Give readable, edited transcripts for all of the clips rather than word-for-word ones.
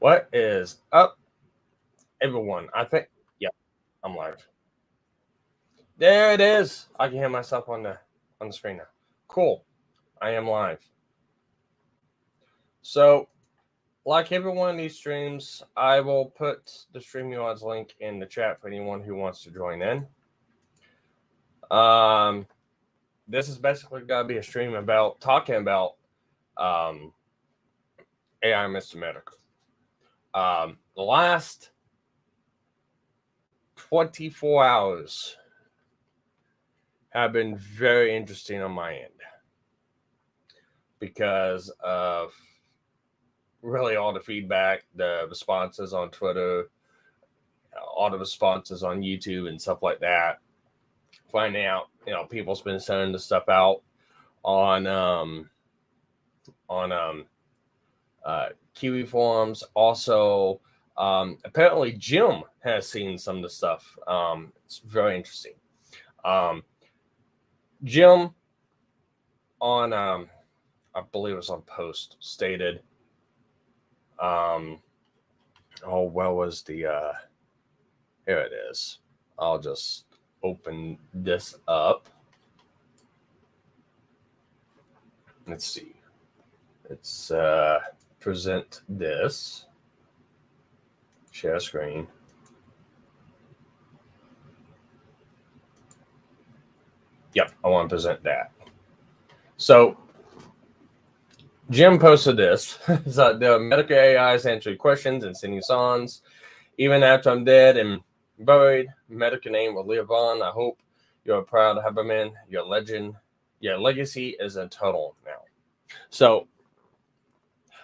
What is up, everyone? Yeah, I'm live. There it is. I can hear myself on the screen now. Cool. I am live. So, like every one of these streams, I will put the StreamYard's link in the chat for anyone who wants to join in. Um, this is basically gonna be a stream about talking about um AI Mr. Medical. The last 24 hours have been very interesting on my end because of really all the feedback, the responses on Twitter, all the responses on YouTube and stuff like that. Finding out, people's been sending the stuff out on on Kiwi forums. Also, apparently Jim has seen some of the stuff. It's very interesting. Um, Jim on I believe it was on Post stated, oh, well, was the here it is. I'll just open this up. Let's see. Let's present this. Share screen. Yep, I want to present that. So Jim posted this. So the medical AI is answering questions and singing songs. Even after I'm dead and buried, medical name will live on. I hope you're proud of Habermann. Your legend, your legacy is eternal now. So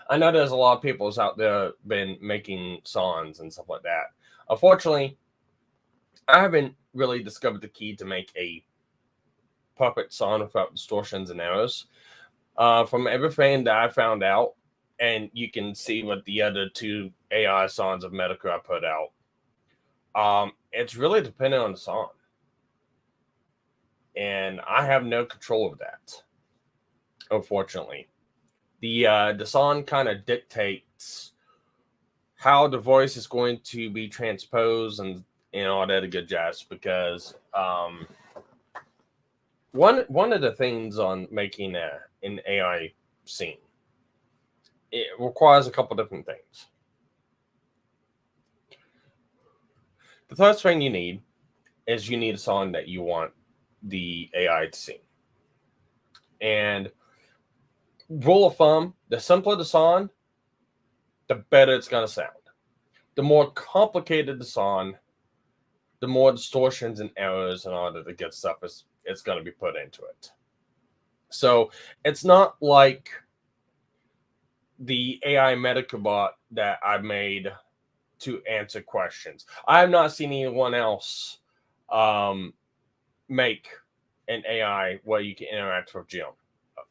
I know there's a lot of people's out there been making songs and stuff like that. Unfortunately, I haven't really discovered the key to make a perfect song without distortions and errors. From everything that I found out, and you can see what the other two AI songs of Metokur I put out, it's really dependent on the song. And I have no control of that, unfortunately. The song kind of dictates how the voice is going to be transposed and all that good jazz, because one of the things on making an AI scene, it requires a couple different things. The first thing you need is you need a song that you want the AI to sing. And rule of thumb, the simpler the song, the better it's going to sound. The more complicated the song, the more distortions and errors and all the good stuff it's going to be put into it. So it's not like the AI medical bot that I made to answer questions. I have not seen anyone else make an AI where you can interact with Jim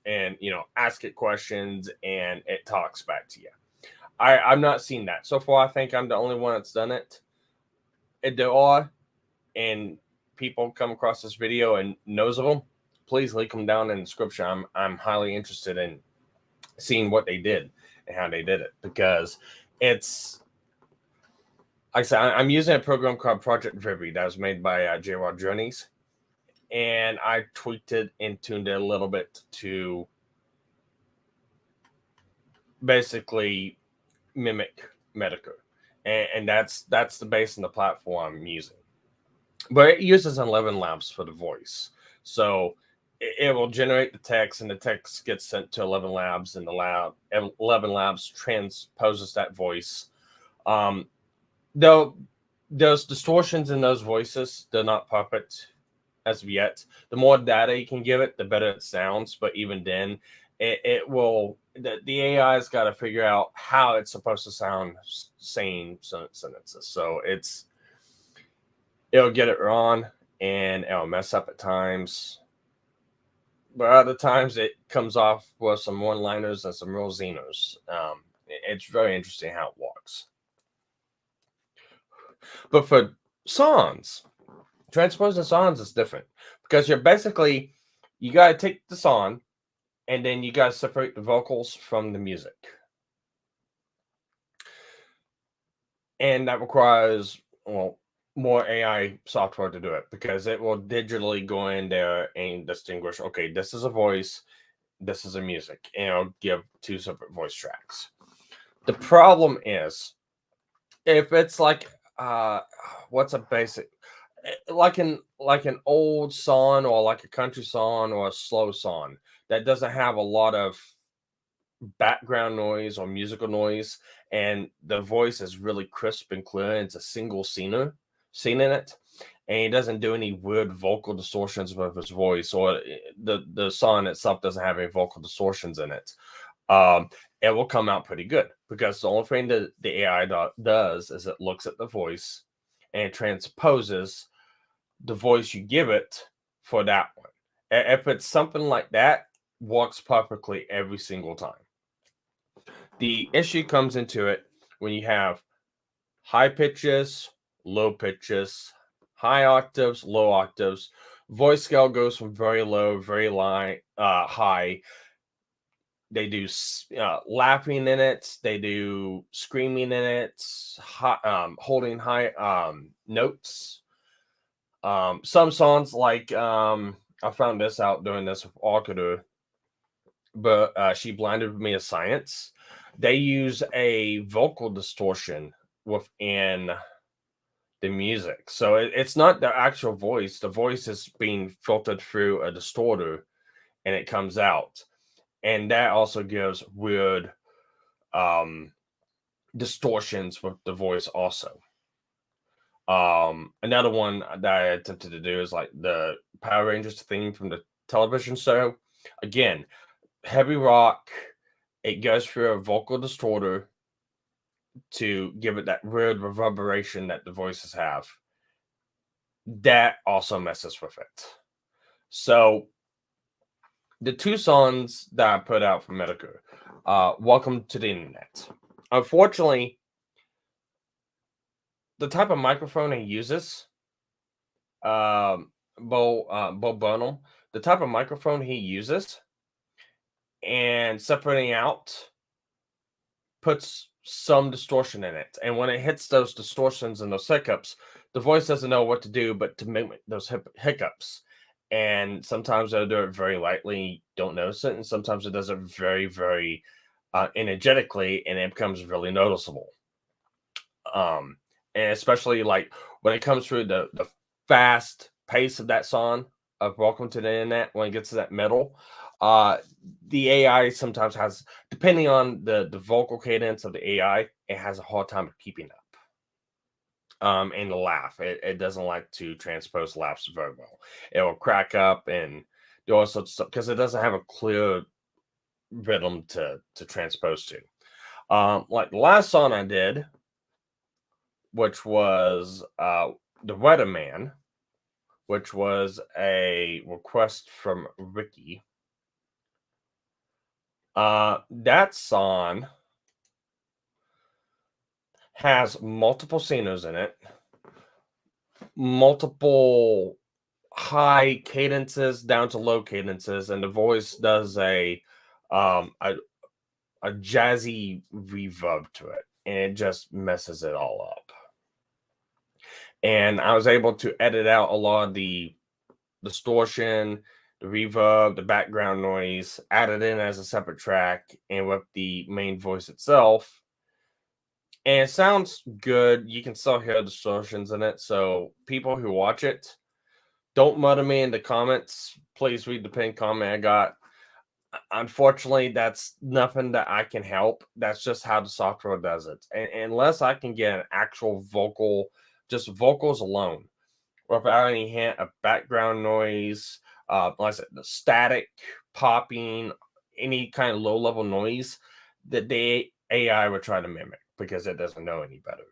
and ask it questions and it talks back to you. I've not seen that so far. I think I'm the only one that's done it. If there are, and people come across this video and knows of them, please link them down in the description. I'm highly interested in seeing what they did and how they did it, because it's, like I said, I'm using a program called Project Vivi that was made by J-Rod Journeys, and I tweaked it and tuned it a little bit to basically mimic Metokur, and that's the base and the platform I'm using. But it uses 11 labs for the voice, so it will generate the text, and the text gets sent to 11 labs, and 11 labs transposes that voice. Though those distortions in those voices, they're not perfect as of yet. The more data you can give it, the better it sounds. But even then, it will, the AI's got to figure out how it's supposed to sound saying sentences. So it'll get it wrong, and it'll mess up at times. But other times it comes off with some one-liners and some real zingers. It's very interesting how it works. But for songs, transposing songs is different, because you got to take the song and then you got to separate the vocals from the music. And that requires, well, more AI software to do it, because it will digitally go in there and distinguish, okay, this is a voice, this is a music, and it'll give two separate voice tracks. The problem is, if it's like, uh what's a basic, like an old song, or like a country song, or a slow song that doesn't have a lot of background noise or musical noise, and the voice is really crisp and clear, and it's a single scene in it, and he doesn't do any weird vocal distortions with his voice, or the song itself doesn't have any vocal distortions in it, um, it will come out pretty good, because the only thing that the AI does is it looks at the voice and it transposes the voice you give it for that one. If it's something like that, works perfectly every single time. The issue comes into it when you have high pitches, low pitches, high octaves, low octaves. Voice scale goes from very low, high. They do laughing in it. They do screaming in it. Holding high notes. Some songs, like, I found this out doing this with Orchidor, but She Blinded Me of Science. They use a vocal distortion within the music. So it's not the actual voice. The voice is being filtered through a distorter, and it comes out. And that also gives weird distortions with the voice also. Another one that I attempted to do is like the Power Rangers theme from the television show. Again, heavy rock. It goes through a vocal distorter to give it that weird reverberation that the voices have. That also messes with it. So the two songs that I put out for Metokur, Welcome to the Internet. Unfortunately, the type of microphone he uses, Bo Burnham, the type of microphone he uses and separating out puts some distortion in it. And when it hits those distortions and those hiccups, the voice doesn't know what to do but to mimic those hiccups. And sometimes they'll do it very lightly, don't notice it. And sometimes it does it very, very energetically, and it becomes really noticeable. Um, and especially like when it comes through the fast pace of that song of Welcome to the Internet, when it gets to that middle, uh, the AI sometimes has, depending on the vocal cadence of the AI, it has a hard time keeping up. And the laugh, it doesn't like to transpose laughs very well. It will crack up and do all sorts of stuff because it doesn't have a clear rhythm to transpose to. Like the last song I did, which was The Weatherman, which was a request from Ricky. That song has multiple singers in it, multiple high cadences down to low cadences, and the voice does a jazzy reverb to it, and it just messes it all up. And I was able to edit out a lot of the distortion, the reverb, the background noise, add it in as a separate track, and with the main voice itself. And it sounds good. You can still hear distortions in it. So people who watch it, don't mutter me in the comments. Please read the pinned comment I got. Unfortunately, that's nothing that I can help. That's just how the software does it. And unless I can get an actual vocal, just vocals alone, without any hint of background noise, like I said, the static, popping, any kind of low level noise that the AI would try to mimic because it doesn't know any better.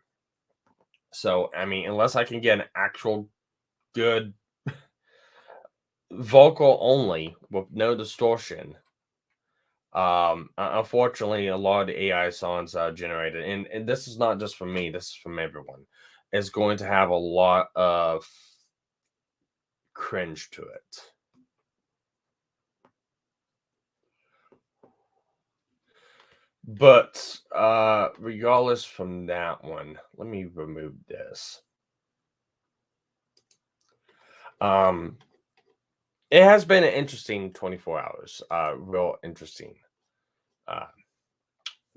So, I mean, unless I can get an actual good vocal only with no distortion, unfortunately, a lot of the AI songs generated, and this is not just from me, this is from everyone, is going to have a lot of cringe to it. But regardless from that one, let me remove this. It has been an interesting 24 hours. Real interesting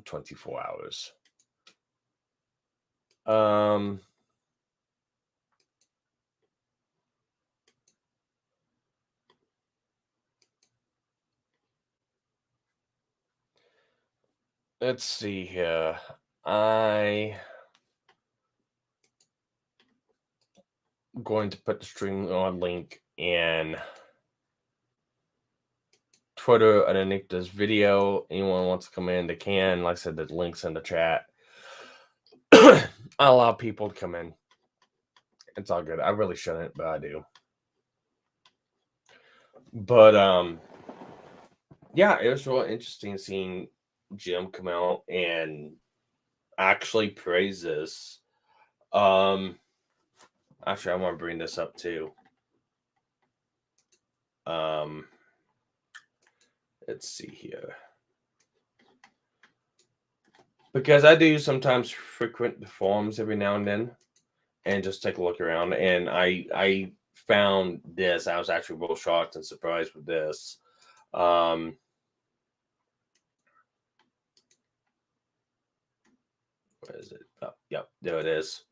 24 hours. Let's see here. I'm going to put the stream on link in Twitter underneath this video. Anyone wants to come in, they can. Like I said, the link's in the chat. I allow people to come in. It's all good. I really shouldn't, but I do. But yeah, it was real interesting seeing Jim come out and actually praise this. Actually, I want to bring this up too. Let's see here. Because I do sometimes frequent the forums every now and then and just take a look around. And I found this. I was actually real shocked and surprised with this. Where is it? Oh, yep, there it is.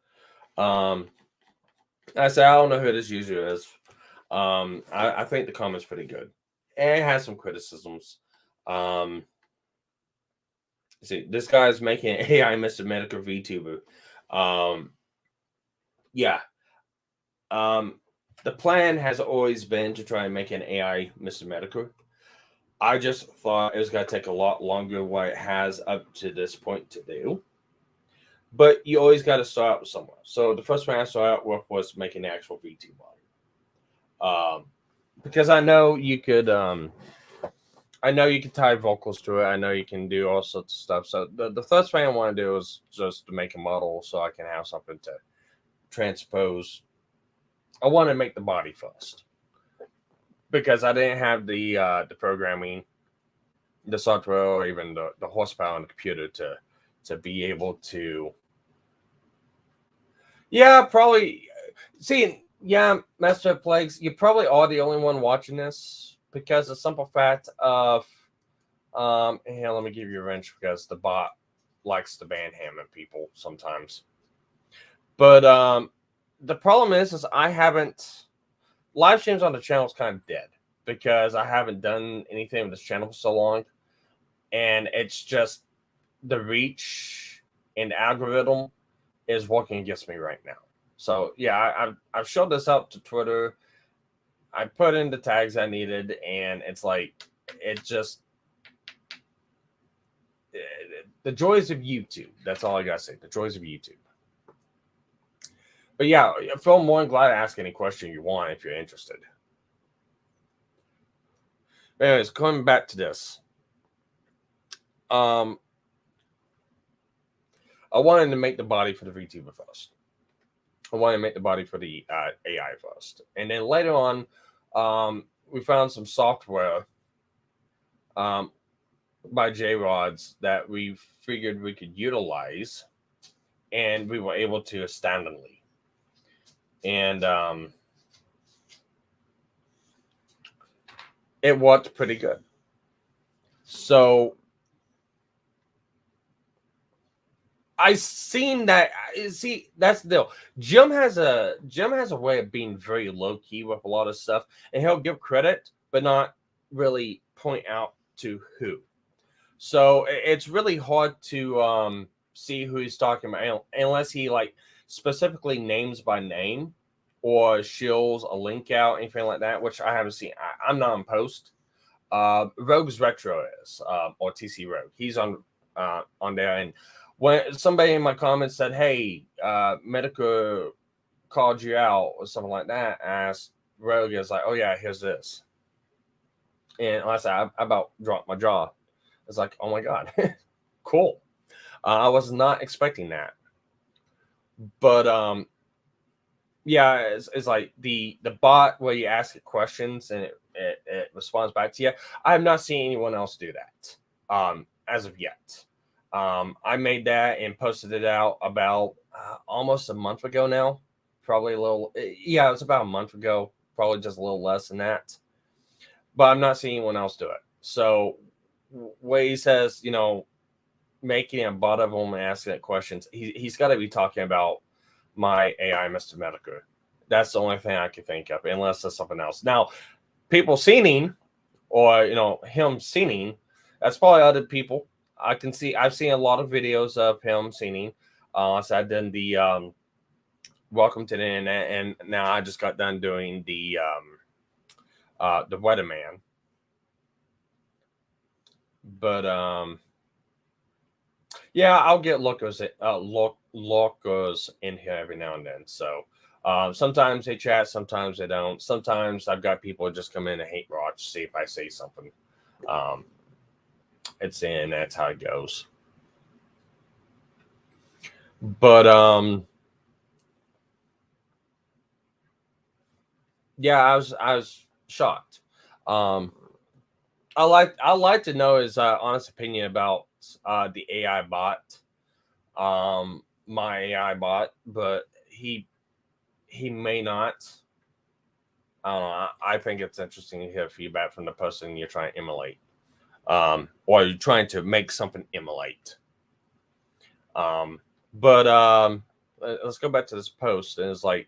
I said, I don't know who this user is. I think the comment's pretty good. And it has some criticisms. See, this guy's making an AI Mr. Metokur VTuber. Yeah. The plan has always been to try and make an AI Mr. Metokur. I just thought it was going to take a lot longer than what it has up to this point to do. But you always got to start out with somewhere. So the first one I started out with was making the actual VT body. Because I know you could tie vocals to it. I know you can do all sorts of stuff. So the first thing I want to do is just to make a model so I can have something to transpose. I want to make the body first because I didn't have the programming, the software, or even the horsepower on the computer to be able to. Yeah, probably. See, yeah, Master of Plagues, you probably are the only one watching this because the simple fact of, here, let me give you a wrench because the bot likes to banhammer people sometimes. But the problem is I haven't, live streams on the channel is kind of dead because I haven't done anything with this channel for so long. And it's just the reach and algorithm is working against me right now. So yeah, I've showed this out to Twitter. I put in the tags I needed, and it's like it just the joys of YouTube. That's all I gotta say. The joys of YouTube. But yeah, I feel more than glad to ask any question you want if you're interested. But anyways, coming back to this. I wanted to make the body for the VTuber first. I wanted to make the body for the AI first. And then later on, we found some software by J-Rods that we figured we could utilize, and we were able to astoundingly. And it worked pretty good. So I seen that. See, that's the deal. Jim has a way of being very low key with a lot of stuff, and he'll give credit, but not really point out to who. So it's really hard to see who he's talking about unless he like specifically names by name or shills a link out, anything like that, which I haven't seen. I'm not on post. Rogue's Retro is or TC Rogue. He's on there, and when somebody in my comments said, "Hey, Metokur called you out" or something like that, I asked Rogue, is like, "Oh yeah, here's this," and I said, I about dropped my jaw. It's like, oh my god, cool. I was not expecting that, but yeah, it's like the bot where you ask it questions and it responds back to you. I have not seen anyone else do that as of yet. I made that and posted it out about almost a month ago now. Probably a little, yeah, it was about a month ago. Probably just a little less than that. But I'm not seeing anyone else do it. So, what he says, making a butt of him and asking it questions, he's got to be talking about my AI, Mr. Metokur. That's the only thing I can think of, unless there's something else. Now, people singing, or him singing, that's probably other people. I've seen a lot of videos of him singing. So I've done the Welcome to the Internet, and now I just got done doing the Weatherman. But yeah, I'll get lookers in here every now and then. So sometimes they chat, sometimes they don't. Sometimes I've got people just come in and hate watch, see if I say something. And that's how it goes. But yeah, I was shocked. I like to know his honest opinion about the AI bot, my AI bot, but he may not. I don't know. I think it's interesting to hear feedback from the person you're trying to emulate, or you're trying to make something emulate. But let's go back to this post. And it's like,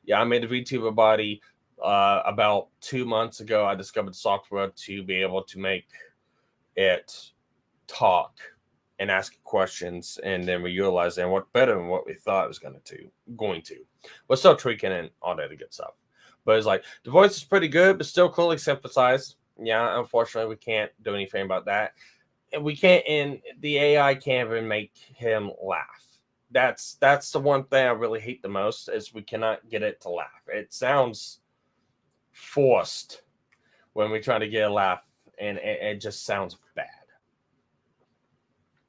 yeah, I made a VTuber body about 2 months ago. I discovered software to be able to make it talk and ask questions, and then we realized and what better than what we thought it was going to. We're still tweaking and all that good stuff. But it's like the voice is pretty good, but still clearly synthesized. Yeah, unfortunately, we can't do anything about that. And we can't, and the AI can't even make him laugh. That's the one thing I really hate the most is we cannot get it to laugh. It sounds forced when we try to get a laugh, and it just sounds bad.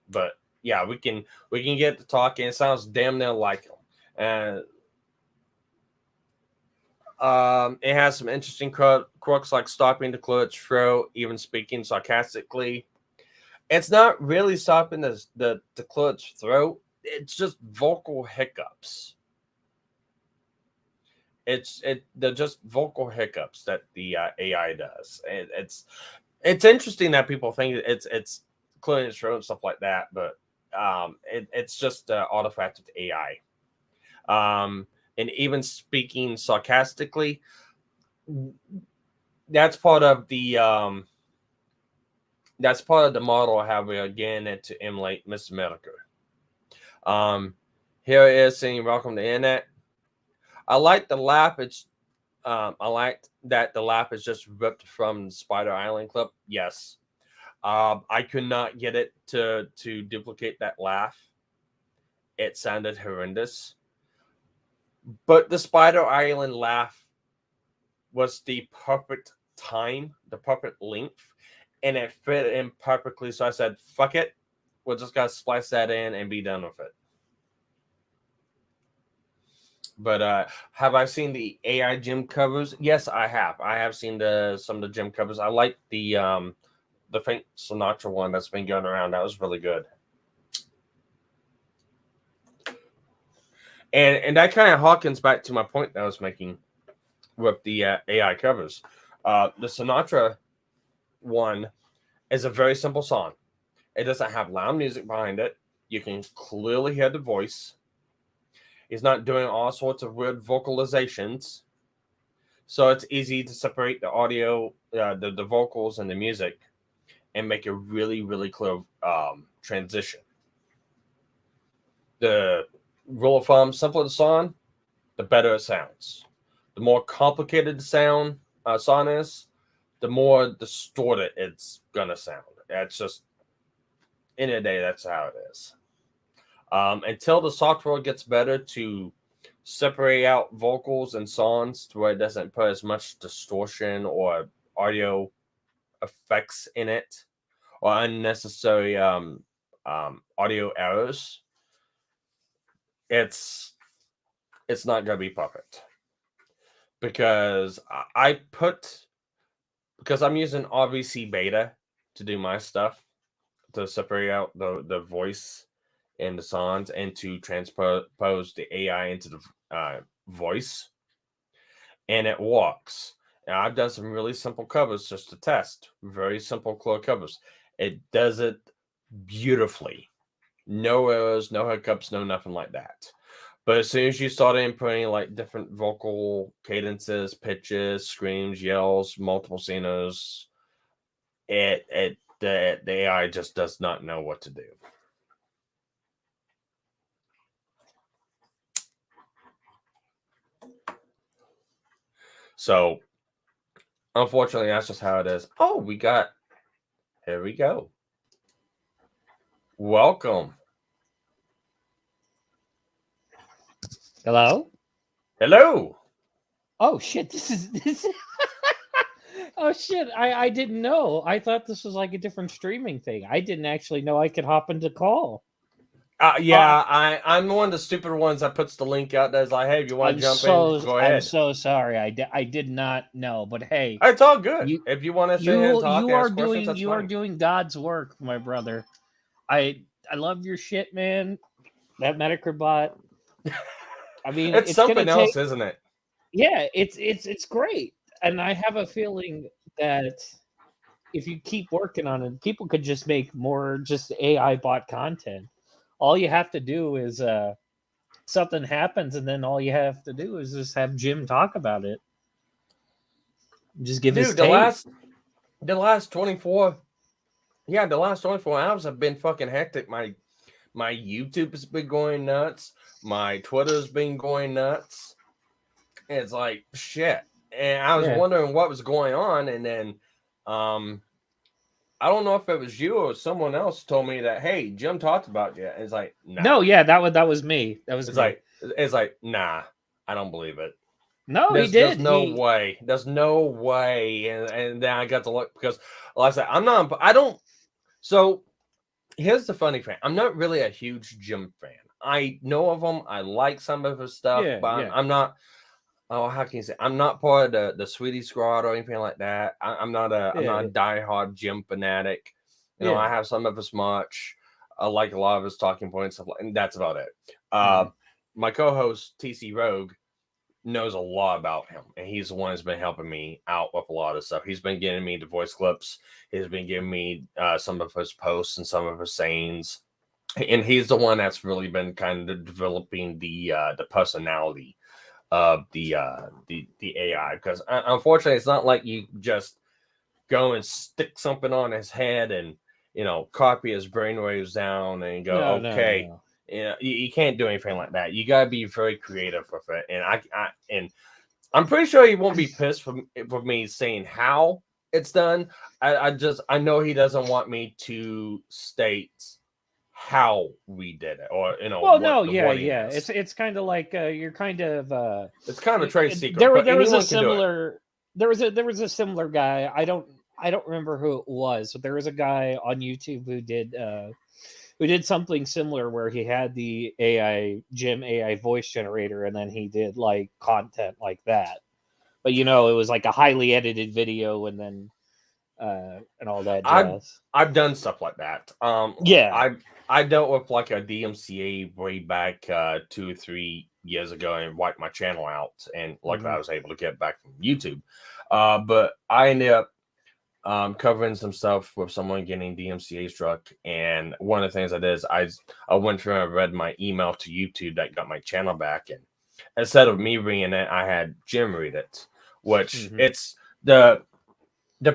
But yeah, we can get to talking. It sounds damn near like him, and it has some interesting quirks like stopping the clear its throat, even speaking sarcastically. It's not really stopping the clear its throat. It's just vocal hiccups. They're just vocal hiccups that the AI does. It's interesting that people think it's clearing its throat and stuff like that, but it's just an artifact of AI. And even speaking sarcastically, that's part of the model of how we are getting it to emulate Mr. Metokur. Here it is saying welcome to the internet. I like the laugh. I like that the laugh is just ripped from Spider Island clip. Yes. I could not get it to duplicate that laugh. It sounded horrendous. But the Spider Island laugh was the perfect time, the perfect length, and it fit in perfectly. So I said, fuck it. We're just going to splice that in and be done with it. But have I seen the AI gym covers? Yes, I have. I have seen some of the gym covers. I like the Frank Sinatra one that's been going around. That was really good. And that kind of harkens back to my point that I was making with the AI covers. The Sinatra one is a very simple song. It doesn't have loud music behind it. You can clearly hear the voice. He's not doing all sorts of weird vocalizations. So it's easy to separate the audio, the vocals, and the music and make a really, really clear transition. The rule of thumb, simpler the song, the better it sounds. The more complicated the song is, the more distorted it's going to sound. That's just, in a day, that's how it is. Until the software gets better to separate out vocals and songs to where it doesn't put as much distortion or audio effects in it or unnecessary audio errors, it's not going to be perfect. Because I'm using RVC beta to do my stuff, to separate out the voice and the sounds and to transpose the AI into the voice, and it walks. And I've done some really simple covers just to test, very simple covers. It does it beautifully. No errors, no hiccups, no nothing like that. But as soon as you start inputting like different vocal cadences, pitches, screams, yells, multiple scenes, the AI just does not know what to do. So, unfortunately, that's just how it is. Oh, here we go. Welcome. Hello? Hello. Oh shit, this Oh shit, I didn't know. I thought this was like a different streaming thing. I didn't actually know I could hop into call. Yeah, I'm one of the stupid ones that puts the link out that's like, hey, if you want to jump in, go ahead. I'm so sorry. I did not know, but hey, it's all good. If you want to sit here and talk, you are ask questions, that's fine. are doing God's work, my brother. I love your shit, man. That Metokur bot. I mean, it's something else, isn't it? Yeah, it's great, and I have a feeling that if you keep working on it, people could just make more just AI bot content. All you have to do is something happens, and then all you have to do is just have Jim talk about it. Just give his take. The last 24 hours have been fucking hectic. My YouTube has been going nuts. My Twitter's been going nuts. It's like shit. And I was wondering what was going on, and then I don't know if it was you or someone else told me that, hey, Jim talked about you. And it's like, nah. No, yeah, that was me. That was me. It's like, nah, I don't believe it. No, he did. There's no way. There's no way. And then I got to look because, like I said, So here's the funny thing. I'm not really a huge Jim fan. I know of him. I like some of his stuff, but I'm not. Oh, how can you say? I'm not part of the Sweetie Squad or anything like that. I'm not a diehard Jim fanatic. You know, I have some of his merch. I like a lot of his talking points, and that's about it. My co-host TC Rogue knows a lot about him, and he's the one who's been helping me out with a lot of stuff. He's been getting me the voice clips. He's been giving me some of his posts and some of his sayings, and he's the one that's really been kind of developing the personality of the AI, because unfortunately it's not like you just go and stick something on his head and copy his brainwaves down and go okay. No. You can't do anything like that. You gotta be very creative with it, and I'm pretty sure he won't be pissed for me saying how it's done. I know he doesn't want me to state how we did it, or well, no, yeah. It's kind of like you're kind of it's kind of a trade secret. There was a similar guy. I don't remember who it was, but there was a guy on YouTube who did something similar where he had the Jim AI voice generator, and then he did like content like that. But it was like a highly edited video, and then and all that jazz. I've done stuff like that. I dealt with like a DMCA way back 2 or 3 years ago and wiped my channel out, and luckily I was able to get back from YouTube. But I ended up covering some stuff with someone getting DMCA struck, and one of the things I did is I went through and read my email to YouTube that got my channel back, and instead of me reading it, I had Jim read it, which it's the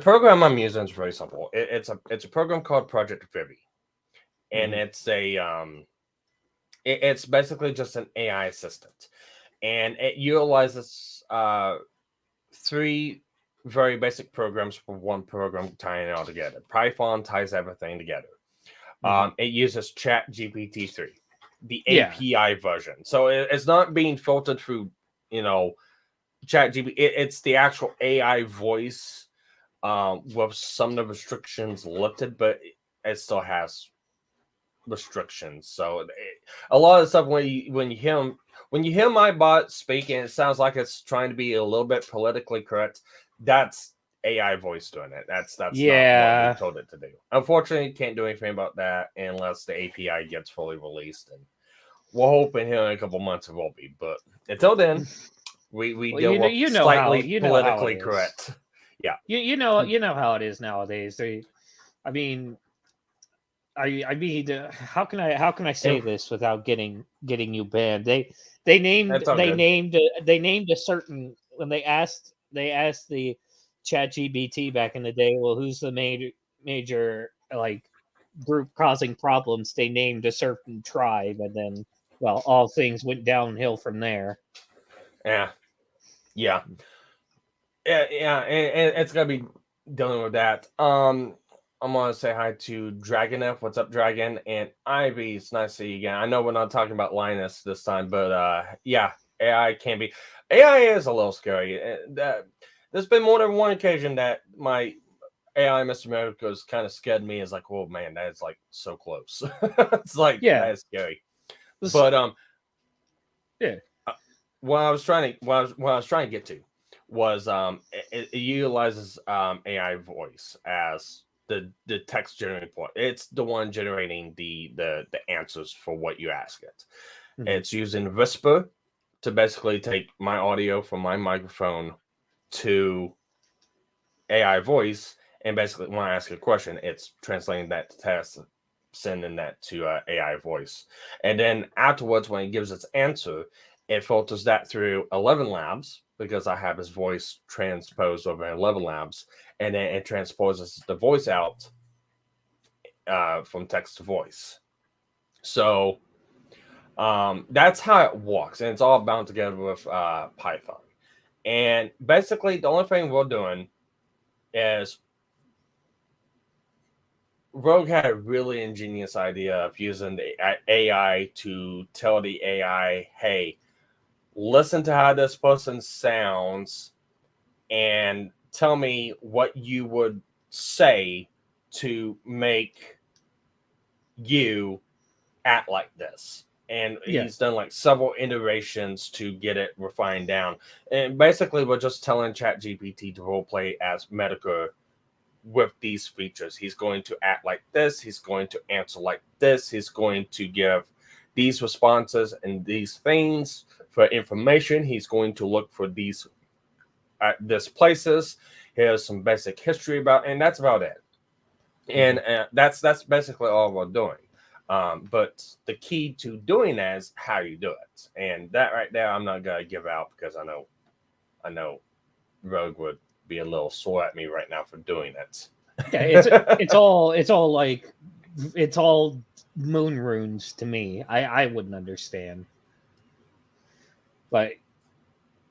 program I'm using is very simple. It's a program called Project Vivi, and it's basically just an AI assistant, and it utilizes 3 very basic programs for one program, tying it all together. Python ties everything together. It uses Chat GPT-3, the API version, so it's not being filtered through Chat GPT. It's the actual AI voice with some of the restrictions lifted, but it still has restrictions. So a lot of stuff when you hear my bot speaking, it sounds like it's trying to be a little bit politically correct. That's AI voice doing it. That's not what Yeah. we told it to do. Unfortunately, can't do anything about that unless the API gets fully released, and we're hoping here in a couple months it will be. But until then, we Well, deal with you know how slightly you know how it politically is. correct. Yeah, You know how it is nowadays. I mean, I mean, how can I say And this without getting you banned? They named that's all good. they named a certain when they asked the Chat GBT back in the day. Well, who's the major like group causing problems? They named a certain tribe, and then well, all things went downhill from there. Yeah, yeah, yeah. And it's gonna be dealing with that. I'm gonna say hi to Dragon F. What's up, Dragon? And Ivy, it's nice to see you again. I know we're not talking about Linus this time, but yeah, AI can be. AI is a little scary. There's been more than one occasion that my AI Mr. Metokur's kind of scared me. Is like, oh man, that is like so close. It's like Yeah, that is scary. this- But yeah, what I was trying to get to was it utilizes AI voice as the text generating point. It's the one generating the answers for what you ask it. Mhm. It's using Whisper to basically take my audio from my microphone to AI voice, and basically when I ask a question, it's translating that to text, sending that to AI voice, and then afterwards, when it gives its answer, it filters that through 11 Labs because I have his voice transposed over 11 Labs, and then it transposes the voice out from text to voice. So that's how it works, and it's all bound together with Python. And basically, the only thing we're doing is Rogue had a really ingenious idea of using the AI to tell the AI, hey, listen to how this person sounds and tell me what you would say to make you act like this. And yeah. he's done like several iterations to get it refined down. And basically, we're just telling ChatGPT to roleplay as Metokur with these features. He's going to act like this. He's going to answer like this. He's going to give these responses and these things for information. He's going to look for these this places. Here's some basic history about, and that's about it. And that's basically all we're doing. But the key to doing that is how you do it, and that right there, I'm not gonna give out because I know Rogue would be a little sore at me right now for doing it. Yeah, it's all like it's all moon runes to me. I wouldn't understand, but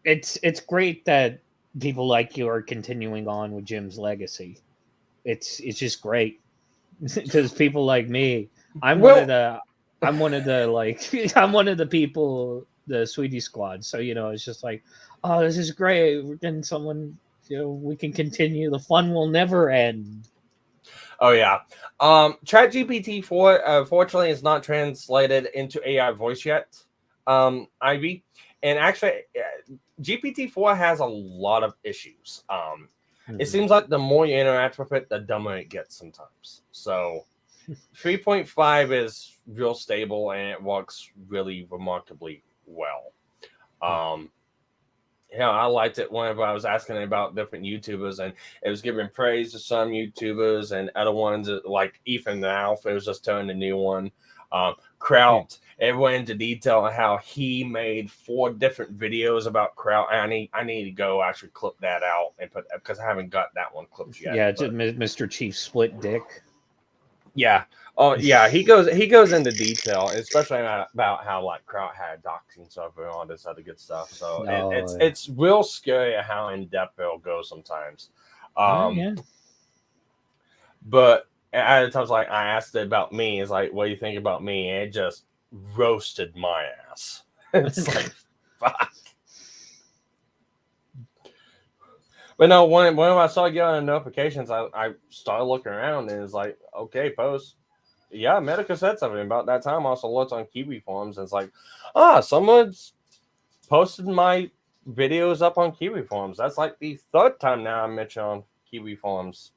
it's great that people like you are continuing on with Jim's legacy. It's just great because people like me, I'm one of Well, the like I'm one of the people, the Sweetie Squad. So it's just like, oh, this is great. We're getting someone. We can continue. The fun will never end. oh yeah. ChatGPT 4 fortunately is not translated into AI voice yet. Ivy, and actually, GPT-4 has a lot of issues. It seems like the more you interact with it, the dumber it gets sometimes. So 3.5 is real stable and it works really remarkably well. Yeah, I liked it whenever I was asking about different YouTubers, and it was giving praise to some YouTubers and other ones like Ethan the Alpha. It was just telling a new one. Kraut, it went into detail on how he made 4 different videos about Kraut. I need to go actually clip that out and put, because I haven't got that one clipped yet. Yeah, Mr. Chief Split Dick. Yeah. Oh yeah, he goes into detail, especially about how like Kraut had doxing stuff and all this other good stuff. So it's real scary how in depth it'll go sometimes. Yeah. But at times, like I asked it about me, it's like, what do you think about me? And it just roasted my ass. It's like, fuck. But no, when I saw getting notifications, I started looking around and it's like, okay, post. Yeah, Medica said something about that time. Also looked on Kiwi forums and it's like, someone's posted my videos up on Kiwi forums. That's like the 3rd time now I mentioned Kiwi Farms.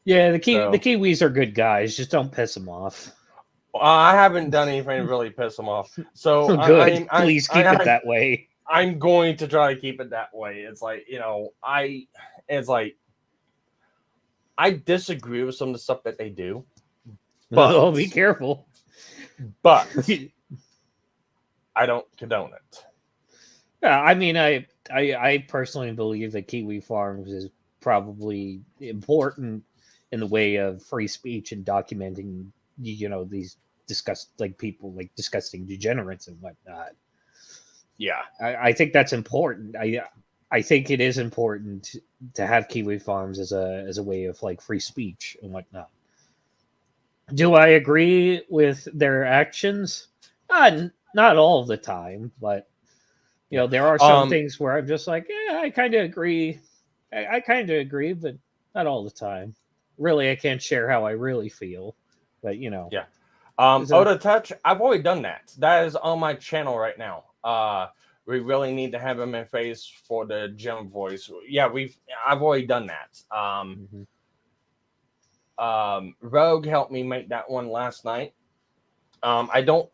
Yeah, the Kiwis are good guys. Just don't piss them off. I haven't done anything to really piss them off. So Good. Please keep it that way. I'm going to try to keep it that way. It's like, I disagree with some of the stuff that they do. But Oh, be careful. But I don't condone it. Yeah, I mean, I personally believe that Kiwi Farms is probably important in the way of free speech and documenting, these people like disgusting degenerates and whatnot. Yeah, I think that's important. I think it is important to have Kiwi Farms as a way of like free speech and whatnot. Do I agree with their actions? Not all the time, but there are some things where I'm just like, yeah, I kind of agree. I kind of agree, but not all the time. Really, I can't share how I really feel, but Yeah. Oda Touch, I've already done that. That is on my channel right now. We really need to have him in face for the Jim voice. Yeah, I've already done that. Rogue helped me make that one last night. I don't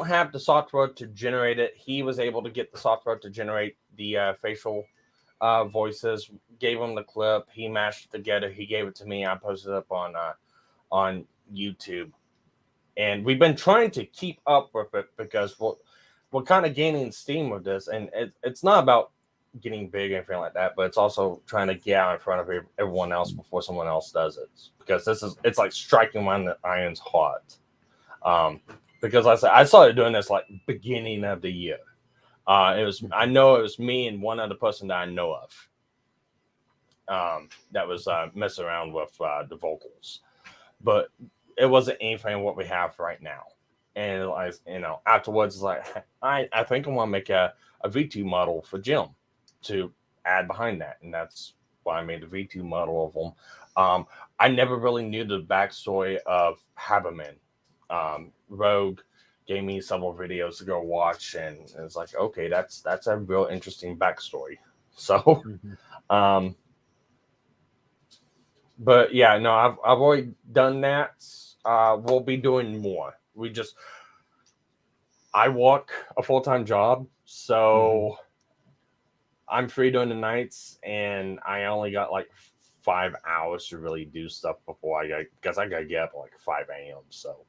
have the software to generate it. He was able to get the software to generate the facial voices. Gave him the clip. He mashed it together. He gave it to me. I posted it up on YouTube. And we've been trying to keep up with it because we're kind of gaining steam with this. And it's not about getting big or anything like that, but it's also trying to get out in front of everyone else before someone else does it. Because it's like striking when the iron's hot. Because I started doing this like beginning of the year. I know it was me and one other person that I know of that was messing around with the vocals, but it wasn't anything what we have right now. And like, afterwards, it's like I think I want to make a V2 model for Jim to add behind that, and that's why I made the V2 model of him. I never really knew the backstory of Habermann. Rogue gave me several videos to go watch, and it's like, okay, that's a real interesting backstory. So, but yeah, no, I've already done that. We'll be doing more. I work a full-time job, so I'm free during the nights, and I only got like 5 hours to really do stuff before because I gotta get up at like 5 a.m. So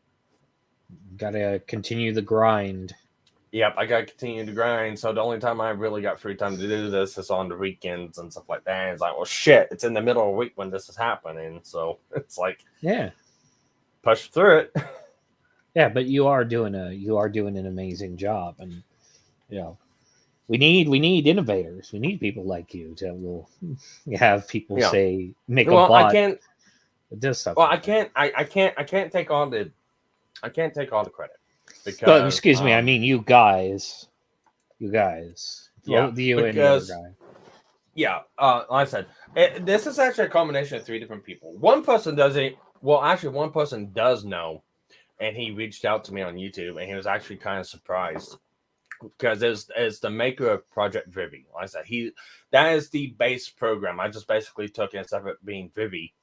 gotta continue the grind. Yep, I gotta continue to grind. So the only time I really got free time to do this is on the weekends and stuff like that. And it's like, well, shit, it's in the middle of the week when this is happening. So it's like, push through it. Yeah, but you are doing an amazing job, and we need innovators. We need people like you to have people say make a bot. I can't. Does stuff. Well, I can't take all the credit. Because, excuse me, I mean you guys. Yeah, you and the other guy. Yeah, like I said, this is actually a combination of 3 different people. One person doesn't. Well, actually, one person does know, and he reached out to me on YouTube, and he was actually kind of surprised because it's the maker of Project Vivi. Like I said, that is the base program. I just basically took it instead of it being Vivi,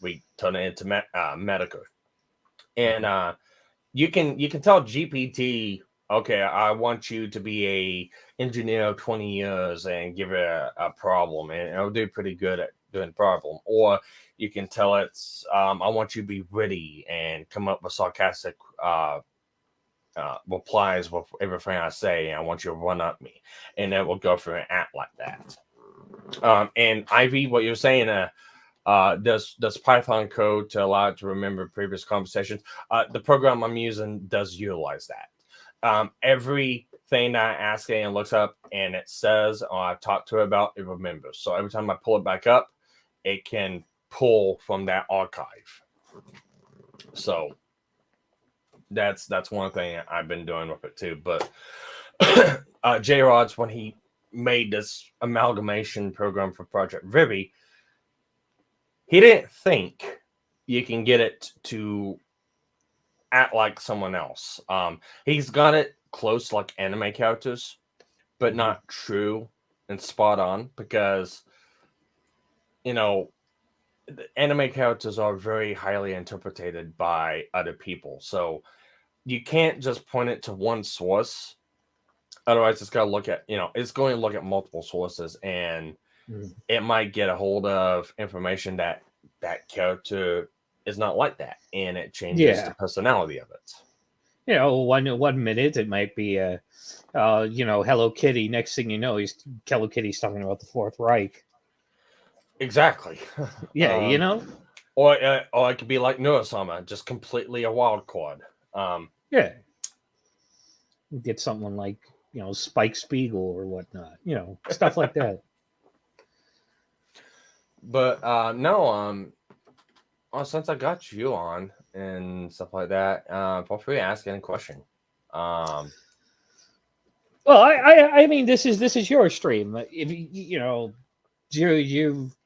we turned it into Metokur, and you can tell GPT, okay, I want you to be a engineer of 20 years and give it a problem, and it'll do pretty good at doing the problem. Or you can tell it's, I want you to be witty and come up with sarcastic replies with everything I say. I want you to run up me, and it will go through and act like that. And Ivy, what you're saying, does Python code to allow it to remember previous conversations. The program I'm using does utilize that. Everything that I ask it and looks up and it says, or I've talked to it about, it remembers. So every time I pull it back up, it can pull from that archive. So that's one thing I've been doing with it too. But J-Rod's, when he made this amalgamation program for Project Vivi, he didn't think you can get it to act like someone else. He's got it close like anime characters, but not true and spot on because, you know, the anime characters are very highly interpreted by other people. So you can't just point it to one source. Otherwise, it's got to look at, it's going to look at multiple sources, and it might get a hold of information that character is not like that, and it changes the personality of it. One minute it might be Hello Kitty. Next thing you know, Hello Kitty's talking about the Fourth Reich. Exactly. Yeah, or it could be like Neurosama, just completely a wild card. Yeah, get someone like Spike Spiegel or whatnot, stuff like that. But no, well, since I got you on and stuff like that, feel free to ask any question. Well, I mean, this is your stream. If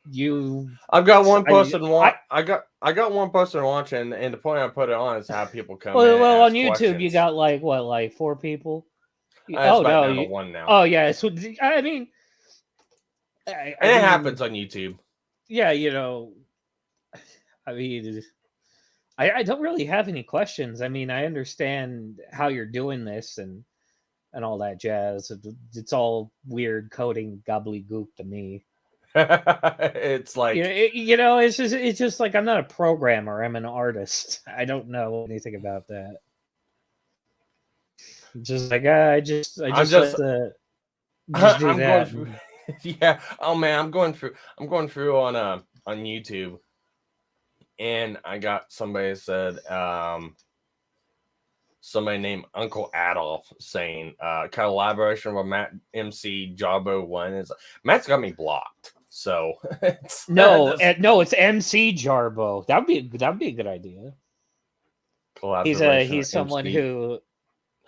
you I've got one person I got one person watching, and the point I put it on is how people come in. Well, on YouTube questions. You got like 4 people. Oh no, you, one now. Oh yeah, so I mean, it happens on YouTube. Yeah, I mean, I don't really have any questions. I mean, I understand how you're doing this and all that jazz. It's all weird coding gobbledygook to me. It's like it's just like I'm not a programmer. I'm an artist. I don't know anything about that. Just like I'm just do that. Yeah. Oh man, I'm going through on YouTube, and I got somebody said somebody named Uncle Adolf saying collaboration with Matt MC Jarbo 1 is Matt's got me blocked. So it's MC Jarbo. That'd be a good idea. He's someone MC. Who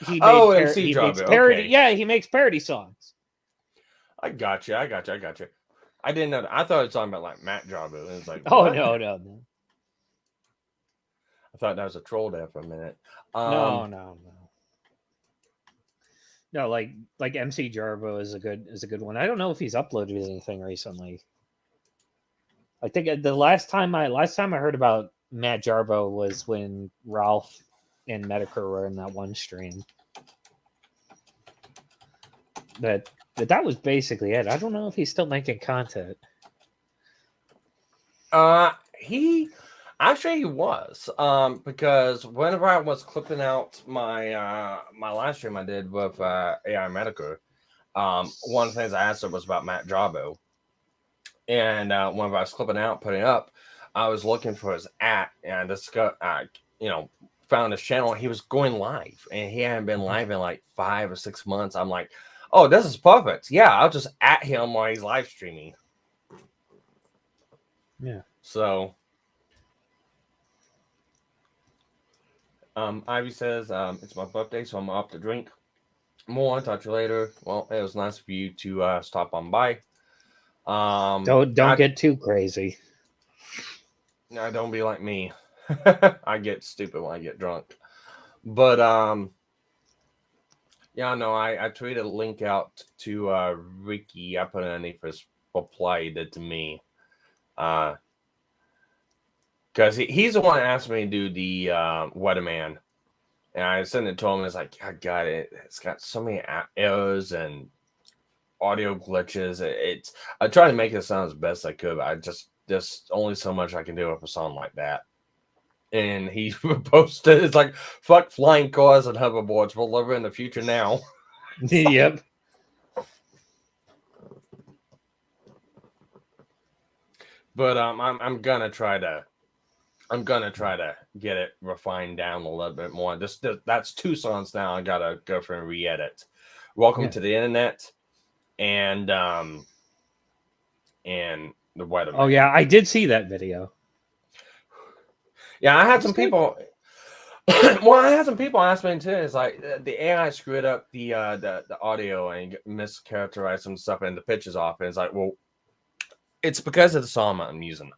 he MC Jarbo. Makes parody. Okay. Yeah, he makes parody songs. I got you. I didn't know that. I thought it was talking about like Matt Jarbo. It was like, oh no. I thought that was a troll there for a minute. No. No, like MC Jarbo is a good one. I don't know if he's uploaded anything recently. I think the last time I heard about Matt Jarbo was when Ralph and Metokur were in that one stream. But that was basically it. I don't know if he's still making content. He was because whenever I was clipping out my my last stream I did with AI Metokur, one of the things I asked her was about Matt Jarbo, and whenever I was clipping out, putting up, I was looking for his @ and this guy, found his channel. He was going live, and he hadn't been live in like 5 or 6 months. I'm like, oh, this is perfect. Yeah, I'll just @ him while he's live streaming. Yeah. So. Ivy says, it's my birthday, so I'm off to drink more. Talk to you later. Well, it was nice of you to stop on by. Don't get too crazy. No, don't be like me. I get stupid when I get drunk. But yeah, no, I tweeted a link out to Ricky. I put it underneath his reply he did to me. Because he's the one that asked me to do the Weatherman. And I sent it to him, and it's like, I got it. It's got so many errors and audio glitches. I tried to make it sound as best I could, but there's only so much I can do with a song like that. And he posted, it's like, fuck flying cars and hoverboards. We'll live in the future now. Yep. But I'm gonna try to get it refined down a little bit more. That's 2 songs now. I gotta go through and re-edit. Welcome to the Internet and the Weatherman. Oh yeah, I did see that video. Yeah, I had some people. Well, I had some people ask me too. It's like the AI screwed up the audio and mischaracterized some stuff, and the pitch is off. And it's like, well, it's because of the song I'm using.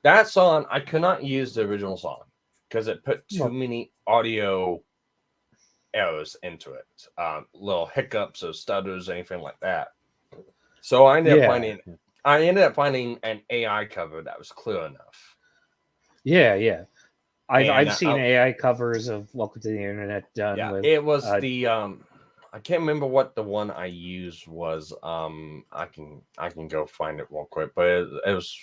That song, I could not use the original song because it put too many audio errors into it. Little hiccups or stutters, anything like that. So I ended up Yeah. finding an AI cover that was clear enough. Yeah. I've And seen AI covers of Welcome to the Internet done with. it was the I can't remember what the one I used was. I can go find it real quick, but it was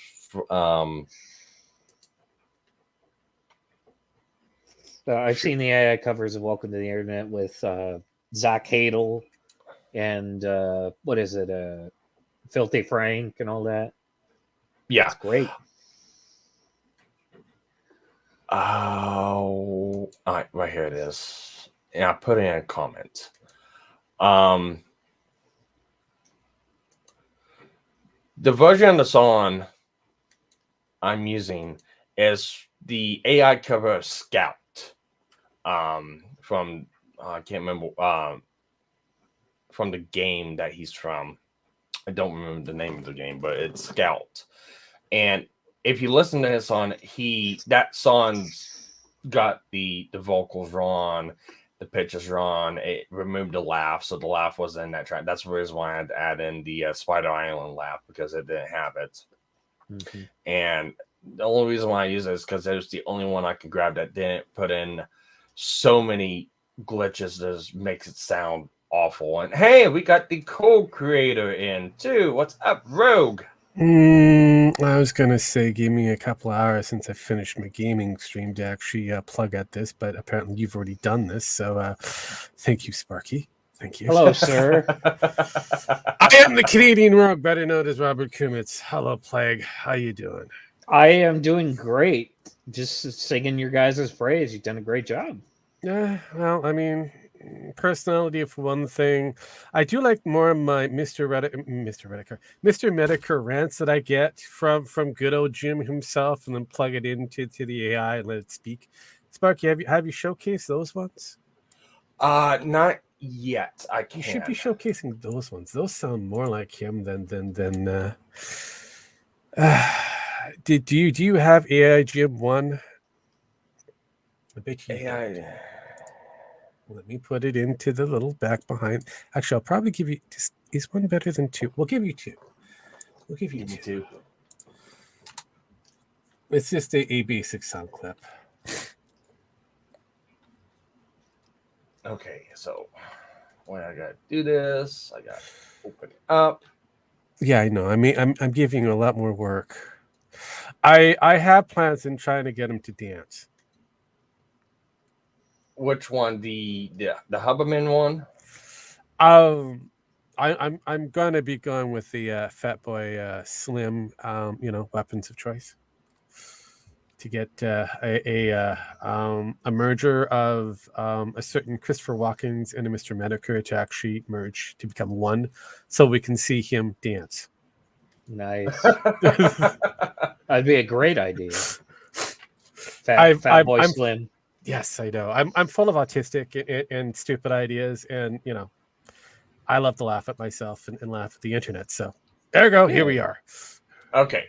I've seen the AI covers of Welcome to the Internet with Zach Hadel and what is it, Filthy Frank and all that. yeah. It's great. Oh, all right here it is. Yeah, I put in a comment. The version of the song I'm using is the AI cover of Scout. From I can't remember from the game that he's from. I don't remember the name of the game, but it's Scout. And if you listen to his song, that song's got the vocals wrong, the pitches wrong. It removed the laugh, so the laugh was in that track. That's the reason why I had to add in the Spider Island laugh, because it didn't have it. Mm-hmm. And the only reason why I use it is because it was the only one I could grab that didn't put in so many glitches that makes it sound awful. And hey, we got the co-creator in too. What's up, Rogue? I was gonna say, give me a couple of hours since I finished my gaming stream to actually plug at this, but apparently you've already done this. So, thank you, Sparky. Thank you. Hello, sir. I am the Canadian Rogue, better known as Robert Kumitz. Hello, Plague. How you doing? I am doing great. Just singing your guys' praise. You've done a great job. Well, I mean, personality for one thing. I do like more of my Mr. Metokur rants that I get from good old Jim himself, and then plug it into the AI and let it speak. Sparky, have you showcased those ones? Not yet. You should be showcasing those ones. Those sound more like him than do you have AI Jim 1? I bet you AI. Let me put it into the little back behind. Actually, I'll probably give you. Is one better than 2? We'll give you 2. We'll give you 2. It's just a basic sound clip. Okay, so when I gotta do this, I gotta open it up. Yeah, I know. I mean, I'm giving you a lot more work. I have plans in trying to get him to dance. Which one? The Habermann one? I'm gonna be going with the Fat Boy Slim, weapons of choice, to get a merger of a certain Christopher Walken's and a Mr. Metokur to actually merge to become one, so we can see him dance. Nice. That'd be a great idea. Fat Boy Slim. Yes, I know. I'm full of autistic and stupid ideas, and I love to laugh at myself and laugh at the internet. So there we go. Yeah. Here we are. Okay.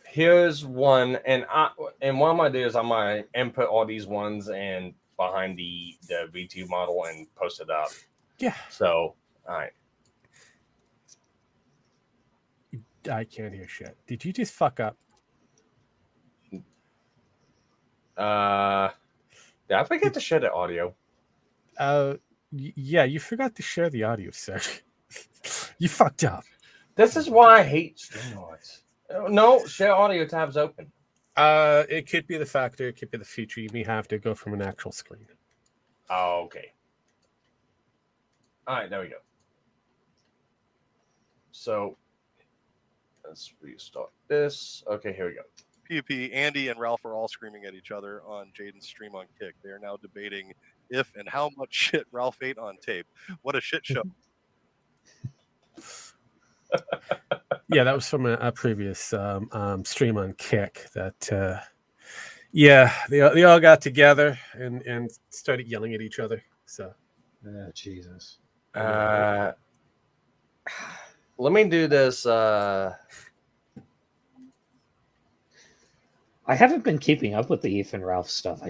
Here's one, and what I'm gonna do is I'm gonna input all these ones and behind the V2 model and post it up. Yeah. So, all right. I can't hear shit. Did you just fuck up? Did I forget to share the audio? Yeah, you forgot to share the audio, sir. You fucked up. This is why I hate StreamYards. No, share audio tab's open. It could be the factor. It could be the feature. You may have to go from an actual screen. Oh, okay. All right, there we go. So let's restart this. Okay, here we go. PvP, Andy and Ralph are all screaming at each other on Jaden's stream on Kick. They are now debating if and how much shit Ralph ate on tape. What a shit show. Yeah, that was from a previous stream on Kick that, they all got together and started yelling at each other. So, Jesus. Let me do this. I haven't been keeping up with the Ethan Ralph stuff.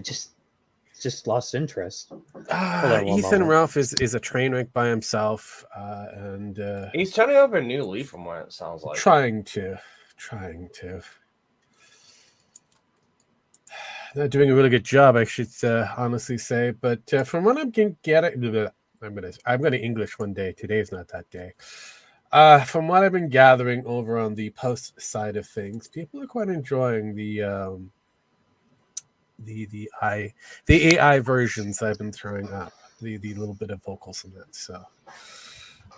just lost interest. Hold on one Ethan moment. Ralph is a train wreck by himself, and He's turning over a new leaf from what it sounds like. trying to. Not doing a really good job, I should honestly say. But from what I'm getting, I'm gonna English one day. Today's not that day. From what I've been gathering over on the post side of things, people are quite enjoying the AI versions I've been throwing up. The little bit of vocals in that. So,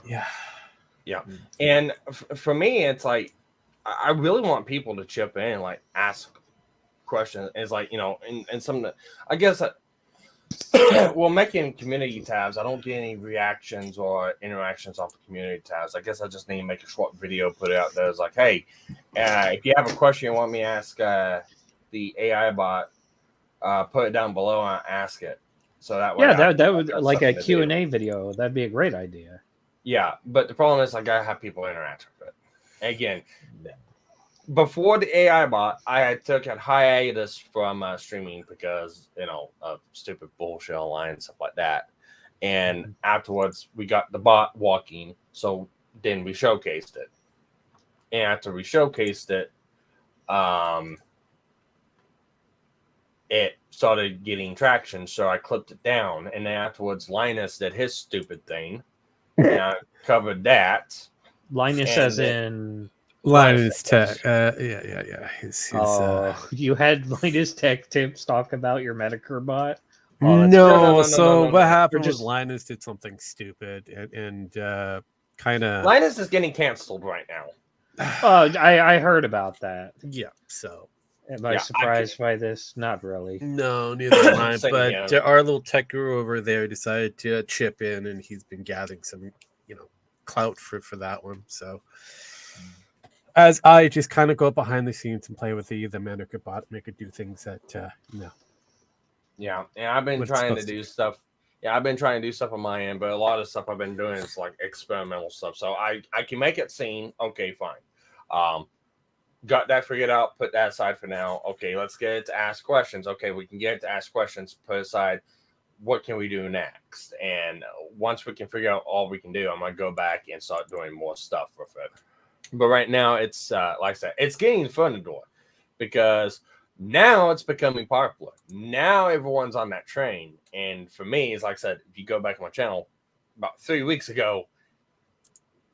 yeah. And for me, it's like I really want people to chip in and like ask questions. It's like, and some, I guess, well, making community tabs, I don't get any reactions or interactions off the community tabs. I guess I just need to make a short video, put it out there. It's like, hey, if you have a question you want me to ask the AI bot, put it down below and ask it. So that way, that would like a Q&A video. That'd be a great idea. Yeah, but the problem is I gotta have people interact with it. Again, before the AI bot, I took a hiatus from streaming because of stupid bullshit online and stuff like that. And afterwards, we got the bot walking, so then we showcased it. And after we showcased it, it started getting traction, so I clipped it down. And then afterwards, Linus did his stupid thing, and I covered that. Linus, as in Linus Tech. Yeah. His, you had Linus Tech Tips talk about your Metokur bot? No. What happened was Linus did something stupid and kind of. Linus is getting canceled right now. I heard about that. Yeah. So. Am I surprised by this? Not really. No, neither am I. But our little tech guru over there decided to chip in, and he's been gathering some, clout for that one. So, as I just kind of go behind the scenes and play with the Metokur bot, make it do things that Yeah, and I've been trying to do stuff. Yeah, I've been trying to do stuff on my end, but a lot of stuff I've been doing is like experimental stuff. So I can make it seem okay, fine. Got that figured out, put that aside for now. Okay, let's get it to ask questions. Okay, we can get it to ask questions, put aside what can we do next. And once we can figure out all we can do, I'm going to go back and start doing more stuff with it. But right now, it's like I said, it's getting the foot in the door because now it's becoming popular. Now everyone's on that train. And for me, it's like I said, if you go back on my channel, about 3 weeks ago,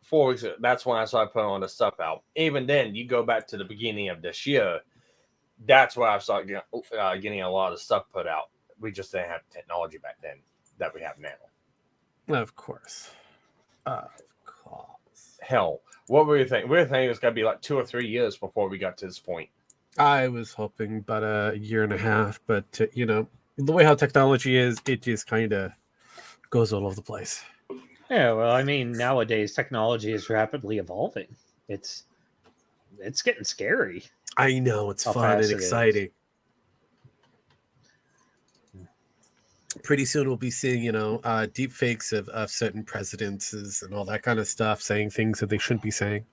4 weeks ago, that's when I started putting all this stuff out. Even then, you go back to the beginning of this year, that's where I started getting a lot of stuff put out. We just didn't have technology back then that we have now. Of course. Hell, what were you thinking? We were thinking it's got to be like 2 or 3 years before we got to this point. I was hoping about a year and a half, but the way how technology is, it just kind of goes all over the place. Yeah, well, I mean, nowadays technology is rapidly evolving. It's getting scary. I know, it's fun and exciting. Pretty soon we'll be seeing, deep fakes of certain presidents and all that kind of stuff, saying things that they shouldn't be saying.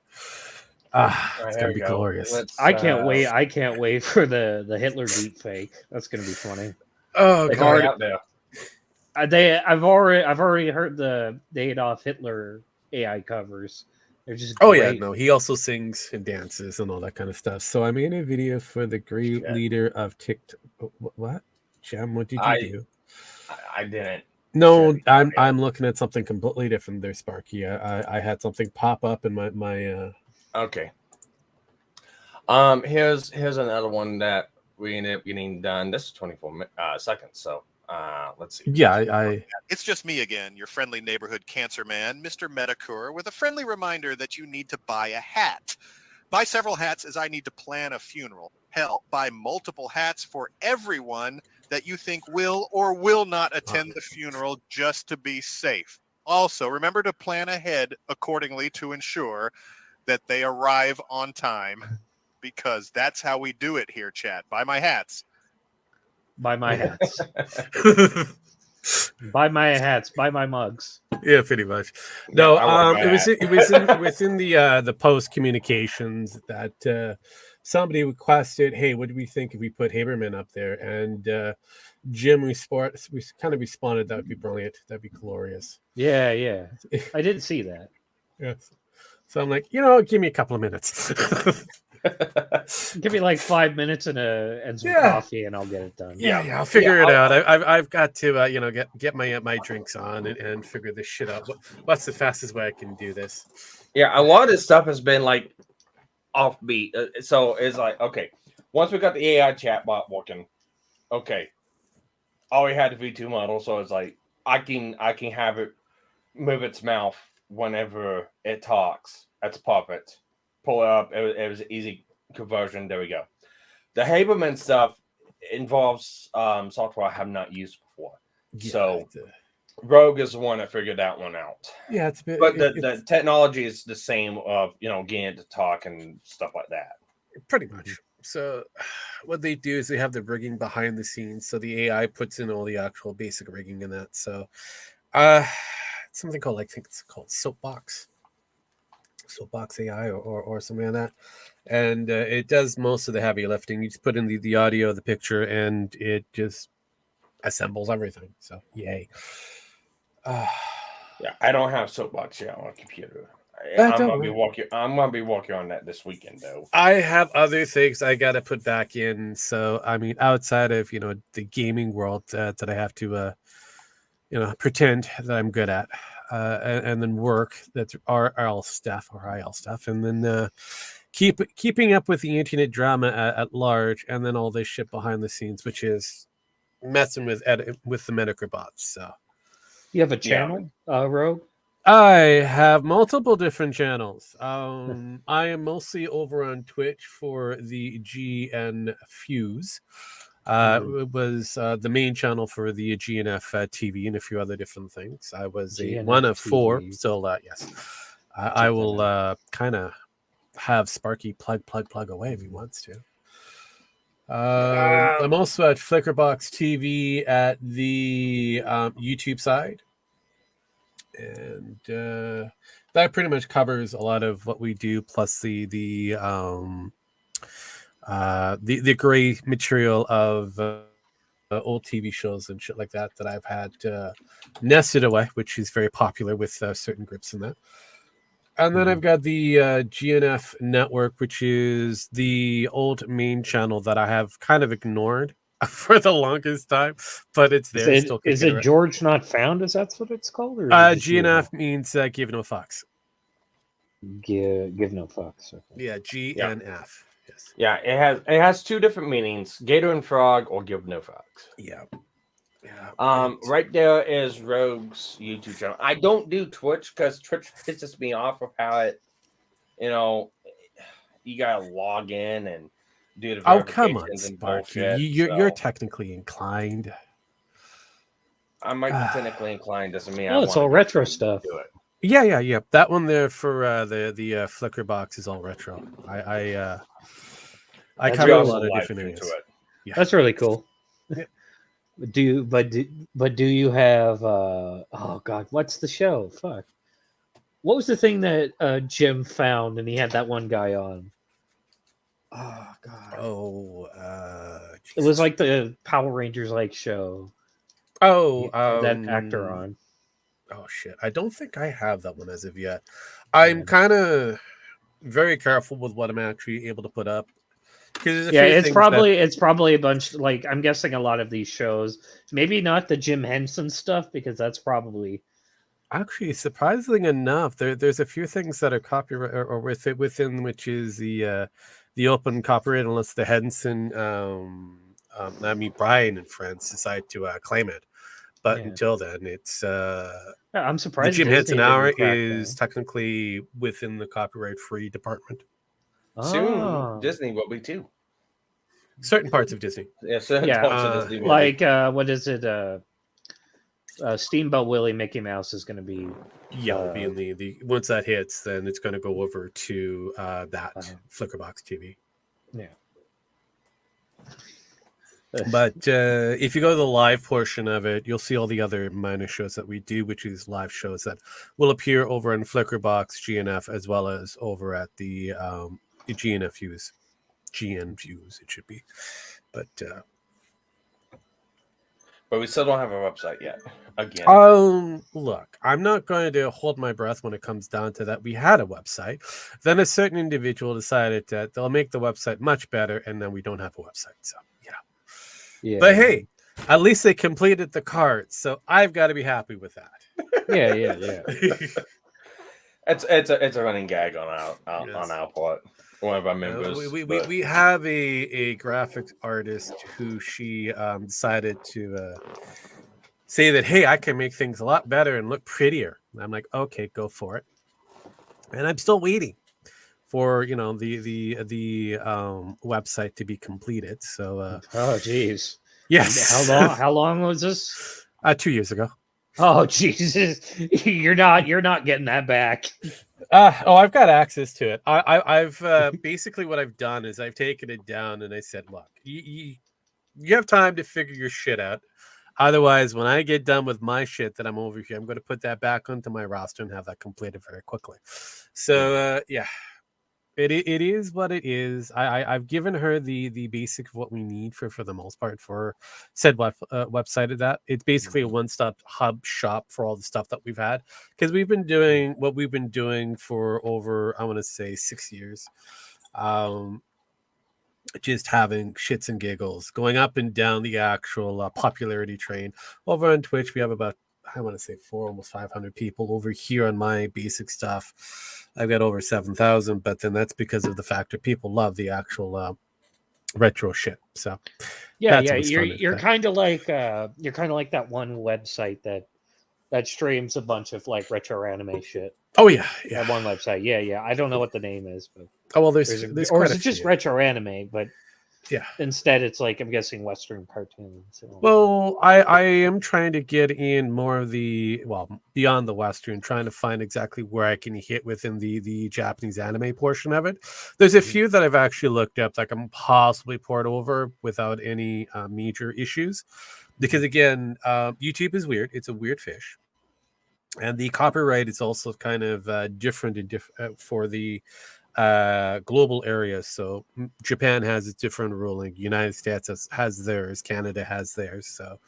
It's gonna be glorious. I can't wait. I can't wait for the Hitler deep fake. That's gonna be funny. Oh, God. Out there. I've already heard the Adolf Hitler AI covers. They're just great. He also sings and dances and all that kind of stuff. So I made a video for the great leader of TikTok. What? Jem, what did you do? I didn't. No, I'm looking at something completely different there, Sparky. I had something pop up in my Okay. Here's another one that we ended up getting done. This is 24 seconds, so let's see. Yeah, It's just me again, your friendly neighborhood cancer man, Mr. Metokur, with a friendly reminder that you need to buy a hat. Buy several hats as I need to plan a funeral. Hell, buy multiple hats for everyone that you think will or will not attend the funeral just to be safe. Also, remember to plan ahead accordingly to ensure that they arrive on time, because that's how we do it here, chat. Buy my hats. Buy my hats. Buy my hats. Buy my mugs. Yeah, pretty much. No, it was in the post communications that somebody requested, hey, what do we think if we put Habermann up there? And Jim kind of responded, that would be brilliant. That'd be glorious. Yeah. I did see that. Yes. So I'm like, give me a couple of minutes. Give me like 5 minutes and some coffee, and I'll get it done. Yeah, I'll figure it out. I've got to get my drinks on and figure this shit out. What's the fastest way I can do this? Yeah, a lot of this stuff has been like offbeat. So it's like, okay, once we got the AI chatbot working, okay, all we had the V2 model, so it's like I can have it move its mouth whenever it talks. That's Puppet. Pull it up. It was an easy conversion. There we go. The Habermann stuff involves software I have not used before. Yeah, so Rogue is the one that figured that one out. Yeah, it's a bit, but the technology is the same of getting it to talk and stuff like that. Pretty much. So what they do is they have the rigging behind the scenes. So the AI puts in all the actual basic rigging in that. So something called, I think it's called Soapbox AI or something like that. And it does most of the heavy lifting. You just put in the audio, the picture, and it just assembles everything. So yay. Yeah, I don't have Soapbox yet on a computer. I'm gonna be working on that this weekend, though. I have other things I gotta put back in. So I mean, outside of the gaming world that I have to pretend that I'm good at, and then work that's RL stuff, and then keeping up with the internet drama at large, and then all this shit behind the scenes, which is messing with the Metokur bots. So you have a channel, Rogue? I have multiple different channels. I am mostly over on Twitch for the GN Fuse. It was the main channel for the GNF TV and a few other different things. I was one of four. So yes, I will kind of have Sparky plug away if he wants to. I'm also at Flickerbox TV at the YouTube side. And that pretty much covers a lot of what we do, plus the gray material of old TV shows and shit like that I've had nested away, which is very popular with certain groups in that. And then I've got the GNF network, which is the old main channel that I have kind of ignored for the longest time, but it's there. Is it George Not Found? Is that what it's called? Or GNF means give no fucks. Give no fucks. Okay. Yeah, GNF. Yeah. Yes. Yeah, it has two different meanings: gator and frog, or give no fucks. Yeah. Right there is Rogue's YouTube channel. I don't do Twitch because Twitch pisses me off of how it, you gotta log in and do the come on, Sparky. You're technically inclined. I might be technically inclined. Doesn't mean it's all retro stuff. Do it. Yeah. That one there for the Flicker box is all retro. I cover a lot of different areas. Yeah. That's really cool. Do you have oh god, what's the show? Fuck. What was the thing that Jim found and he had that one guy on? Oh god. It was like the Power Rangers like show. That actor on. Oh shit. I don't think I have that one as of yet. I'm kind of very careful with what I'm actually able to put up. It's probably a bunch, like, I'm guessing a lot of these shows, maybe not the Jim Henson stuff, because that's probably actually, surprisingly enough, there's a few things that are copyright or within which is the open copyright, unless the Henson Brian and friends decide to claim it. But until then, it's I'm surprised the Jim Henson Hour is technically within the copyright free department. Soon, Disney will be too. Certain parts of Disney. Yeah, parts of Disney. Like, what is it? Steamboat Willie Mickey Mouse is going to be. Yeah, it'll be in the once that hits, then it's going to go over to that Flickerbox TV. Yeah. But if you go to the live portion of it, you'll see all the other minor shows that we do, which is live shows that will appear over in Flickerbox, GNF, as well as over at the GNF Views. GN Views, it should be. But But we still don't have a website yet. Again. Look, I'm not going to hold my breath when it comes down to that. We had a website. Then a certain individual decided that they'll make the website much better, and then we don't have a website. So, Yeah. But hey, at least they completed the cards, so I've got to be happy with that. Yeah. It's a running gag on our part. One of our members. We have a graphics artist who she decided to say that, hey, I can make things a lot better and look prettier. And I'm like, okay, go for it. And I'm still waiting for the website to be completed. So oh geez. Yes. How long was this? 2 years ago. Oh Jesus! You're not getting that back. I've got access to it. I've basically what I've done is I've taken it down and I said, look, you have time to figure your shit out. Otherwise, when I get done with my shit that I'm over here, I'm going to put that back onto my roster and have that completed very quickly. So yeah. It is what it is. I've given her the basic of what we need for the most part for said website of that. It's basically a one-stop hub shop for all the stuff that we've had, because we've been doing what we've been doing for over, I want to say, 6 years. Just having shits and giggles, going up and down the actual popularity train. Over on Twitch, we have about, I want to say, almost 500 people. Over here on my basic stuff, I've got over 7,000, but then that's because of the fact that people love the actual retro shit. So you're kind of like that one website that streams a bunch of like retro anime shit. Oh yeah. That one website. Yeah. I don't know what the name is, but there's or is it just retro anime? But yeah, instead it's like, I'm guessing, Western cartoons. Well, I am trying to get in more of beyond the Western, trying to find exactly where I can hit within the Japanese anime portion of it. There's a few that I've actually looked up that I can possibly port over without any major issues, because again, YouTube is weird. It's a weird fish. And the copyright is also kind of different for the global areas. So Japan has a different ruling. United States has theirs. Canada has theirs. So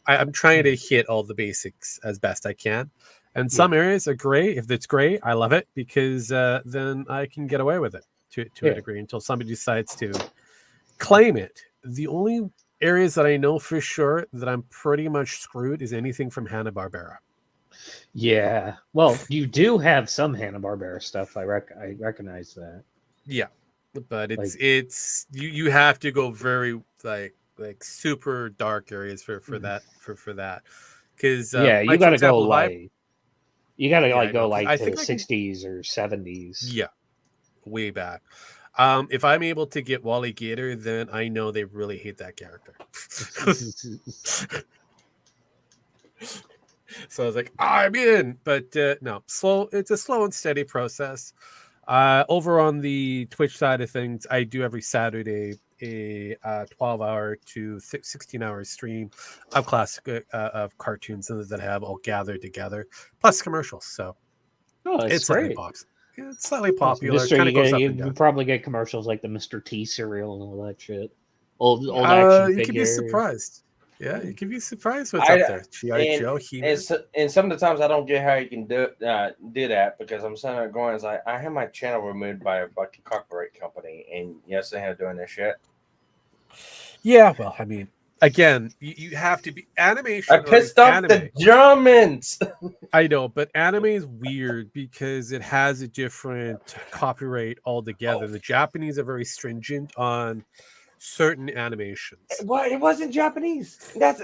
I'm trying to hit all the basics as best I can. And some areas are great. If it's great, I love it, because then I can get away with it to a degree until somebody decides to claim it. The only areas that I know for sure that I'm pretty much screwed is anything from Hanna-Barbera. Yeah, well, you do have some Hanna-Barbera stuff. I recognize that. Yeah, but it's you have to go very like super dark areas for that because you got to go like you got to go like to the 60s or 70s. Yeah, way back. If I'm able to get Wally Gator, then I know they really hate that character. So I was like, I'm in, but no, slow. It's a slow and steady process. Over on the Twitch side of things, I do every Saturday a 12-hour to 16-hour stream of classic of cartoons that have all gathered together, plus commercials. So it's great. It's slightly popular. You probably get commercials like the Mr. T cereal and all that shit. Old action figures. You could be surprised. Yeah, you can be surprised what's up there. G.I. Joe, and some of the times I don't get how you can do that, because I'm sitting there going, it's like, I have my channel removed by a fucking copyright company, and yes, they have doing this shit. Yeah, well, I mean, again, you have to be animation. I pissed off the Germans. I know, but anime is weird because it has a different copyright altogether. The Japanese are very stringent on certain animations. Well, it wasn't Japanese. That's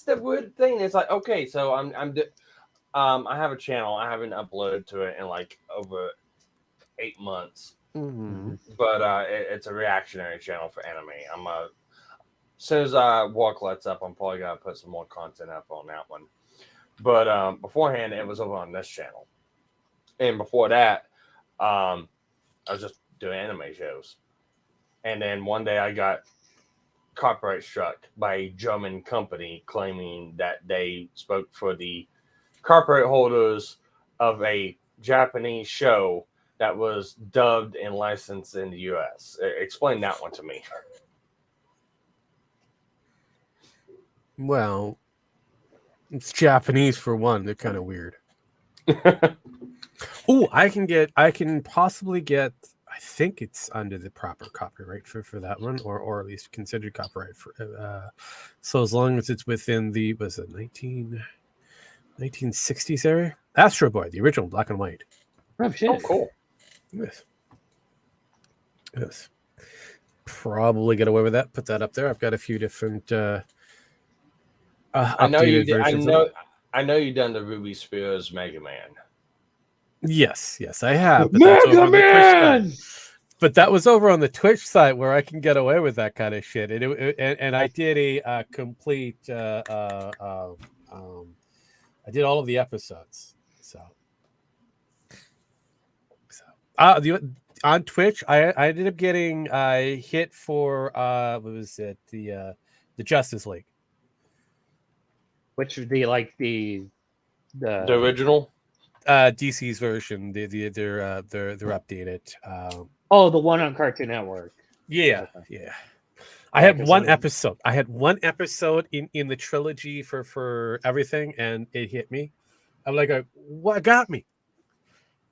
the weird thing. It's like, okay, so I have a channel. I haven't uploaded to it in like over 8 months. Mm-hmm. But it's a reactionary channel for anime. As soon as Walk lets up, I'm probably gonna put some more content up on that one. But beforehand, it was over on this channel, and before that, I was just doing anime shows. And then one day I got copyright struck by a German company claiming that they spoke for the copyright holders of a Japanese show that was dubbed and licensed in the U.S. Explain that one to me. Well, it's Japanese for one. They're kind of weird. Oh, I can possibly get. I think it's under the proper copyright for that one, or at least considered copyright for. So as long as it's within the 1960s area, Astro Boy, the original black and white. Oh shit! Oh, cool. Yes. Probably get away with that. Put that up there. I've got a few different. I know you did. versions I know you done the Ruby Spears Mega Man. Yes, I have. But Mega Man. But that was over on the Twitch site where I can get away with that kind of shit. And I did a complete. I did all of the episodes. So on Twitch, I ended up getting hit for what was it, the Justice League, Which would be like the original DC's version. They're updated. The one on Cartoon Network. Yeah. I had one episode. I had one episode in the trilogy for everything, and it hit me. I'm like, what got me?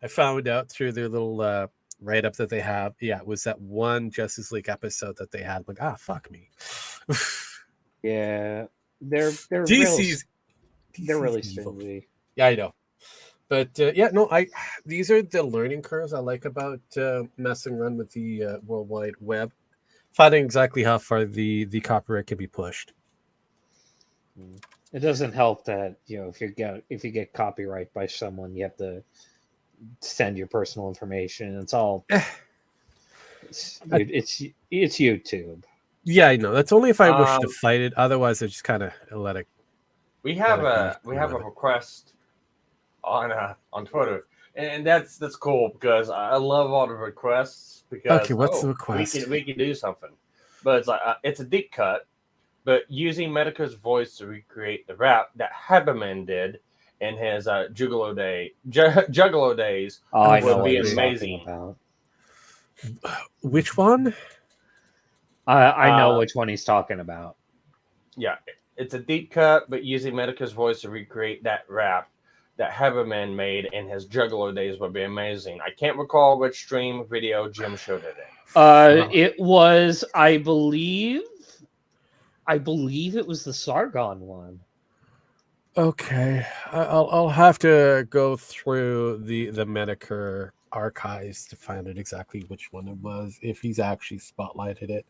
I found out through their little write-up that they have. Yeah, it was that one Justice League episode that they had. I'm like, fuck me. Yeah, they're DC's they're really evil. stingy. Yeah, I know. But these are the learning curves I like about messing around with the World Wide Web. Finding exactly how far the copyright can be pushed. It doesn't help that if you get copyright by someone, you have to send your personal information. It's all it's YouTube. Yeah, I know. That's only if I wish to fight it. Otherwise, I just kind of let it. We have a request on Twitter, and that's cool because I love all the requests. Because okay, what's the request? We can do something, but it's like it's a deep cut, but using Metokur's voice to recreate the rap that Habermann did in his Juggalo days would be amazing. Which one? I know which one he's talking about. Yeah, it's a deep cut, but using Metokur's voice to recreate that rap that Habermann made in his Juggalo days would be amazing. I can't recall which stream video Jim showed it in. It was, I believe it was the Sargon one. Okay, I'll have to go through the Metokur archives to find out exactly which one it was. If he's actually spotlighted it,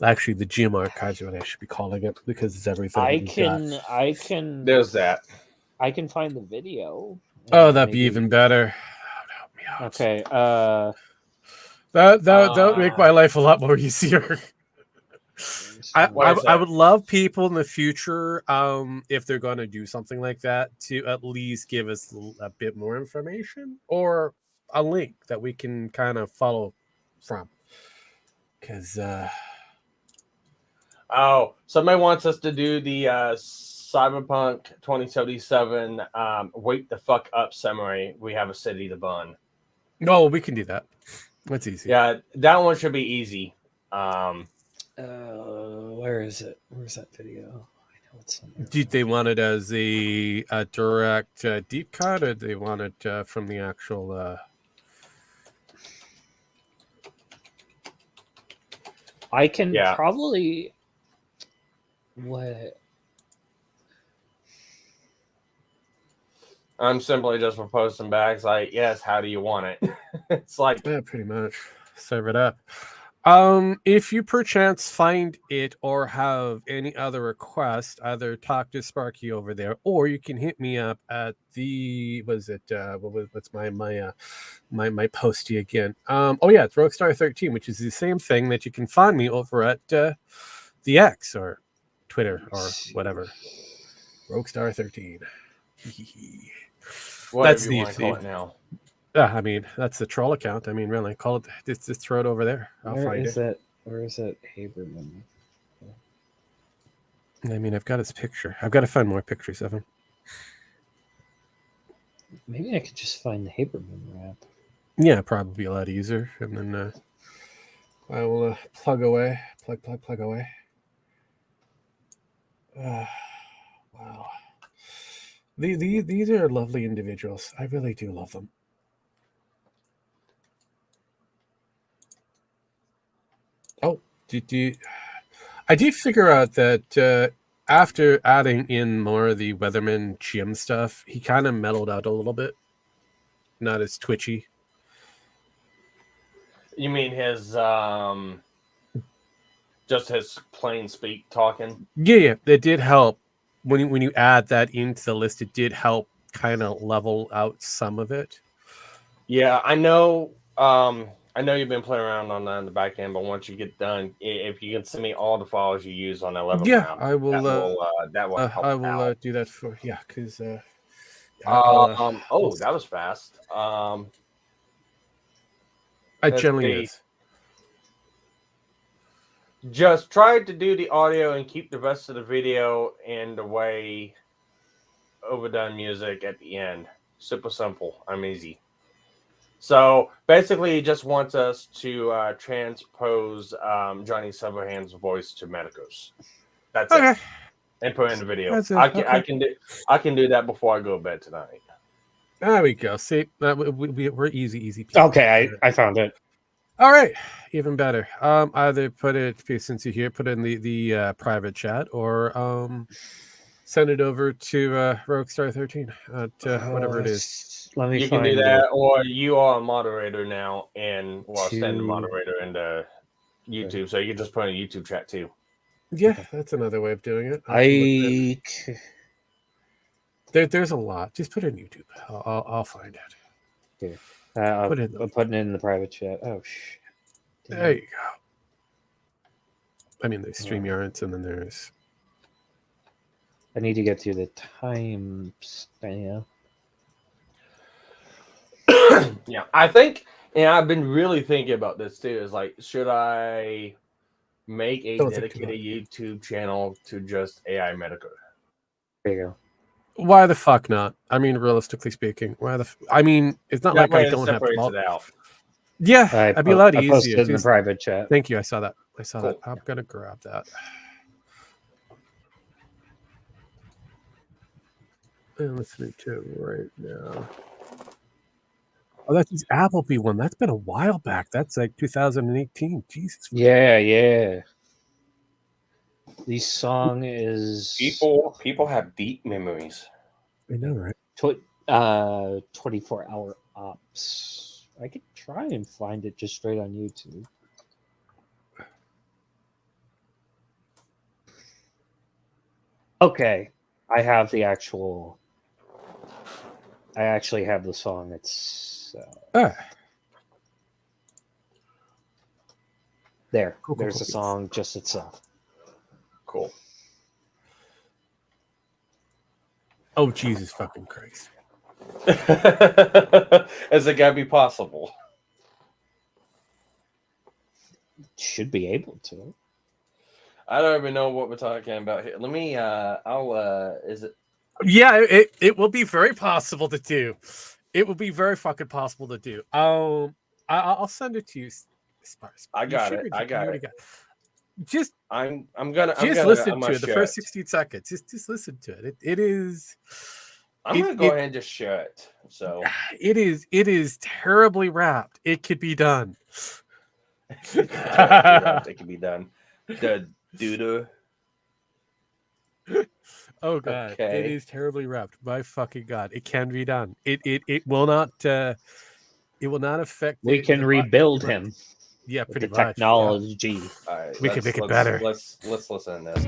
actually the Jim archives are what I should be calling it because it's everything. I can. There's that. I can find the video. Oh, that'd be even better. Help me out. Okay. That would make my life a lot more easier. I would love people in the future, if they're going to do something like that, to at least give us a bit more information or a link that we can kind of follow from. Because somebody wants us to do the Cyberpunk 2077 wake the fuck up summary. We have a city to burn. No, we can do that. That's easy. Yeah, that one should be easy. Where is it? Where's that video? I know it's somewhere. Do they want it as a direct deep cut, or do they want it from the actual? I can probably. What? I'm simply just proposing back. It's like, yes, how do you want it? It's like, yeah, pretty much. Serve it up. If you perchance find it or have any other request, either talk to Sparky over there, or you can hit me up at the what's my postie again. It's Roguestar 13, which is the same thing that you can find me over at the X or Twitter or whatever. Roguestar 13. That's the call it now. I mean, that's the troll account. I mean, really, call it. Just throw it over there. I'll find it. Where is it? Habermann. I mean, I've got his picture. I've got to find more pictures of him. Maybe I could just find the Habermann rap. Yeah, probably a lot easier. And then I will plug away. Plug away. Wow. These are lovely individuals. I really do love them. Oh, I did figure out that after adding in more of the Weatherman Jim stuff, he kind of mellowed out a little bit. Not as twitchy. You mean his just his plain speak talking? Yeah, it did help. When you add that into the list, it did help kind of level out some of it. Yeah, I know. I know you've been playing around on that in the back end, but once you get done, if you can send me all the files you use on 11 round, I will. That will help. I will do that for because. Oh, that was fast. It generally is. Just try to do the audio and keep the rest of the video and the way overdone music at the end. Super simple. I'm easy. So basically, he just wants us to transpose Johnny Silverhand's voice to Metokur's. That's it. And put in the video. I can do that before I go to bed tonight. There we go. See, we're easy. Okay, I found it. All right, even better. Either put it, since you're here, put it in the private chat, or send it over to Roguestar13 at whatever it is. You can do that, or you are a moderator now, and send the moderator into YouTube, so you can just put in a YouTube chat too. Yeah, that's another way of doing it. There's a lot. Just put it in YouTube. I'll find it. Yeah. I'm putting it in the private chat. Oh shit! There you go. I mean, there's StreamYards, and then there's. I need to get through the timestamp. Yeah, I think, and I've been really thinking about this too. Is like, should I make a dedicated YouTube channel to just AI Metokur? There you go. Why the fuck not? I mean, realistically speaking, I mean, it's not like I don't have it out. Yeah, it'd be a lot easier. I posted in the private chat. Thank you. I saw that. Cool. I'm gonna grab that. I'm listening to it right now. Oh, that's his Appleby one. That's been a while back. That's like 2018. Jesus. Yeah. This song is people have deep memories. I know, right? 24-hour ops. I could try and find it just straight on YouTube. Okay, I actually have the song. It's there. Cool, There's the song just itself. Cool. Oh, Jesus fucking Christ. Is it gotta be possible? Should be able to. I don't even know what we're talking about here. Let me is it? Yeah, it will be very possible to do. It will be very fucking possible to do. I'll send it to you. I got it. Just I'm gonna listen to it. The first 16 seconds. Just listen to it. It is. I'm gonna go ahead and just share it. So it is terribly wrapped. It could be done. It can be done. The doo-doo. Oh god, okay. It is terribly wrapped. My fucking god, it can be done. It will not. It will not affect. We can rebuild him. Yeah, pretty much. Technology. Yeah. All right, we can make it better. Let's listen to this.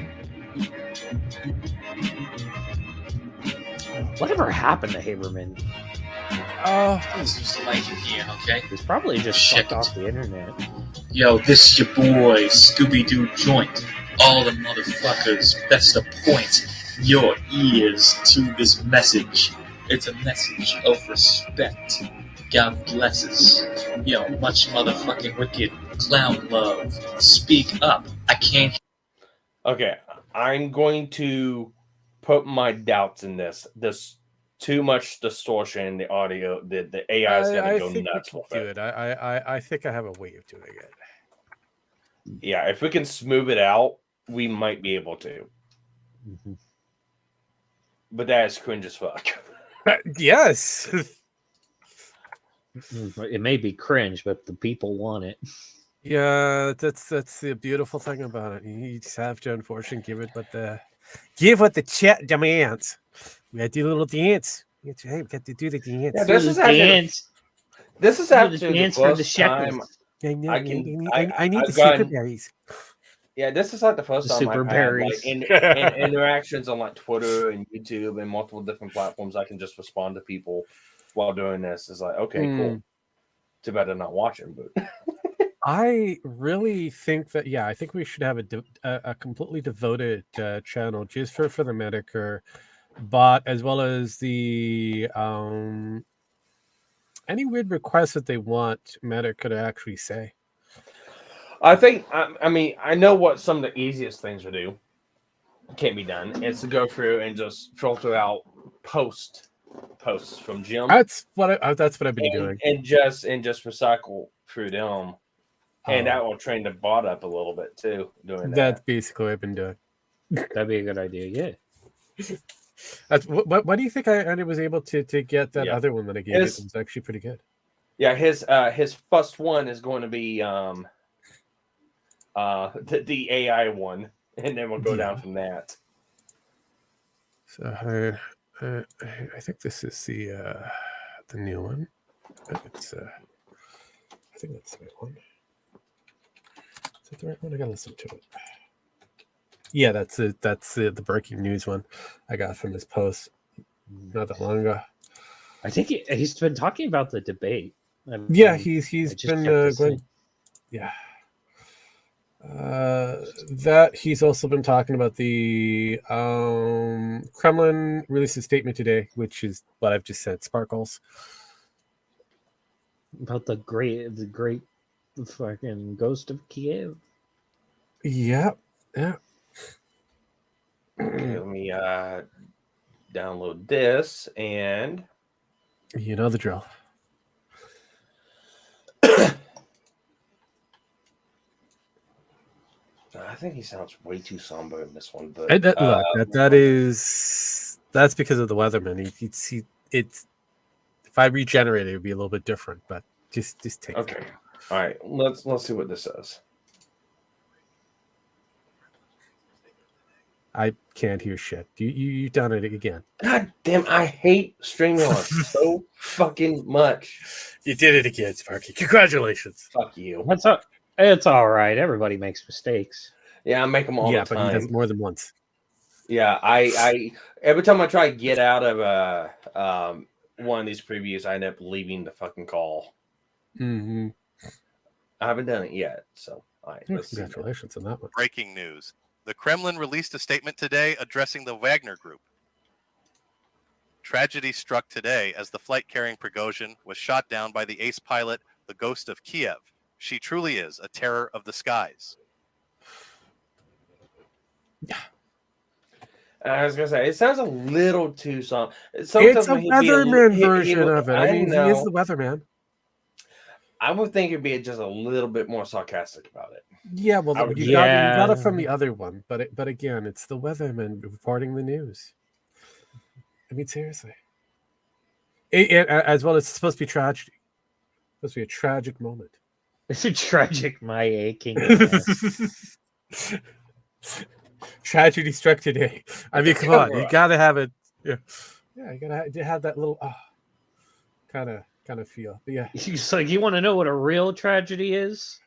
Whatever happened to Habermann? This is the life again, okay? He's probably just shut off the internet. Yo, this is your boy, Scooby-Doo Joint. All the motherfuckers, best to point your ears to this message. It's a message of respect. God blesses. Yo, much motherfucking wicked clown love. Speak up. I can't. Okay, I'm going to put my doubts in this. There's too much distortion in the audio. The AI is going to go nuts with it. I think I have a way of doing it. Yeah, if we can smooth it out, we might be able to. Mm-hmm. But that is cringe as fuck. Yes. It may be cringe, but the people want it. Yeah, that's the beautiful thing about it. You just have to, unfortunately, give what the chat demands. We got to do a little dance. That's right. We got to do the dance. Yeah, Do the dance. This is Do the actually the dance for the first time shekels. I need I've the super gotten. berries. Yeah, this is like the first The time super I've had like berries. in interactions on like Twitter and YouTube and multiple different platforms. I can just respond to people while doing this. It's like, okay, cool. Too bad I'm not watching, but I really think that I think we should have a completely devoted channel just for the Metokur bot, as well as the any weird requests that they want Metokur to actually say. I think I mean I know what some of the easiest things to do can't be done. It's to go through and just filter out posts from Jim. That's what I've been doing, and just recycle through them. And that will train the bot up a little bit too. Doing that. That's basically what I've been doing. That'd be a good idea. Yeah. That's what do you think I was able to get that other one that I gave? It was actually pretty good. Yeah, his first one is going to be the AI one, and then we'll go down from that. So I think this is the new one. It's I think that's the right one. Is that the right one? I gotta listen to it. Yeah, that's it. That's the breaking news one I got from his post not that long ago. I think he's been talking about the debate. He's been going. Yeah. That he's also been talking about the Kremlin released a statement today, which is what I've just said. Sparkles about the great fucking ghost of Kiev. Yeah. Okay, let me download this, and you know the drill. I think he sounds way too somber in this one, but look, that's because of the weatherman. It's if I regenerate it, it'd be a little bit different, but just take okay. That. All right, let's see what this says. I can't hear shit. You done it again. God damn, I hate StreamYard so fucking much. You did it again, Sparky. Congratulations. Fuck you. It's all right. Everybody makes mistakes. Yeah, I make them all the time. But he does it more than once. Yeah, I every time I try to get out of one of these previews, I end up leaving the fucking call. Mm-hmm. I haven't done it yet, so all right. Congratulations on that one. Breaking news. The Kremlin released a statement today addressing the Wagner Group. Tragedy struck today as the flight carrying Prigozhin was shot down by the ace pilot, the Ghost of Kiev. She truly is a terror of the skies. Yeah. I was gonna say it sounds a little too somber. It's a weatherman version of it. I mean, he is the weatherman. I would think it'd be just a little bit more sarcastic about it. Yeah, well, you got it from the other one, but again, it's the weatherman reporting the news. I mean, seriously. As well, it's supposed to be tragedy. It's supposed to be a tragic moment. It's a tragic my aching. Tragedy struck today. I mean, come on, you gotta have it. Yeah, you gotta have that little kind of feel. But yeah, it's like, you want to know what a real tragedy is?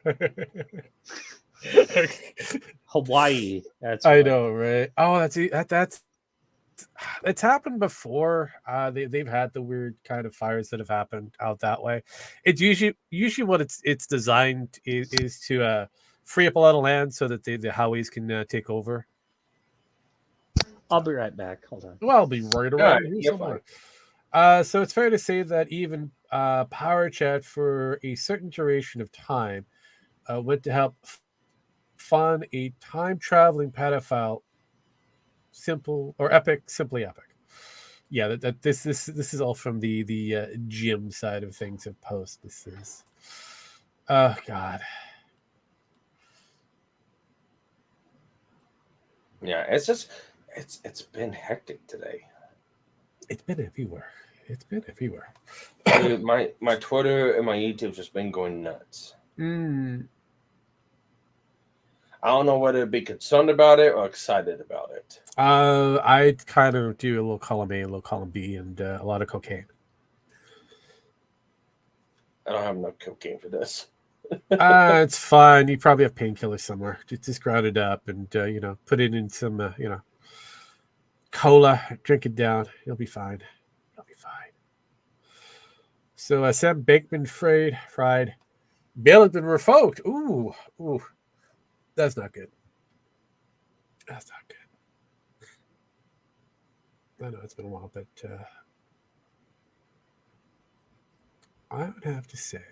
Hawaii. I know, right? Oh, that's it's happened before. They've had the weird kind of fires that have happened out that way. It's usually what it's designed is to free up a lot of land so that the Howies can take over. I'll be right back. Hold on. Well, I'll be right around here somewhere. So it's fair to say that even Power Chat for a certain duration of time went to help fund a time-traveling pedophile, simply epic. Yeah, that this is all from the Jim side of things of post. This is, oh God. Yeah, it's just It's been hectic today. It's been everywhere. It's been everywhere. Dude, my Twitter and my YouTube's just been going nuts. I don't know whether to be concerned about it or excited about it. I kind of do a little column A, a little column B, and a lot of cocaine. I don't have enough cocaine for this. It's fine. You probably have painkillers somewhere. Just ground it up and put it in some cola. Drink it down. You'll be fine. You'll be fine. So Sam Bankman fried. Bail has been revoked. Ooh. That's not good. That's not good. I know it's been a while, but I would have to say,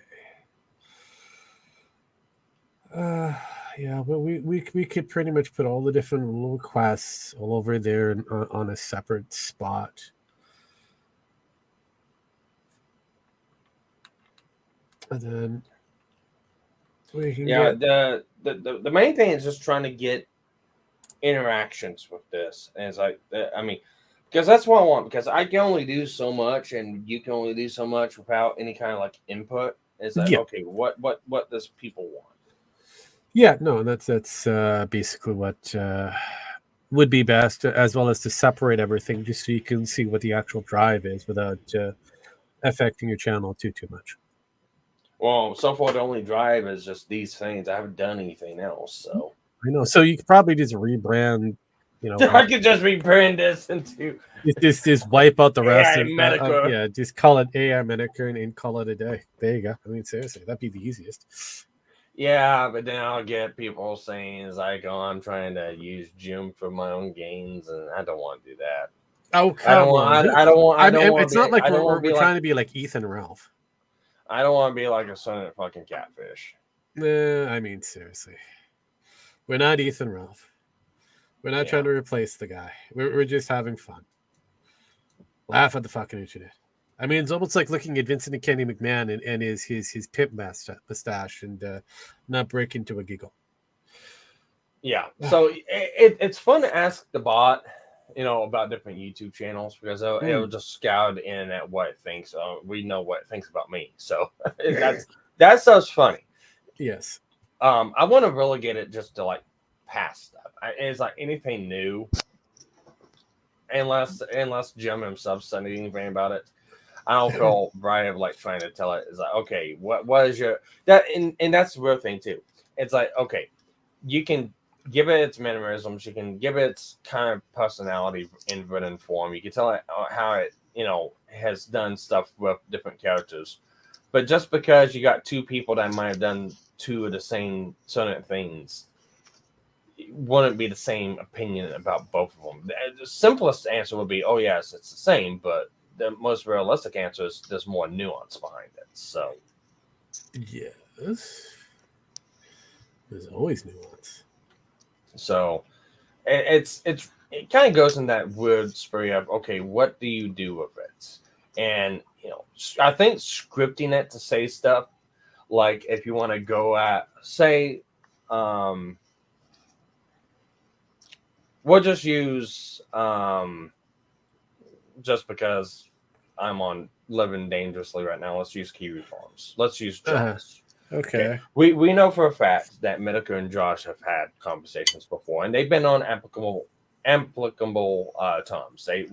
yeah, but we could pretty much put all the different little requests all over there on a separate spot. And then we can the main thing is just trying to get interactions with this. And it's like, I mean, because that's what I want, because I can only do so much and you can only do so much without any kind of like input. It's like, okay, what does people want? Yeah, no, that's basically what would be best, as well as to separate everything just so you can see what the actual drive is without affecting your channel too much. Well, so far the only drive is just these things. I haven't done anything else, so I know. So you could probably just rebrand. I could just rebrand this into just wipe out the rest AI of Metokur. yeah. Just call it AI Metokur and call it a day. There you go. I mean, seriously, that'd be the easiest. Yeah, but then I'll get people saying it's like, "Oh, I'm trying to use Jim for my own gains," and I don't want to do that. Oh, come on! I don't want. It's not like we're trying to be like Ethan and Ralph. I don't want to be like a son of fucking catfish. I mean, seriously, we're not Ethan and Ralph. We're not trying to replace the guy. We're just having fun. Laugh at the fucking internet. I mean, it's almost like looking at Vincent and Kenny McMahon and his pimp mustache and not break into a giggle. Yeah. So it's fun to ask the bot, about different YouTube channels, because it'll just scour the internet what it thinks. We know what it thinks about me. So that stuff's funny. Yes. I want to relegate it just to like past stuff. It's like anything new, unless Jim himself said anything about it. I don't feel right of like trying to tell it. It's like, okay, what is your that and that's the real thing too. It's like, okay, you can give it its mannerisms, you can give it its kind of personality in written form. You can tell it how it has done stuff with different characters. But just because you got two people that might have done two of the same certain things, wouldn't be the same opinion about both of them. The simplest answer would be, oh yes, it's the same, but the most realistic answer is there's more nuance behind it. So yes, there's always nuance. So it kind of goes in that weird spree of, okay, what do you do with it? And I think scripting it to say stuff like, if you want to go at, say, we'll just use just because I'm on living dangerously right now, let's use Kiwi Farms. Let's use Josh. Okay. We know for a fact that Metokur and Josh have had conversations before, and they've been on applicable terms. They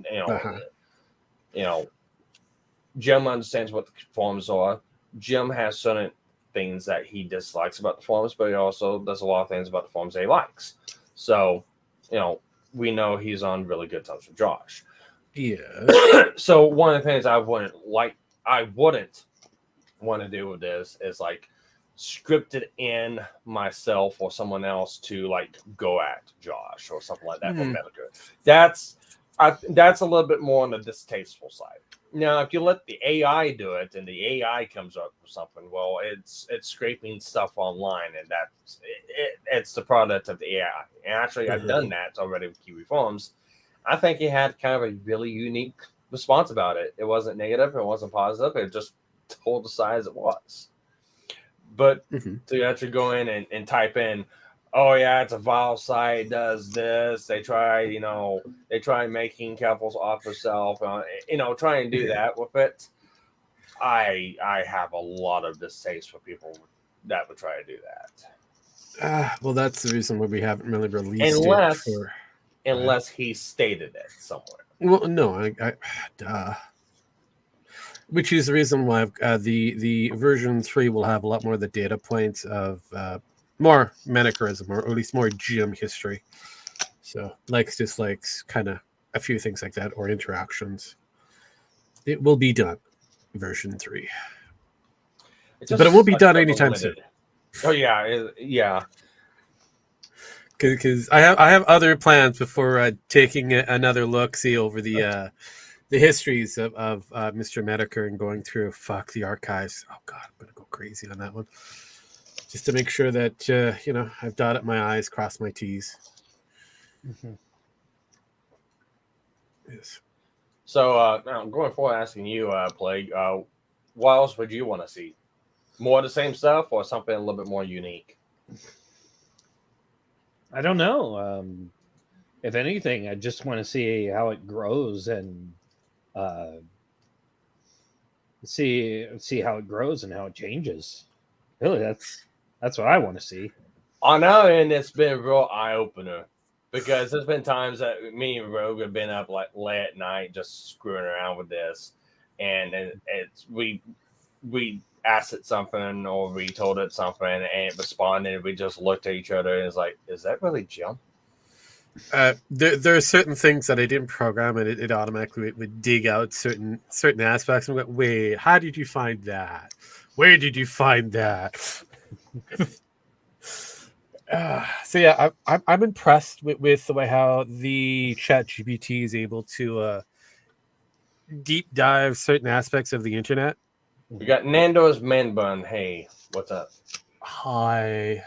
Jim understands what the forms are. Jim has certain things that he dislikes about the forms, but he also does a lot of things about the forms that he likes. So, we know he's on really good terms with Josh. Yeah. So one of the things I wouldn't want to do with this is like script it in myself or someone else to like go at Josh or something like that. That's a little bit more on the distasteful side. Now, if you let the AI do it and the AI comes up with something, well, it's scraping stuff online, and it's the product of the AI. And actually, I've done that already with Kiwi Farms. I think he had kind of a really unique response about it. It wasn't negative. It wasn't positive. It just told the side as it was. But to actually go in and type in, oh yeah, it's a vile site, does this. They try making couples off herself, try and do that with it. I have a lot of distaste for people that would try to do that. Well, that's the reason why we haven't really released it. Unless he stated it somewhere. Well, no, which is the reason why the version 3 will have a lot more of the data points of more Metokurism, or at least more gym history. So likes, dislikes, kind of a few things like that, or interactions. It will be done, version 3. But it won't be done anytime soon. Oh yeah. Because I have other plans before taking another look-see over the histories of Mr. Metokur and going through the archives. Oh God, I'm gonna go crazy on that one, just to make sure that I've dotted my I's, crossed my T's. Mm-hmm. Yes. So now going forward, asking you, Plague, what else would you want to see? More of the same stuff, or something a little bit more unique? I don't know. If anything, I just want to see how it grows and see how it grows and how it changes. Really, that's what I want to see. On our end, it's been a real eye opener, because there's been times that me and Rogue have been up like late at night just screwing around with this, and it's we asked it something, or we told it something, and it responded, and we just looked at each other and it's like, is that really Jim? There are certain things that I didn't program, and it automatically would dig out certain aspects and go, wait, how did you find that? Where did you find that? So yeah, I'm impressed with the way how the ChatGPT is able to deep dive certain aspects of the internet. We got Nando's Man Bun. Hey, what's up? Hi.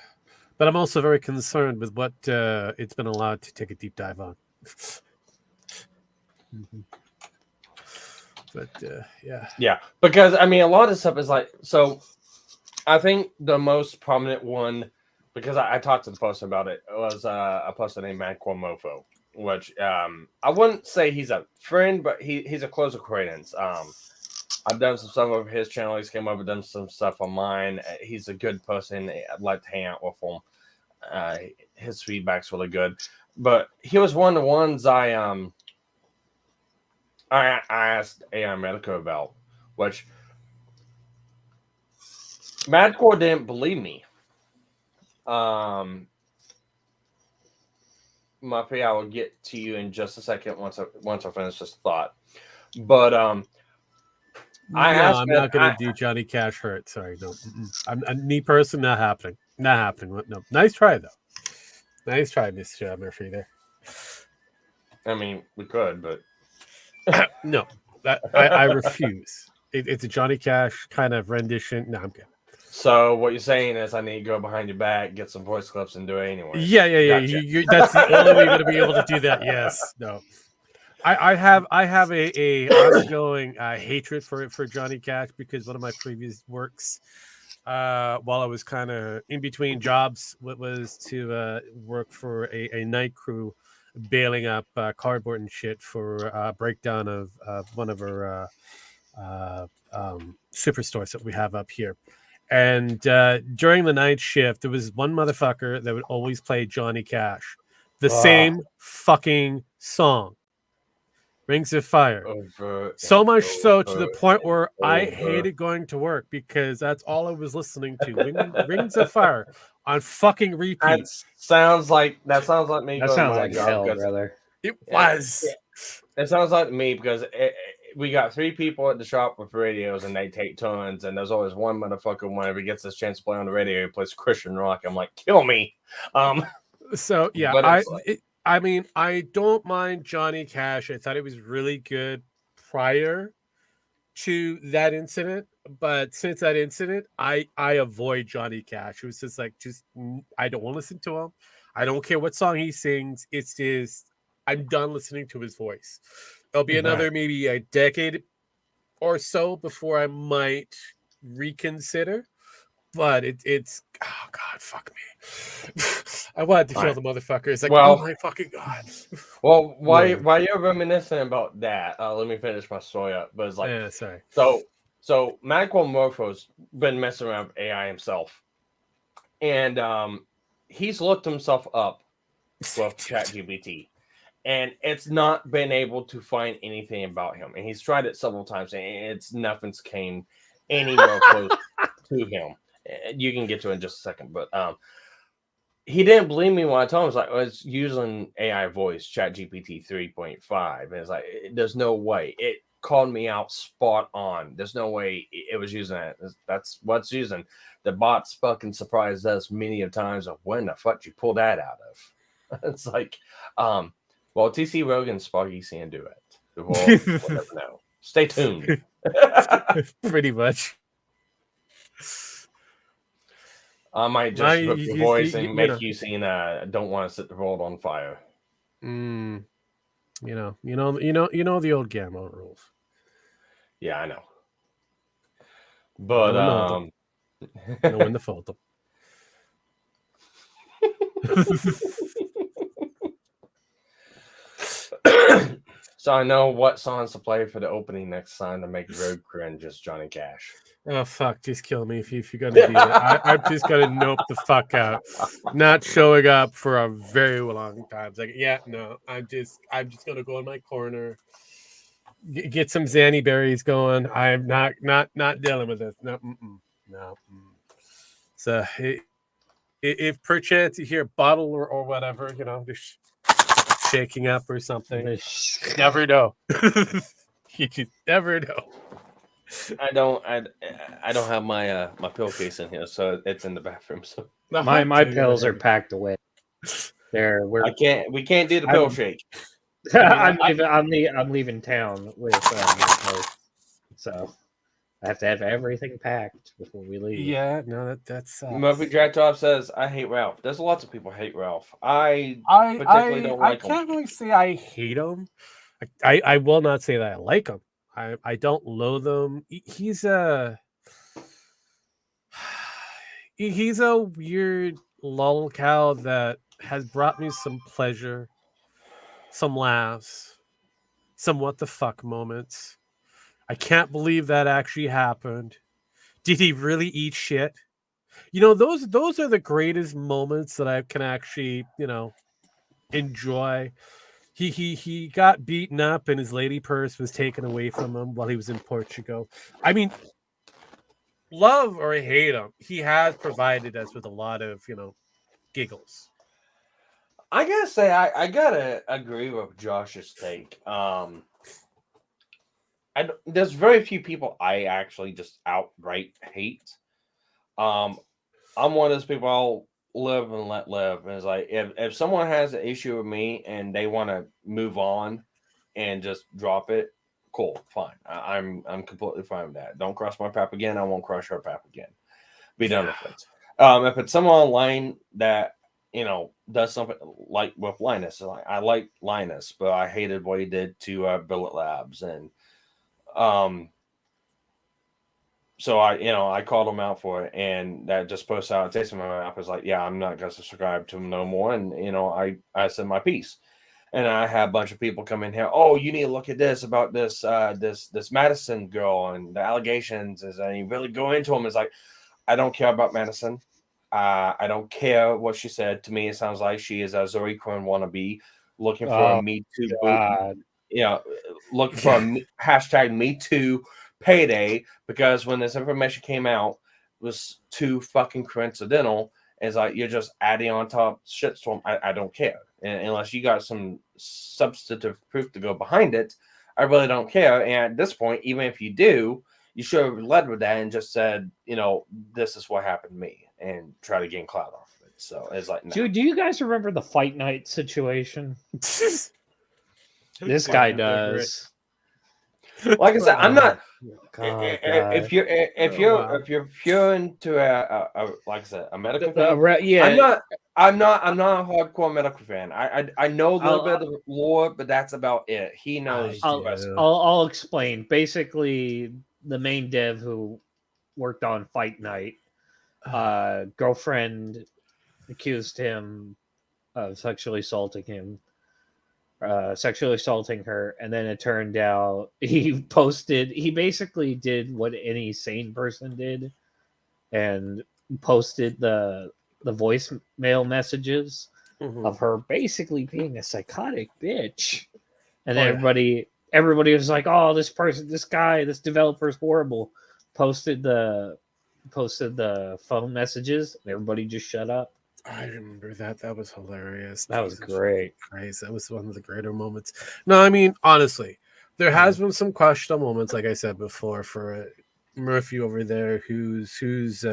But I'm also very concerned with what it's been allowed to take a deep dive on. Mm-hmm. But yeah. Yeah, because I mean, a lot of stuff is like, so I think the most prominent one, because I talked to the poster about it, was a poster named Metokur Mofo, which I wouldn't say he's a friend, but he's a close acquaintance. I've done some stuff over his channel. He's came over, done some stuff on mine. He's a good person. I'd like to hang out with him. His feedback's really good. But he was one of the ones I asked AI Metokur about, which Metokur didn't believe me. Muffy, I will get to you in just a second once I finish this thought. But I'm not going to do Johnny Cash hurt. Sorry, no. I'm me person, not happening. Not happening. No. Nice try though. Nice try, Mr. Murphy. There. I mean, we could, but no, I refuse. It's a Johnny Cash kind of rendition. No, I'm good. So what you're saying is I need to go behind your back, get some voice clips, and do it anyway. Yeah. Gotcha. That's the only way you're going to be able to do that. Yes. No. I have a ongoing hatred for Johnny Cash, because one of my previous works, while I was kind of in between jobs, was to work for a night crew bailing up cardboard and shit for a breakdown of one of our superstores that we have up here. And during the night shift, there was one motherfucker that would always play Johnny Cash, the same fucking song. Rings of Fire. So much so to the point where I hated going to work, because that's all I was listening to. Rings of Fire on fucking repeat. That sounds like me. That sounds like hell, brother. It was. It sounds like me, because we got 3 people at the shop with radios, and they take turns, and there's always one motherfucker, whenever he gets this chance to play on the radio, he plays Christian rock. I'm like, kill me. So yeah, I mean, I don't mind Johnny Cash. I thought it was really good prior to that incident, but since that incident, I avoid Johnny Cash. It was just I don't want to listen to him. I don't care what song he sings. It's just I'm done listening to his voice. There'll be another maybe a decade or so before I might reconsider. but it's oh god, fuck me. I wanted to kill the motherfucker. It's like, well, oh my fucking god. Well, while you're reminiscing about that, let me finish my story up. But it's like, yeah, sorry. So Michael Morpho's been messing around with AI himself, and he's looked himself up with ChatGPT, and it's not been able to find anything about him. And he's tried it several times, and nothing's came anywhere close to him. You can get to it in just a second, but he didn't believe me when I told him. I was using AI voice, ChatGPT 3.5, and it's like, there's no way. It called me out spot on. There's no way it was using that. That's what's using. The bot's fucking surprised us many of times of when the fuck you pull that out of. It's like, well, TC Rogan, Sparky can do it. We'll never know. Stay tuned. Pretty much. I might just rip your voice and make you sing "Don't Want to Set the World on Fire." You know the old Gamma rules. Yeah, I know. But know when to fold them. So I know what songs to play for the opening next time to make Road cringe as Johnny Cash. Oh fuck! Just kill me if you're gonna do that. I'm just gonna nope the fuck out. Not showing up for a very long time. It's like, yeah, no. I'm just gonna go in my corner, get some Zanny berries going. I'm not dealing with this. No. So if perchance you hear a bottle or whatever, just shaking up or something, never know. You just never know. I don't have my my pillowcase in here, so it's in the bathroom. So my pills are packed away. We can't do the pill shake. I'm leaving town with so I have to have everything packed before we leave. Yeah, no, that's Murphy Dragtop says I hate Ralph. There's lots of people hate Ralph. I particularly don't like him. I can't really say I hate him. I will not say that I like him. I don't loathe him. He's a weird lolcow that has brought me some pleasure, some laughs, some what the fuck moments. I can't believe that actually happened. Did he really eat shit? Those are the greatest moments that I can actually, enjoy. He got beaten up and his lady purse was taken away from him while he was in Portugal. I mean, love or hate him, he has provided us with a lot of, giggles. I gotta say, I gotta agree with Josh's take. There's very few people I actually just outright hate. I'm one of those people I'll live and let live. And it's like, if someone has an issue with me and they want to move on and just drop it, cool, fine. I'm completely fine with that. Don't cross my path again. I won't cross your path again. Be done with it. If it's someone online that does something like with Linus, like I like Linus, but I hated what he did to Billet Labs, and so I called him out for it, and that just posted out a taste in my mouth. I was like, yeah, I'm not going to subscribe to him no more. And, I said my piece. And I had a bunch of people come in here. Oh, you need to look at this about this Madison girl and the allegations. And you really go into them. It's like, I don't care about Madison. I don't care what she said. To me, it sounds like she is a Zoe Quinn wannabe looking for a Me Too. Looking for a hashtag Me Too payday, because when this information came out, it was too fucking coincidental. It's like, you're just adding on top shitstorm. I don't care. And unless you got some substantive proof to go behind it, I really don't care. And at this point, even if you do, you should have led with that and just said, this is what happened to me, and try to gain clout off of it. So it's like, no. Do you guys remember the Fight Night situation? This guy does. Like I said, I'm not. If you're into a like I said, a medical fan, yeah, I'm not a hardcore medical fan. I know a little bit of the lore, but that's about it. He knows. I'll explain. Basically, the main dev who worked on Fight Night girlfriend accused him of sexually assaulting her, and then it turned out he basically did what any sane person did and posted the voicemail messages of her basically being a psychotic bitch, and then everybody was like, oh, this developer is horrible. Posted the phone messages, and everybody just shut up. I remember that. That was hilarious. That was great. Christ, that was one of the greater moments. No, I mean, honestly, there has been some questionable moments, like I said before, for Murphy over there, who's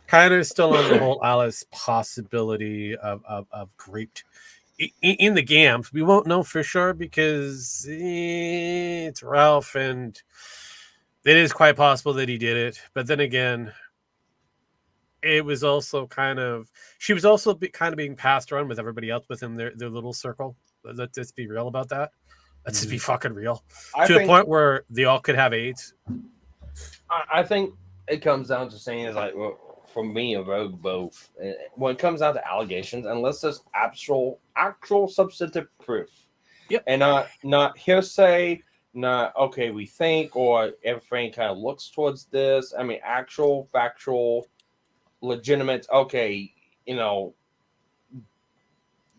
kind of still on the whole Alice possibility of graped in the games. We won't know for sure because it's Ralph, and it is quite possible that he did it. But then again, it was also she was also kind of being passed around with everybody else within their little circle. Let's be real about that. Let's just be fucking real. To the point where they all could have AIDS. I think it comes down to saying is like, well, for me, a rogue both. When it comes down to allegations, unless there's actual substantive proof, and not hearsay, not okay, we think, or everything kind of looks towards this. I mean, actual, factual, legitimate. Okay,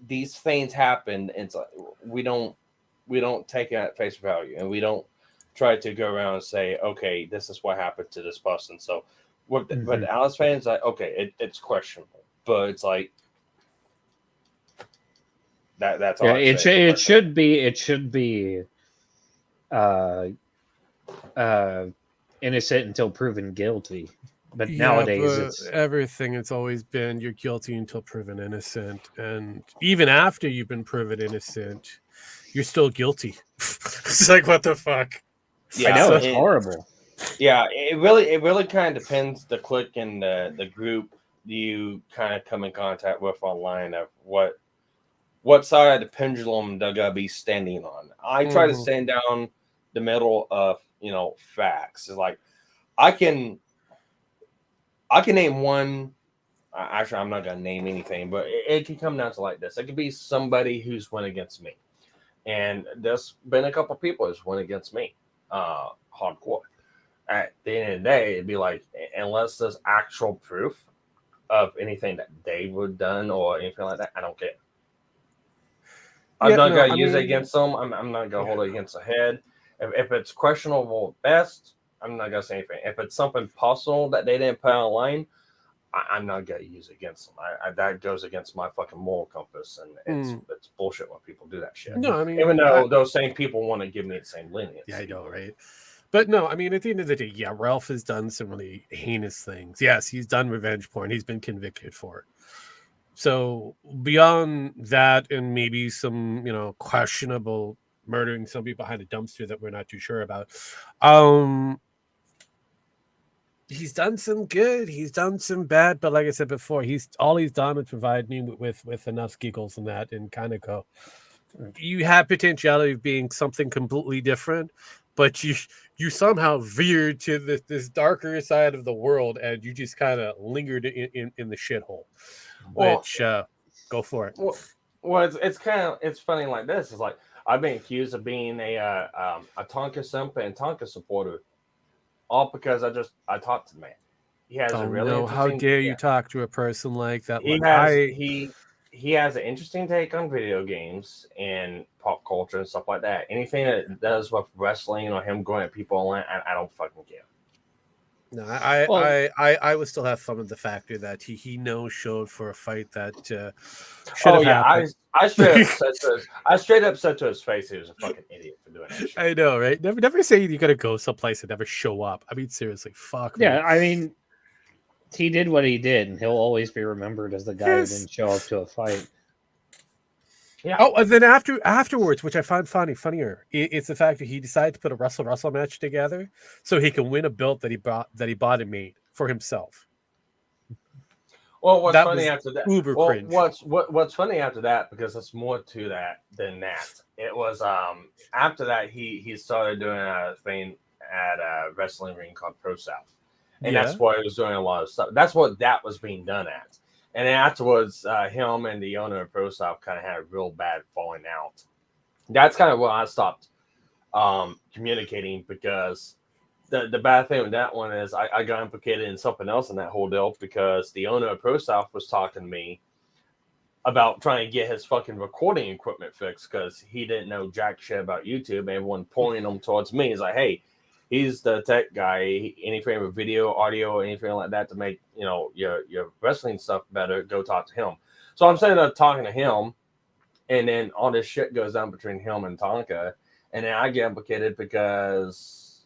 these things happen, and it's like we don't take it at face value, and we don't try to go around and say, okay, this is what happened to this person. So, but Alice fans, like, okay, it's questionable, but it's like that's all. Yeah, it should be innocent until proven guilty. But nowadays, it's everything. It's always been you're guilty until proven innocent, and even after you've been proven innocent, you're still guilty. It's like, what the fuck? Yeah, I know, it's horrible. Yeah, it really kind of depends the clique and the group you kind of come in contact with online of what side of the pendulum they're gonna be standing on. I try to stand down the middle of facts. It's like I can name one. Actually, I'm not gonna name anything, but it can come down to like this. It could be somebody who's went against me, and there's been a couple people who's went against me, hardcore. At the end of the day, it'd be like, unless there's actual proof of anything that they would have done or anything like that, I don't care. I'm not gonna use it against them. I'm not gonna hold it against the head. If it's questionable at best, I'm not gonna say anything. If it's something personal that they didn't put online, I'm not gonna use it against them. That goes against my fucking moral compass, and it's bullshit when people do that shit. No, I mean, even though those same people want to give me the same leniency. Yeah, I know, right? But no, I mean, at the end of the day, yeah, Ralph has done some really heinous things. Yes, he's done revenge porn. He's been convicted for it. So beyond that, and maybe some, questionable murdering somebody behind a dumpster that we're not too sure about, he's done some good. He's done some bad. But like I said before, he's done is provide me with enough giggles and that, and kind of go, you have potentiality of being something completely different, but you somehow veered to this darker side of the world, and you just kind of lingered in the shithole. Which go for it. Well, it's funny like this. It's like I've been accused of being a Tonka simp and Tonka supporter, all because I talked to the man. He has a really no! How dare you talk to a person like that? He has an interesting take on video games and pop culture and stuff like that. Anything that does with wrestling or him going at people online, I don't fucking care. No, I would still have fun with the factor that he showed for a fight that should have happened. I straight up said to his face he was a fucking idiot for doing that shit. I know, right? Never say you gotta go someplace and never show up. I mean, seriously, fuck. Yeah, man. I mean, he did what he did, and he'll always be remembered as the guy who didn't show up to a fight. Yeah. Oh, and then afterwards, which I find funnier, it's the fact that he decided to put a wrestle match together so he can win a belt that he bought and made for himself. Well, what's funny after that? Uber cringe. What's funny after that, because there's more to that than that. It was after that he started doing a thing at a wrestling ring called Pro South, And that's why he was doing a lot of stuff. That's what that was being done at. And then afterwards, him and the owner of ProStop kind of had a real bad falling out. That's kind of when I stopped communicating, because the bad thing with that one is I got implicated in something else in that whole deal, because the owner of ProStop was talking to me about trying to get his fucking recording equipment fixed, because he didn't know jack shit about YouTube, and everyone pointing them towards me. He's like, hey, he's the tech guy. Anything with video, audio, anything like that to make your wrestling stuff better, go talk to him. So I'm sitting there talking to him, and then all this shit goes down between him and Tonka, and then I get implicated because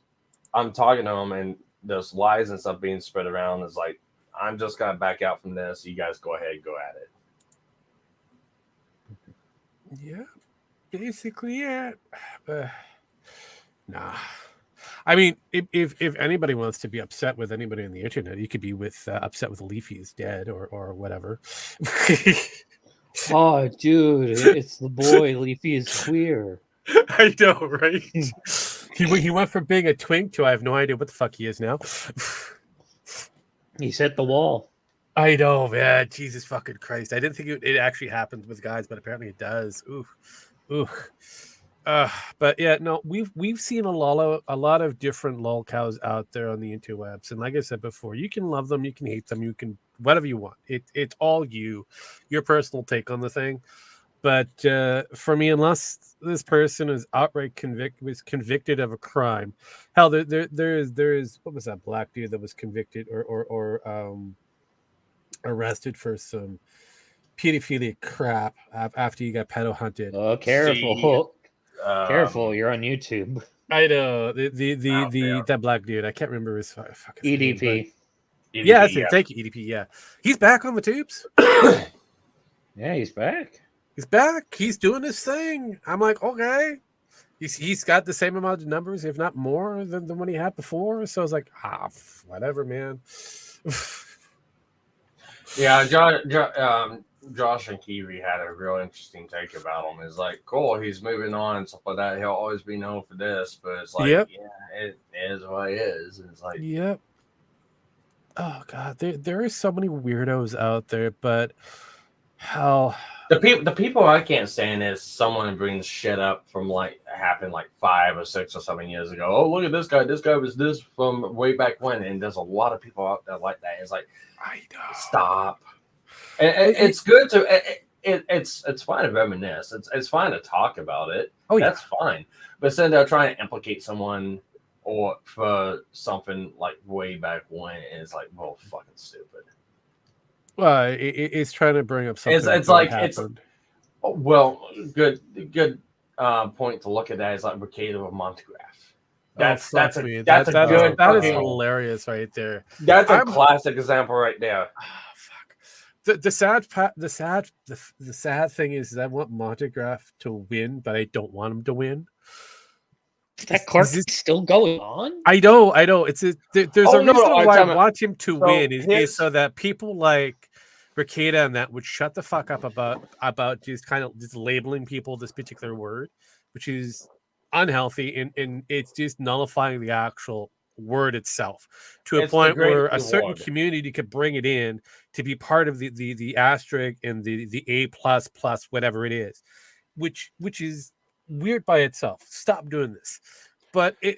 I'm talking to him, and there's lies and stuff being spread around. It's like, I'm just gonna back out from this. You guys go ahead, go at it. Yeah, basically, yeah. Nah. I mean, if anybody wants to be upset with anybody on the internet, you could be upset with Leafy is dead or whatever. Oh, dude, it's the boy. Leafy is queer. I know, right? He went from being a twink to I have no idea what the fuck he is now. He's hit the wall. I know, man. Jesus fucking Christ! I didn't think it actually happens with guys, but apparently it does. Ooh. But yeah, no, we've seen a lot of different lolcows out there on the interwebs, and like I said before, you can love them, you can hate them, you can whatever you want. It's all your personal take on the thing. But for me, unless this person is outright convicted of a crime, hell, there is what was that black dude that was convicted or arrested for some pedophilia crap after you got pedo hunted. Oh, careful. Careful, you're on YouTube. I know that black dude. I can't remember his fucking EDP. name. Yeah, thank you, EDP. Yeah, he's back on the tubes. Yeah, he's back. He's back. He's doing his thing. I'm like, okay. He's got the same amount of numbers, if not more, than what he had before. So I was like, whatever, man. Yeah, Josh and Kiwi had a real interesting take about him. It's like, cool, he's moving on and stuff like that. He'll always be known for this, but it's like, yeah, it is what it is. And it's like, yep. Oh god, there are so many weirdos out there, but hell, the people I can't stand is someone brings shit up from happened 5 or 6 or 7 years ago. Oh, look at this guy. This guy was this from way back when, and there's a lot of people out there like that. It's like, I know. Stop. It's good to it's fine to reminisce. It's fine to talk about it. Oh yeah, that's fine. But then they're trying to implicate someone or for something way back when, and it's like, well, fucking stupid. Well, it's trying to bring up something. It's like happened. Good point to look at that is like Ricada with Montegraph. That is hilarious right there. That's a classic example right there. Fuck. The sad thing is I want Montegraph to win, but I don't want him to win. That card is still going on? I know. There's a reason why I want him to win is so that people like Ricada and that would shut the fuck up about just kind of just labeling people this particular word, which is unhealthy and it's just nullifying the actual word itself to a point where a certain community could bring it in to be part of the asterisk and the A++ whatever it is, which is weird by itself. Stop doing this. But I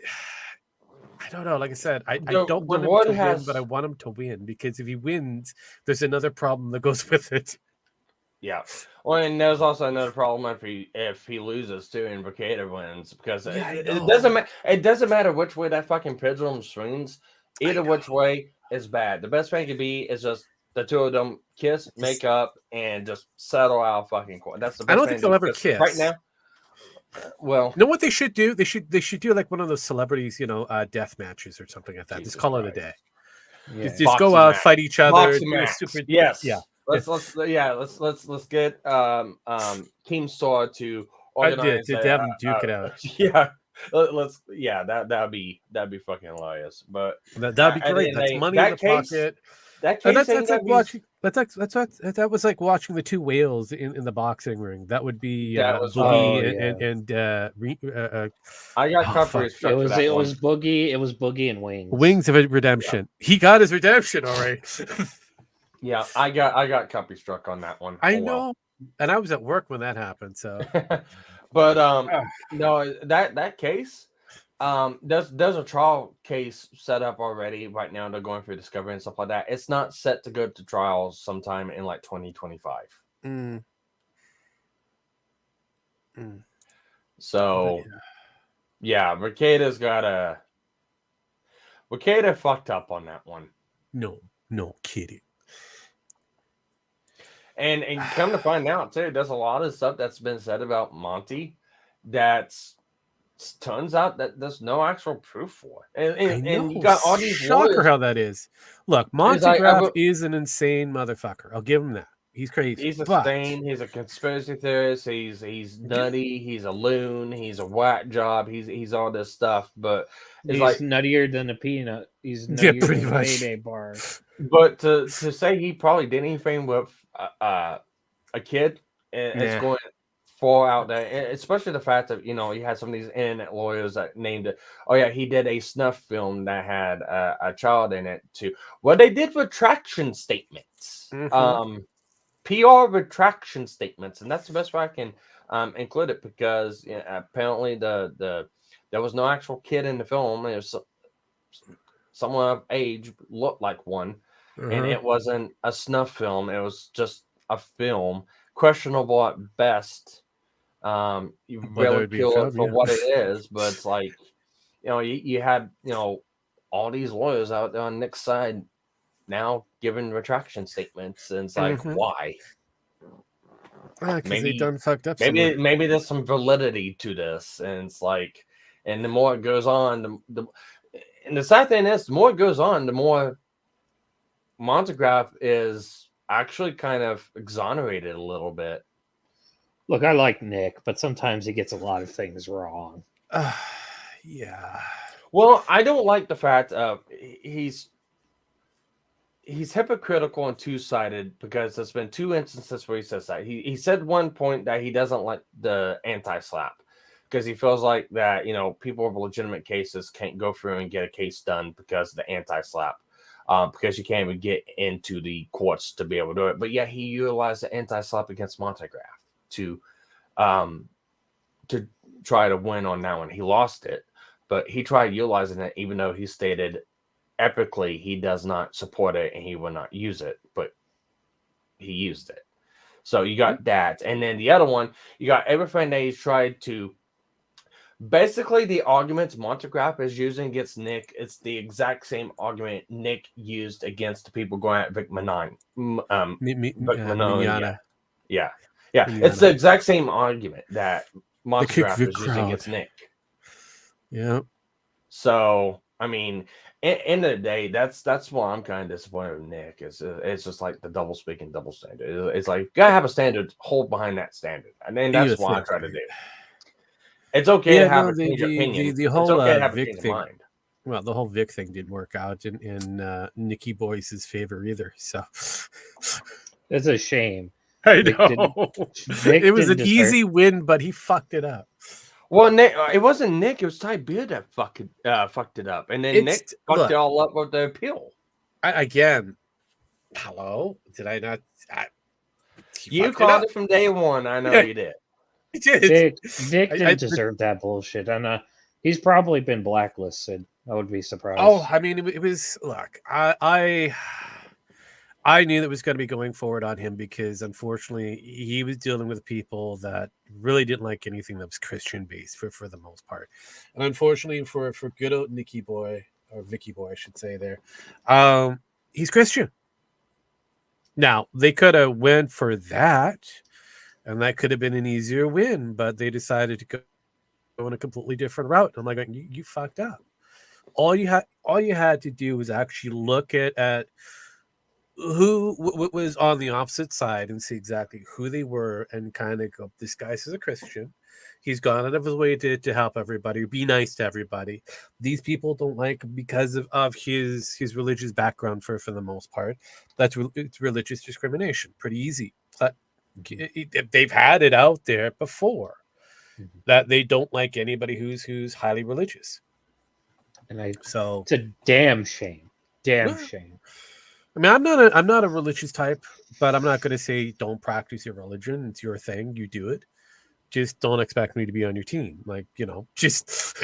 don't know. Like I said, I don't want him to win, but I want him to win because if he wins, there's another problem that goes with it. Yeah. Well, and there's also another problem if he loses too and Ricada wins because it doesn't matter which way that fucking pendulum swings. Either which way is bad. The best thing could be is just the two of them kiss, make up, and just settle out fucking court. That's the best. I don't think they'll ever kiss right now. Well, you know what they should do? They should do like one of those celebrities, death matches or something like that. Just call it a day. Yeah. Just go out, fight each other. Yes. Yeah. Let's get Keemstar to organize. To have them duke it out. Yeah. That'd be fucking hilarious. But that'd be great. That's money in the pocket. that And case that's like watching. That was like watching the two whales in the boxing ring. That would be That was Boogie I got oh, copyright fuck. struck for that one. It was Boogie and Wings. Wings of Redemption. Yeah. He got his redemption, all right. Yeah, I got copy struck on that one. I know, and I was at work when that happened. So, but no, that case, there's a trial case set up already right now. They're going through discovery and stuff like that. It's not set to go to trial sometime in like 2025. So, yeah, Mercator's Mercator fucked up on that one. No kidding. And come to find out too, there's a lot of stuff that's been said about Monty that's turns out that there's no actual proof for. And you got all these shocker lawyers. How that is. Look, Monty Graff is an insane motherfucker. I'll give him that. He's crazy. He's insane. He's a conspiracy theorist. He's nutty. He's a loon. He's a whack job. He's all this stuff. But he's like nuttier than a peanut. He's nuttier pretty than much. a payday bar. But to say he probably did anything with a kid, it's going far out there. Especially the fact that you had some of these internet lawyers that named it. Oh yeah, he did a snuff film that had a child in it too. Well, they did retraction statements. PR retraction statements, and that's the best way I can include it because apparently there was no actual kid in the film. It was someone of age, looked like one, and it wasn't a snuff film. It was just a film, questionable at best. You really kill it for what it is, but it's like you had all these lawyers out there on Nick's side now giving retraction statements, and it's like why? Because they done fucked up. Maybe there's some validity to this, and it's like, and the more it goes on, and the sad thing is, the more it goes on, the more Montegraph is actually kind of exonerated a little bit. Look, I like Nick, but sometimes he gets a lot of things wrong. Yeah. Well, I don't like the fact of he's hypocritical and two-sided because there's been two instances where he says that. He said one point that he doesn't like the anti-slap because he feels like that, people with legitimate cases can't go through and get a case done because of the anti-slap, because you can't even get into the courts to be able to do it. But yeah, he utilized the anti-slap against Montegraph to try to win on that one. He lost it, but he tried utilizing it even though he stated epically he does not support it and he will not use it, but he used it. So you got that, and then the other one, you got everything that he's tried to basically the arguments Montegraph is using against Nick. It's the exact same argument Nick used against the people going at Vic Mignogna. Yeah. It's the exact same argument that Montegraph is using against Nick. Yeah. So I mean, end of the day, that's why I'm kind of disappointed with Nick. It's just like the double speaking, double standard. It's like you gotta have a standard, hold behind that standard, and then that's what I try to do. It's okay to have a change of opinion. The whole it's okay to have Vic a change thing. Of mind. Well, the whole Vic thing didn't work out in Nicky Boyce's favor either. So it's a shame. I know. It was an easy win, but he fucked it up. Well, Nick, it wasn't Nick. It was Ty Beard that fucked it up, and then Nick fucked it all up with the appeal. Hello? Did I not? You called it from day one. I know you did. Dick didn't deserve that bullshit, and he's probably been blacklisted. I would be surprised. Oh, I mean, it was. Look, I knew that was going to be going forward on him because, unfortunately, he was dealing with people that really didn't like anything that was Christian-based for the most part. And unfortunately, for good old Nicky Boy, or Vicky Boy, I should say there, he's Christian. Now, they could have went for that, and that could have been an easier win, but they decided to go in a completely different route. I'm like, you fucked up. All you had to do was actually look at who was on the opposite side and see exactly who they were and kind of go, this guy's a Christian. He's gone out of his way to help everybody, be nice to everybody. These people don't like him because of his religious background for the most part. It's religious discrimination. Pretty easy. But they've had it out there before that they don't like anybody who's highly religious. And it's a damn shame. Shame. I mean, I'm not a religious type, but I'm not going to say don't practice your religion. It's your thing. You do it. Just don't expect me to be on your team. Like, just.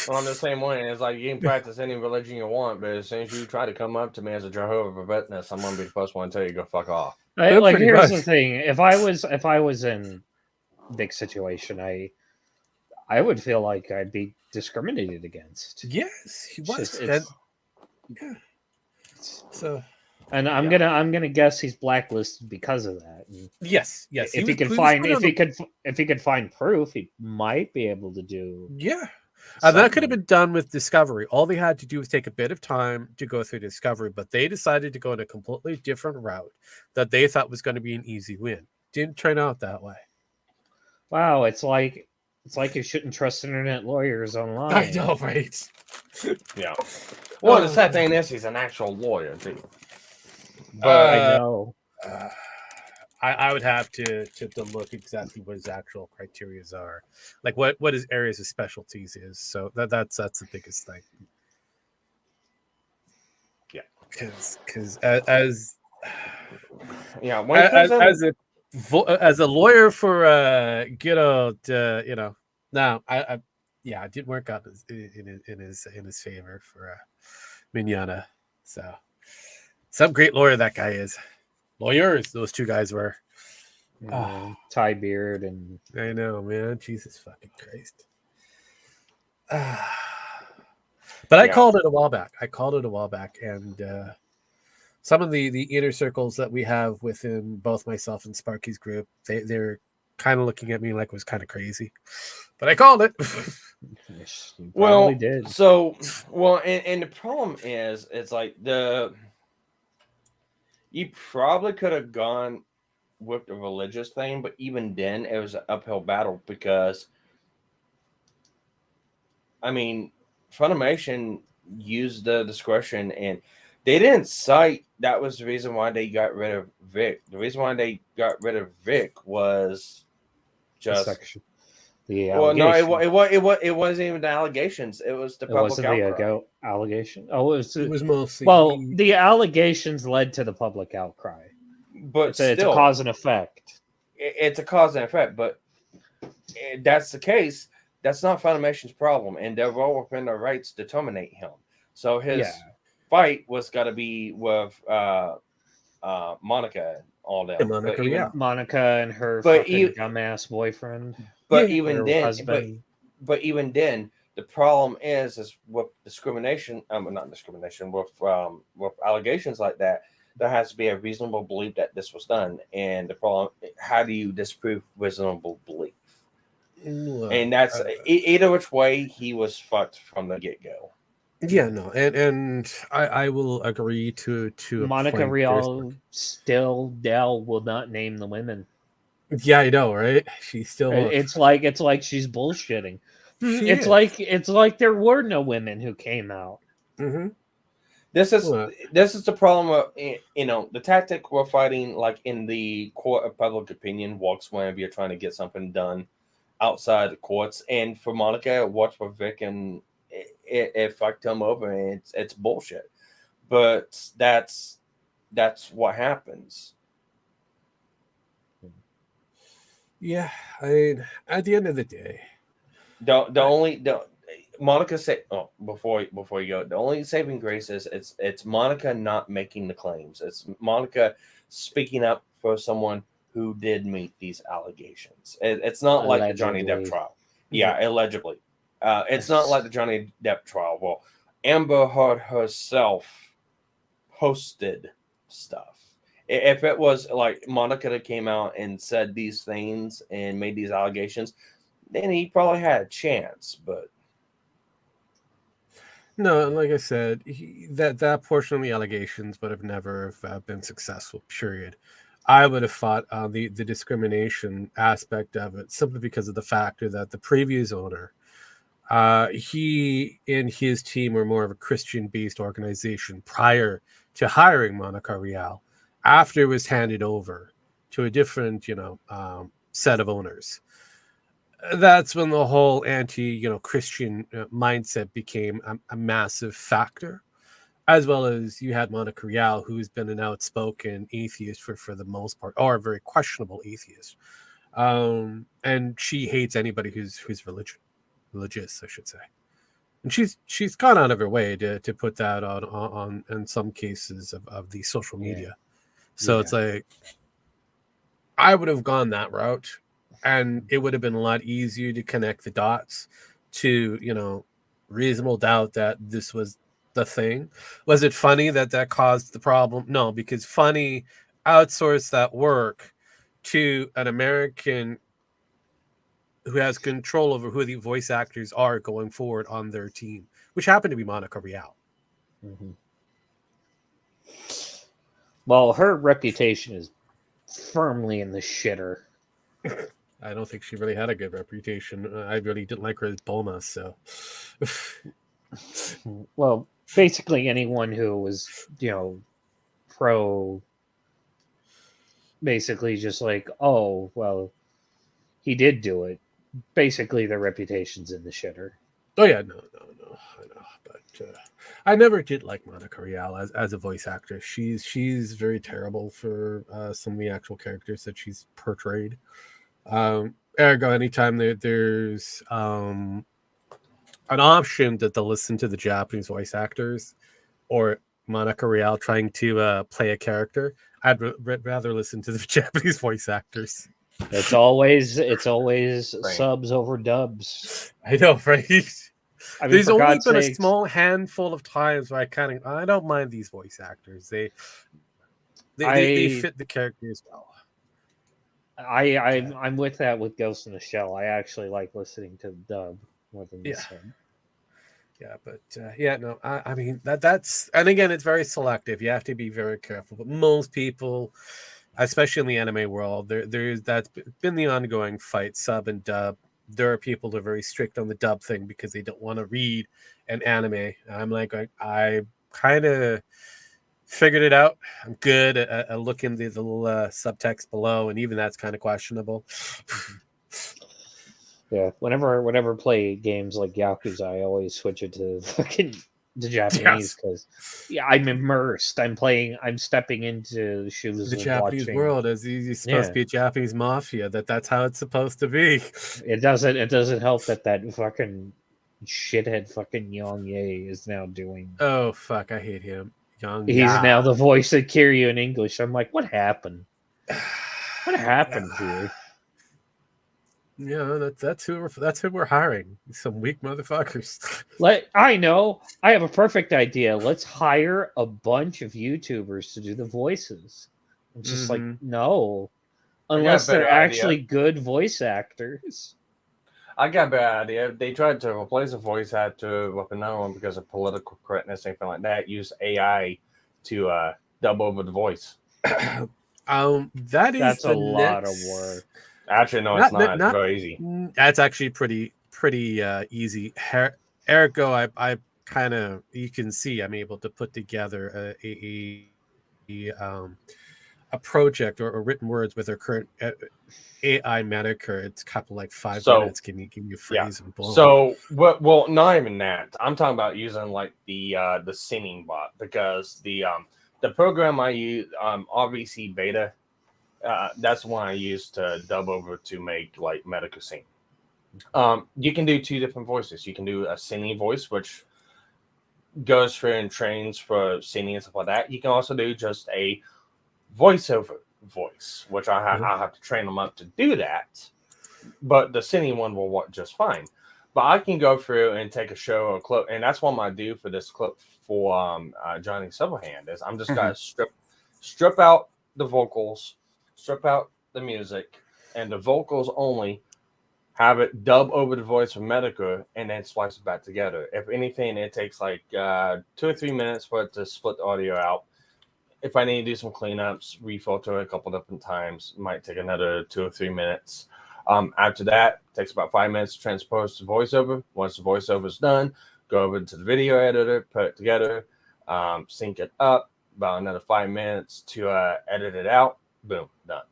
Well, I'm the same way. It's like you can practice any religion you want, but as soon as you try to come up to me as a Jehovah's Witness, I'm going to be the first one to tell you go fuck off. Like, here's the thing: if I was in Vic's situation, I would feel like I'd be discriminated against. Yes, he was. Yeah. So. And I'm gonna guess he's blacklisted because of that. And yes. If he could find proof, he might be able to do. Yeah, that could have been done with discovery. All they had to do was take a bit of time to go through discovery, but they decided to go in a completely different route that they thought was going to be an easy win. Didn't turn out that way. Wow, it's like you shouldn't trust internet lawyers online. I know, right? Yeah. Well, the sad thing is, he's an actual lawyer too. But I know. I would have to look exactly what his actual criteria are, like what his areas of specialties is. So that's the biggest thing. Yeah, because as a lawyer for good old now I it didn't work out in his favor for Mignogna. So. Some great lawyer that guy is. Lawyers, those two guys were. Tie beard and... I know, man. Jesus fucking Christ. But I called it a while back. And some of the inner circles that we have within both myself and Sparky's group, they're kind of looking at me like it was kind of crazy. But I called it. Well, did. So, and the problem is, it's like you probably could have gone with the religious thing, but even then, it was an uphill battle because, I mean, Funimation used the discretion, and they didn't cite that was the reason why they got rid of Vic. The reason why they got rid of Vic was just the allegation. Well, no, it wasn't even the allegations. It was the public outcry. Allegation. Oh, it was mostly. Well, the allegations led to the public outcry, but it's a cause and effect. It's a cause and effect, but that's the case. That's not Funimation's problem, and they're well within their rights to terminate him. So his fight was got to be with Monica and all that. Monica and her fucking dumbass boyfriend. But even then, the problem is with discrimination. Not discrimination. With allegations like that, there has to be a reasonable belief that this was done. And the problem, how do you disprove reasonable belief? And that's either which way, he was fucked from the get go. Yeah, no, and I will agree to Monica Real still will not name the women. Yeah, I know, right? She's still. It's like she's bullshitting. It's like there were no women who came out. Mm-hmm. This is the problem of, the tactic we're fighting, like in the court of public opinion, works whenever you're trying to get something done outside the courts. And for Monica, what's for Vic, and it fucked him over, and it's bullshit. But that's what happens. Yeah, I mean, at the end of the day, Monica said, before you go, the only saving grace is it's Monica not making the claims. It's Monica speaking up for someone who did meet these allegations. It's not like the Johnny Depp trial. Yeah, allegedly. It's not like the Johnny Depp trial. Well, Amber Heard herself posted stuff. If it was like Monica that came out and said these things and made these allegations, then he probably had a chance. But no, like I said, that portion of the allegations would have never been successful. Period. I would have fought the discrimination aspect of it simply because of the factor that the previous owner, he and his team were more of a Christian-based organization prior to hiring Monica Real. After it was handed over to a different, set of owners, that's when the whole Christian mindset became a massive factor. As well as you had Monica Real, who's been an outspoken atheist for the most part, or a very questionable atheist. And she hates anybody who's religious, I should say. And she's gone out of her way to put that on in some cases of the social media. So it's like, I would have gone that route, and it would have been a lot easier to connect the dots to, reasonable doubt that this was the thing. Was it funny that caused the problem? No, because Funny outsourced that work to an American who has control over who the voice actors are going forward on their team, which happened to be Monica Real. Mm-hmm. Well, her reputation is firmly in the shitter. I don't think she really had a good reputation. I really didn't like her as Bulma, so. Well, basically anyone who was, pro, basically just like, oh, well, he did do it. Basically, their reputation's in the shitter. Oh, yeah, no, I know. But I never did like Monica Real as a voice actress. She's very terrible for some of the actual characters that she's portrayed. Ergo, anytime there's an option that they'll listen to the Japanese voice actors or Monica Real trying to play a character, I'd rather listen to the Japanese voice actors. It's always subs over dubs. I know, right? I mean, there's only been sakes, a small handful of times where I don't mind these voice actors. They fit the characters well. I'm with that with Ghost in the Shell. I actually like listening to the dub more than the sub. Yeah, but no, I mean that's, and again, it's very selective. You have to be very careful. But most people, especially in the anime world, that's been the ongoing fight, sub and dub. There are people that are very strict on the dub thing because they don't want to read an anime. And I'm like, I kind of figured it out. I'm good at looking the little subtext below, and even that's kind of questionable. Yeah, whenever play games like Yakuza, I always switch it to fucking the Japanese because I'm immersed. I'm stepping into the shoes the of Japanese world as you're supposed to be a Japanese mafia. That's how it's supposed to be. It doesn't help that fucking shithead fucking Yang Ye is now doing. Oh fuck, I hate him. He's now the voice of Kiryu in English. I'm like, what happened? What happened here? Yeah, that's who we're hiring. Some weak motherfuckers. I know. I have a perfect idea. Let's hire a bunch of YouTubers to do the voices. I'm just like, no. Unless they're actually good voice actors. I got a bad idea. They tried to replace a voice actor with another one because of political correctness, anything like that. Use AI to dub over the voice. That's a lot of work. Actually, no, it's not. It's very easy. That's actually pretty easy. Ergo, I kind of, you can see I'm able to put together a project or written words with our current AI Metokur. It's a couple like 5 minutes. Can you phrase and boom. So, well, not even that. I'm talking about using like the singing bot, because the program I use, RVC Beta. That's the one I use to dub over to make like Metokur sing. You can do 2 different voices. You can do a singing voice, which goes through and trains for singing and stuff like that. You can also do just a voiceover voice, which I have to train them up to do that. But the singing one will work just fine. But I can go through and take a show or clip, and that's what I'm gonna do for this clip for Johnny Silverhand. Is I'm just gonna strip out the vocals. Strip out the music and the vocals only, have it dub over the voice from Metokur, and then splice it back together. If anything, it takes like 2 or 3 minutes for it to split the audio out. if I need to do some cleanups, refilter a couple different times, might take another 2 or 3 minutes. After that, it takes about 5 minutes to transpose to voiceover. Once the voiceover is done, go over to the video editor, put it together, sync it up. About another 5 minutes to edit it out. Boom, done.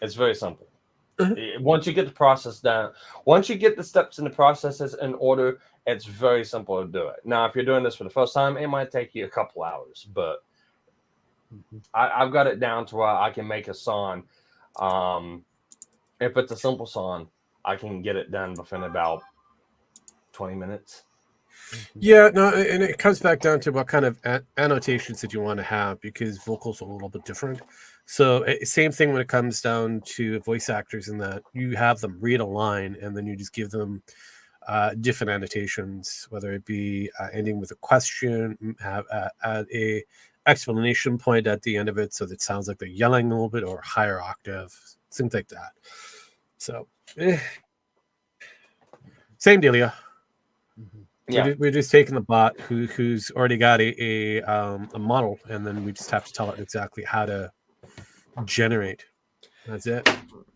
It's very simple. Once you get the process done, once you get the steps and the processes in order, it's very simple to do it. Now, if you're doing this for the first time, it might take you a couple hours, but I've got it down to where I can make a song. If it's a simple song, I can get it done within about 20 minutes. Yeah, no, and it comes back down to what kind of annotations that you want to have, because vocals are a little bit different. So same thing when it comes down to voice actors, in that you have them read a line and then you just give them different annotations, whether it be ending with a question, add a explanation point at the end of it so that it sounds like they're yelling a little bit, or higher octave, things like that. So same dealio. Yeah. We're just taking the bot who's already got a model, and then we just have to tell it exactly how to generate. That's it.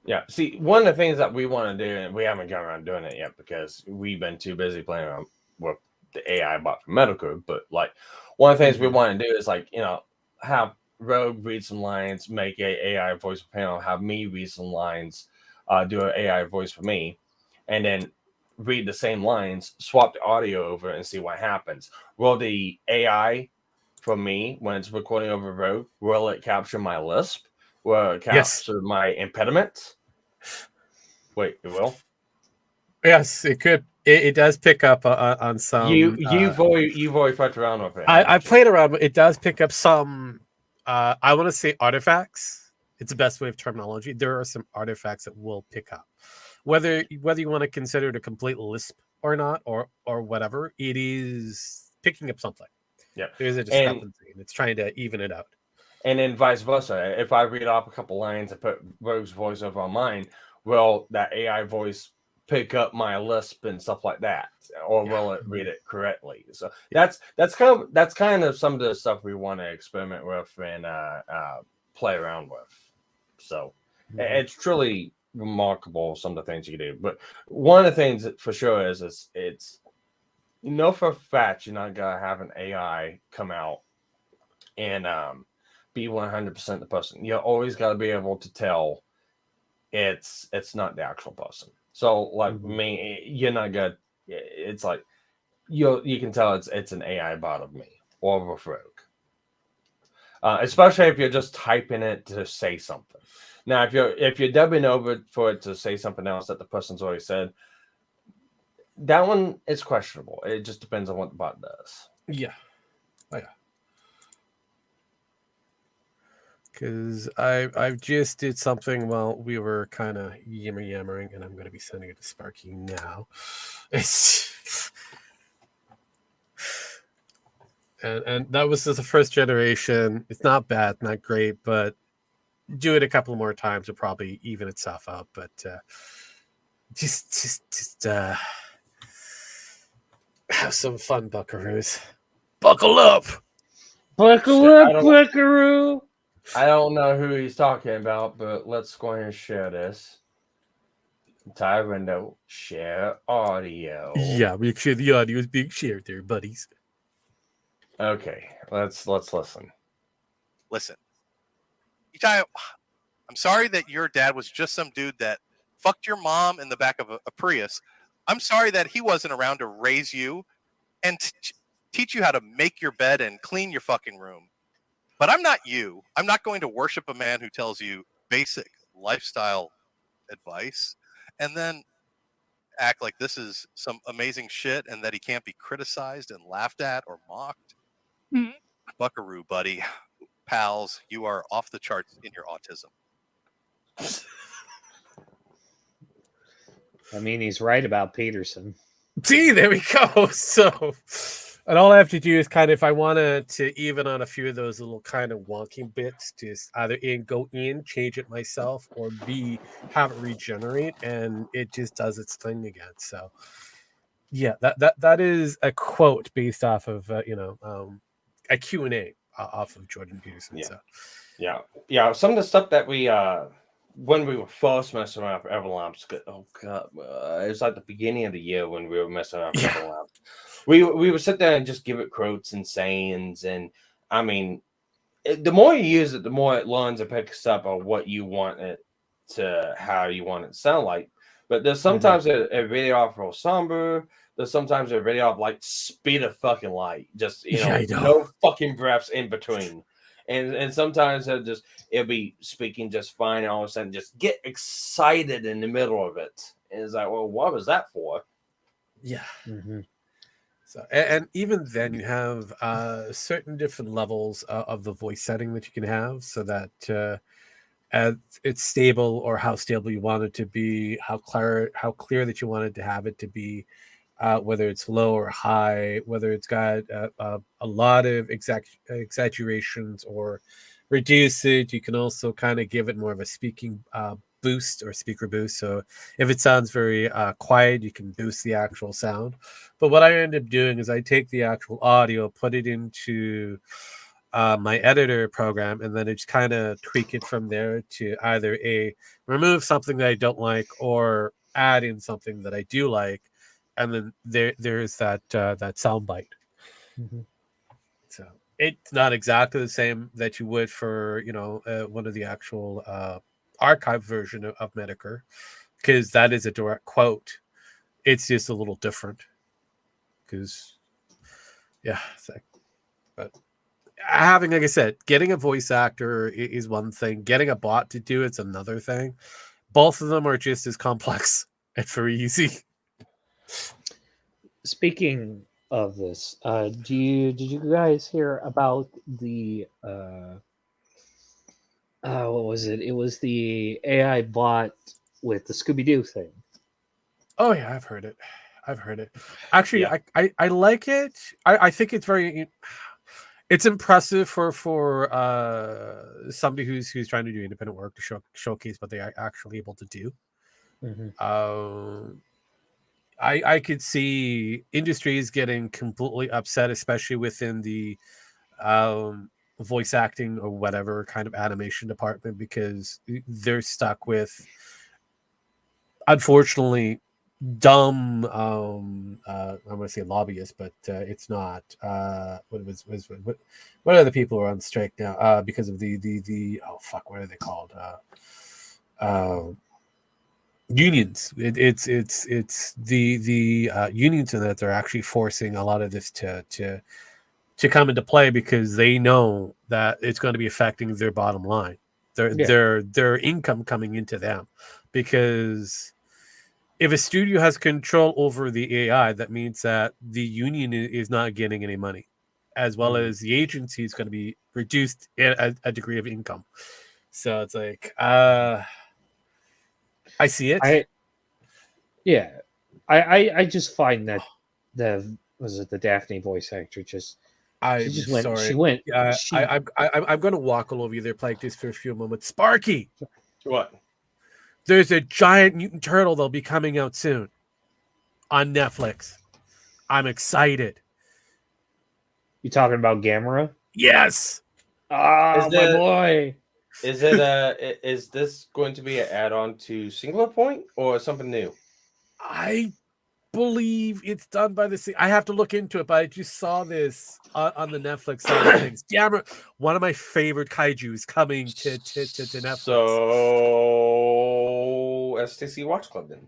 Yeah. See, one of the things that we want to do, and we haven't gotten around doing it yet because we've been too busy playing around with the AI bot from Metokur. But like, one of the things we want to do is, like, have Rogue read some lines, make a AI voice panel, have me read some lines, do an AI voice for me, and then read the same lines, swap the audio over, and see what happens. Will the AI for me, when it's recording over Rogue, will it capture my lisp? Will it capture my impediment? Wait, it will? Yes, it could. It does pick up on some. You've already played around with it. I've played around, but it does pick up some. I want to say artifacts. It's the best way of terminology. There are some artifacts that will pick up. Whether you want to consider it a complete lisp or not, or whatever, it is picking up something. Yeah, there's a discrepancy, and it's trying to even it out. And then vice versa. If I read off a couple lines and put Rogue's voice over on mine, will that AI voice pick up my lisp and stuff like that, or will it read it correctly? So that's kind of some of the stuff we want to experiment with and play around with. So it's truly remarkable, some of the things you can do. But one of the things that for sure is it's for a fact you're not gonna have an AI come out and be 100% the person. You always got to be able to tell it's not the actual person. So like me, you're not gonna. It's like you can tell it's an AI bot of me or of Rogue. Especially if you're just typing it to say something. Now, if you're dubbing over for it to say something else that the person's already said, that one is questionable. It just depends on what the bot does. Yeah. Oh, yeah. Because I just did something while we were kind of yammering, and I'm going to be sending it to Sparky now. And that was just the first generation. It's not bad, not great, but do it a couple more times to probably even itself out. But just have some fun, buckaroos. Buckle up! Buckle up, buckaroo! I don't know who he's talking about, but let's go ahead and share this. Entire window, share audio. Yeah, make sure the audio is being shared there, buddies. Okay, let's listen. Listen, I'm sorry that your dad was just some dude that fucked your mom in the back of a Prius. I'm sorry that he wasn't around to raise you and teach you how to make your bed and clean your fucking room. But I'm not you. I'm not going to worship a man who tells you basic lifestyle advice and then act like this is some amazing shit and that he can't be criticized and laughed at or mocked. Mm-hmm. Buckaroo, buddy. Pals, you are off the charts in your autism. I mean, he's right about Peterson. See, there we go. So, and all I have to do is kind of, if I wanted to even on a few of those little kind of wonky bits, just either go in, change it myself, or B, have it regenerate, and it just does its thing again. So, yeah, that is a quote based off of a Q&A off of Jordan Peterson. Yeah. So. Yeah. Some of the stuff that we when we were first messing around with Everlamps, oh god, it was like the beginning of the year when we were messing around with Everlamps. We would sit there and just give it quotes and sayings, and I mean, the more you use it, the more it learns and picks up on what you want it to, how you want it to sound like. But there's sometimes a video off real somber. There's sometimes a video off like speed of fucking light, just no fucking breaths in between. And sometimes it'll be speaking just fine, and all of a sudden just get excited in the middle of it. And it's like, well, what was that for? Yeah. So, and even then, you have certain different levels of the voice setting that you can have, so that as it's stable, or how stable you want it to be, how clear that you want it to have it to be, whether it's low or high, whether it's got a lot of exaggerations or reduce it. You can also kind of give it more of a speaking boost or speaker boost. So if it sounds very quiet, you can boost the actual sound. But what I end up doing is I take the actual audio, put it into my editor program, and then I just kind of tweak it from there to either remove something that I don't like or add in something that I do like, and then there's that sound bite. So it's not exactly the same that you would for one of the actual archive version of Metokur, because that is a direct quote. It's just a little different because but having, like I said, getting a voice actor is one thing, getting a bot to do it's another thing. Both of them are just as complex and very easy. Speaking of this, did you guys hear about the what was it? It was the AI bot with the Scooby-Doo thing. Oh yeah, I've heard it. Actually, yeah. I like it. I think it's it's impressive for somebody who's trying to do independent work to showcase what they are actually able to do. I could see industries getting completely upset, especially within the voice acting or whatever kind of animation department, because they're stuck with, unfortunately, dumb I'm going to say lobbyists, but it's not. What are the people who are on strike now because of the oh fuck, what are they called? Unions. It's the unions that they're actually forcing a lot of this to come into play, because they know that it's going to be affecting their bottom line, their income coming into them. Because if a studio has control over the AI, that means that the union is not getting any money, as well as the agency is going to be reduced a degree of income. So it's like, I see it. I just find that the Daphne voice actor I'm going to walk all over you there, Plank, just for a few moments. Sparky, what? There's a giant mutant turtle that'll be coming out soon on Netflix. I'm excited. You talking about Gamera? Yes. My boy. Is it is this going to be an add-on to Singular Point or something new? I believe it's done by the same. I have to look into it, but I just saw this on the Netflix side of things. Gamera, one of my favorite kaijus, coming to Netflix. So STC Watch Club then.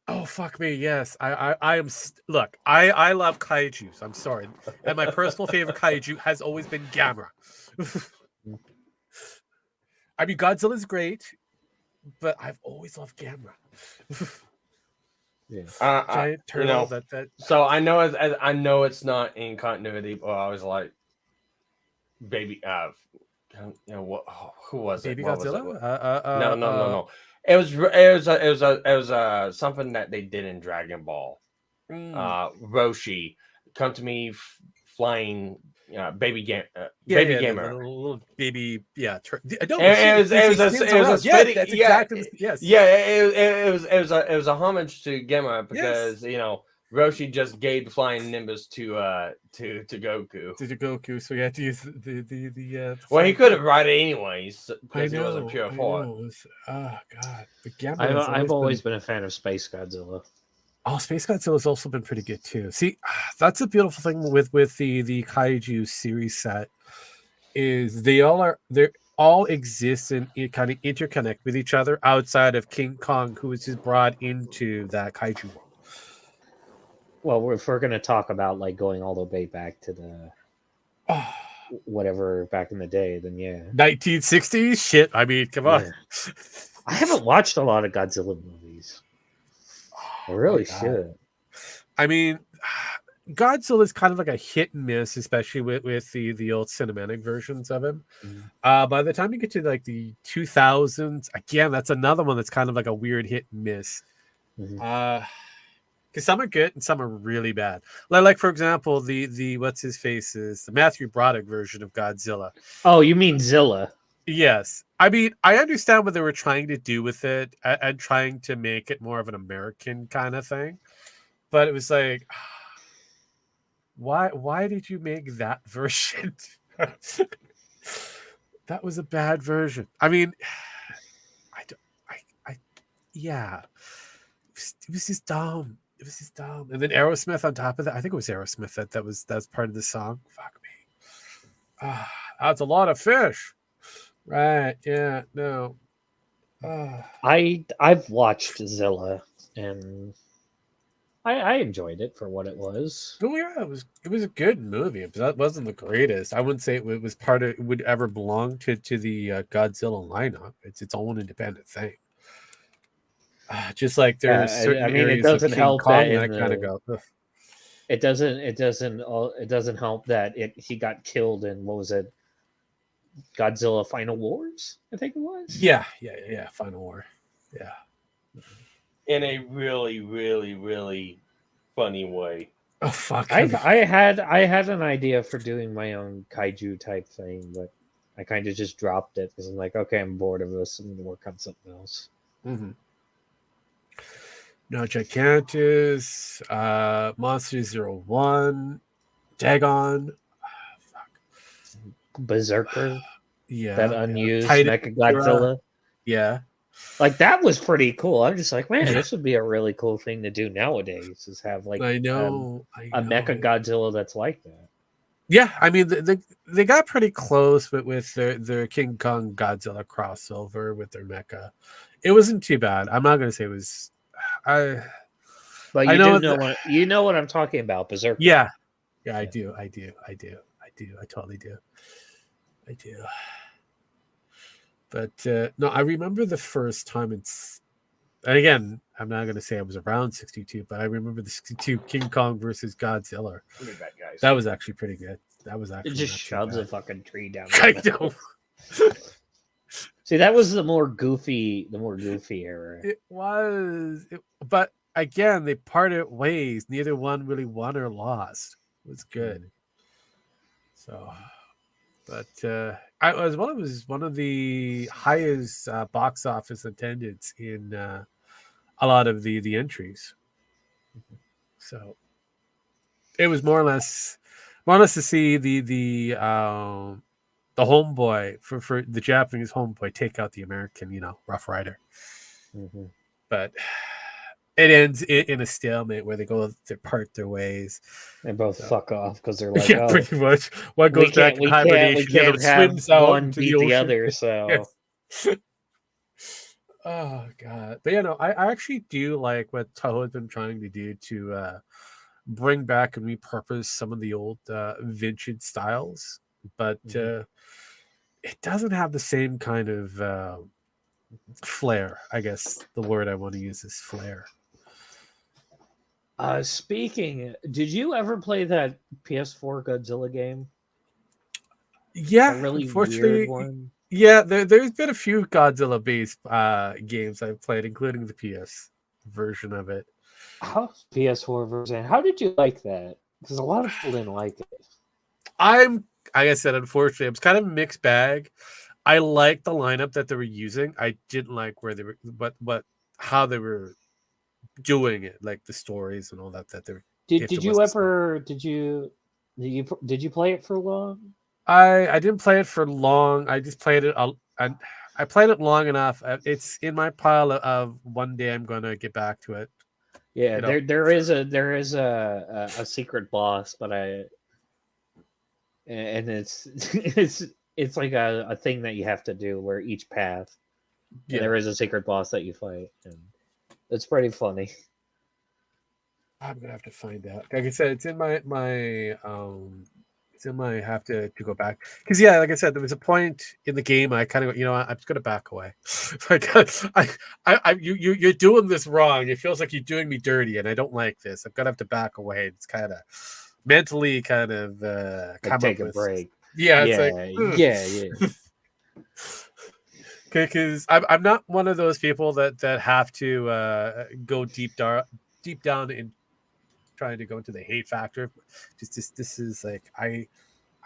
Oh fuck me, yes. I am. Look, I love kaijus. I'm sorry, and my personal favorite kaiju has always been Gamera. I mean, Godzilla's great, but I've always loved Gamera. Giant turtle. That. So I know it's not in continuity, but I was like, baby, what? Who was Baby it? What Godzilla? Was it? No. It was something that they did in Dragon Ball. Roshi, come to me, flying. Baby gamer. Little baby, It was a homage to Gamera because Roshi just gave flying Nimbus to Goku. To Goku, so you had to use the well, he could have brought it anyways because I he wasn't pure form. Oh god, the Gamma. I've always been a fan of Space Godzilla. Oh, Space Godzilla has also been pretty good too. See, that's a beautiful thing with the Kaiju series set is they all exist and kind of interconnect with each other outside of King Kong, who was just brought into that Kaiju world. Well, if we're going to talk about like going all the way back to the whatever back in the day, then yeah, 1960s shit. I mean, come on. Yeah. I haven't watched a lot of Godzilla movies. I really should. I mean, Godzilla is kind of like a hit and miss, especially with the old cinematic versions of him. By the time you get to like the 2000s, again, that's another one that's kind of like a weird hit and miss. Because some are good and some are really bad. Like for example, the what's his face is the Matthew Broderick version of Godzilla. Oh, you mean Zilla? Yes. I mean, I understand what they were trying to do with it and trying to make it more of an American kind of thing. But it was like, why did you make that version? That was a bad version. I mean, yeah. It was just dumb. It was just dumb. And then Aerosmith on top of that. I think it was Aerosmith that was part of the song. Fuck me. That's a lot of fish. Right, yeah, no. I've watched Zilla and I enjoyed it for what it was. Oh yeah, it was a good movie, but that wasn't the greatest. I wouldn't say it was it would ever belong to the Godzilla lineup. It's its own independent thing. Just like there's certain areas it doesn't help Kong that kind of go. Ugh. It doesn't help that he got killed in what was it? Godzilla Final Wars, I think it was. Yeah. Final War. Yeah. In a really, really, really funny way. Oh fuck! I had an idea for doing my own kaiju type thing, but I kind of just dropped it because I'm like, okay, I'm bored of this. I'm gonna work on something else. Mm-hmm. No Gigantus, Monster 01, Dagon. Berserker, yeah, that unused Mechagodzilla, yeah, like that was pretty cool. I'm just like, man, this would be a really cool thing to do nowadays. Is have like I know a Mechagodzilla that's like that. Yeah, I mean they got pretty close with their King Kong Godzilla crossover with their mecha. It wasn't too bad. I'm not gonna say it was. But you know what I'm talking about, Berserker. Yeah, I do. I totally do. I do. But no, I remember the first time and again, I'm not going to say I was around 62, but I remember the 62 King Kong versus Godzilla. That was actually pretty good. That was actually it just shoves a fucking tree down. I know. See, that was the more goofy era. It was, but again, they parted ways. Neither one really won or lost. It was good. So, but it was one of the highest box office attendance in a lot of the entries. So it was more or less to see the homeboy for the Japanese homeboy take out the American, Rough Rider. Mm-hmm. But it ends in a stalemate where they part their ways. They both fuck off because they're like, yeah, pretty much. One goes back to hibernation, the other swims out one into beat the other. So, yes. Oh god, but I actually do like what Toho has been trying to do to bring back and repurpose some of the old vintage styles, but it doesn't have the same kind of flair. I guess the word I want to use is flair. Did you ever play that PS4 Godzilla game? Yeah, a really unfortunately, weird one. Yeah, there's been a few Godzilla-based games I've played, including the PS version of it. PS4 version. How did you like that? Because a lot of people didn't like it. Like I said, unfortunately, it was kind of a mixed bag. I liked the lineup that they were using. I didn't like where they were, how they were doing it, like the stories and all that they're. Did you ever did you play it for long? I didn't play it for long. I just played it. I played it long enough. It's in my pile of one day I'm gonna get back to it. Yeah, there is a secret boss, but and it's like a thing that you have to do where each path, and there is a secret boss that you fight, and it's pretty funny. I'm gonna have to find out. Like I said, it's in my it's in my have to go back because like I said, there was a point in the game I kind of I'm just gonna back away. You're doing this wrong. It feels like you're doing me dirty, and I don't like this. I'm gonna have to back away. It's kind of mentally kind of come take up a break. Yeah, yeah, it's yeah. Because I'm not one of those people that have to go deep down in trying to go into the hate factor. Just this is like I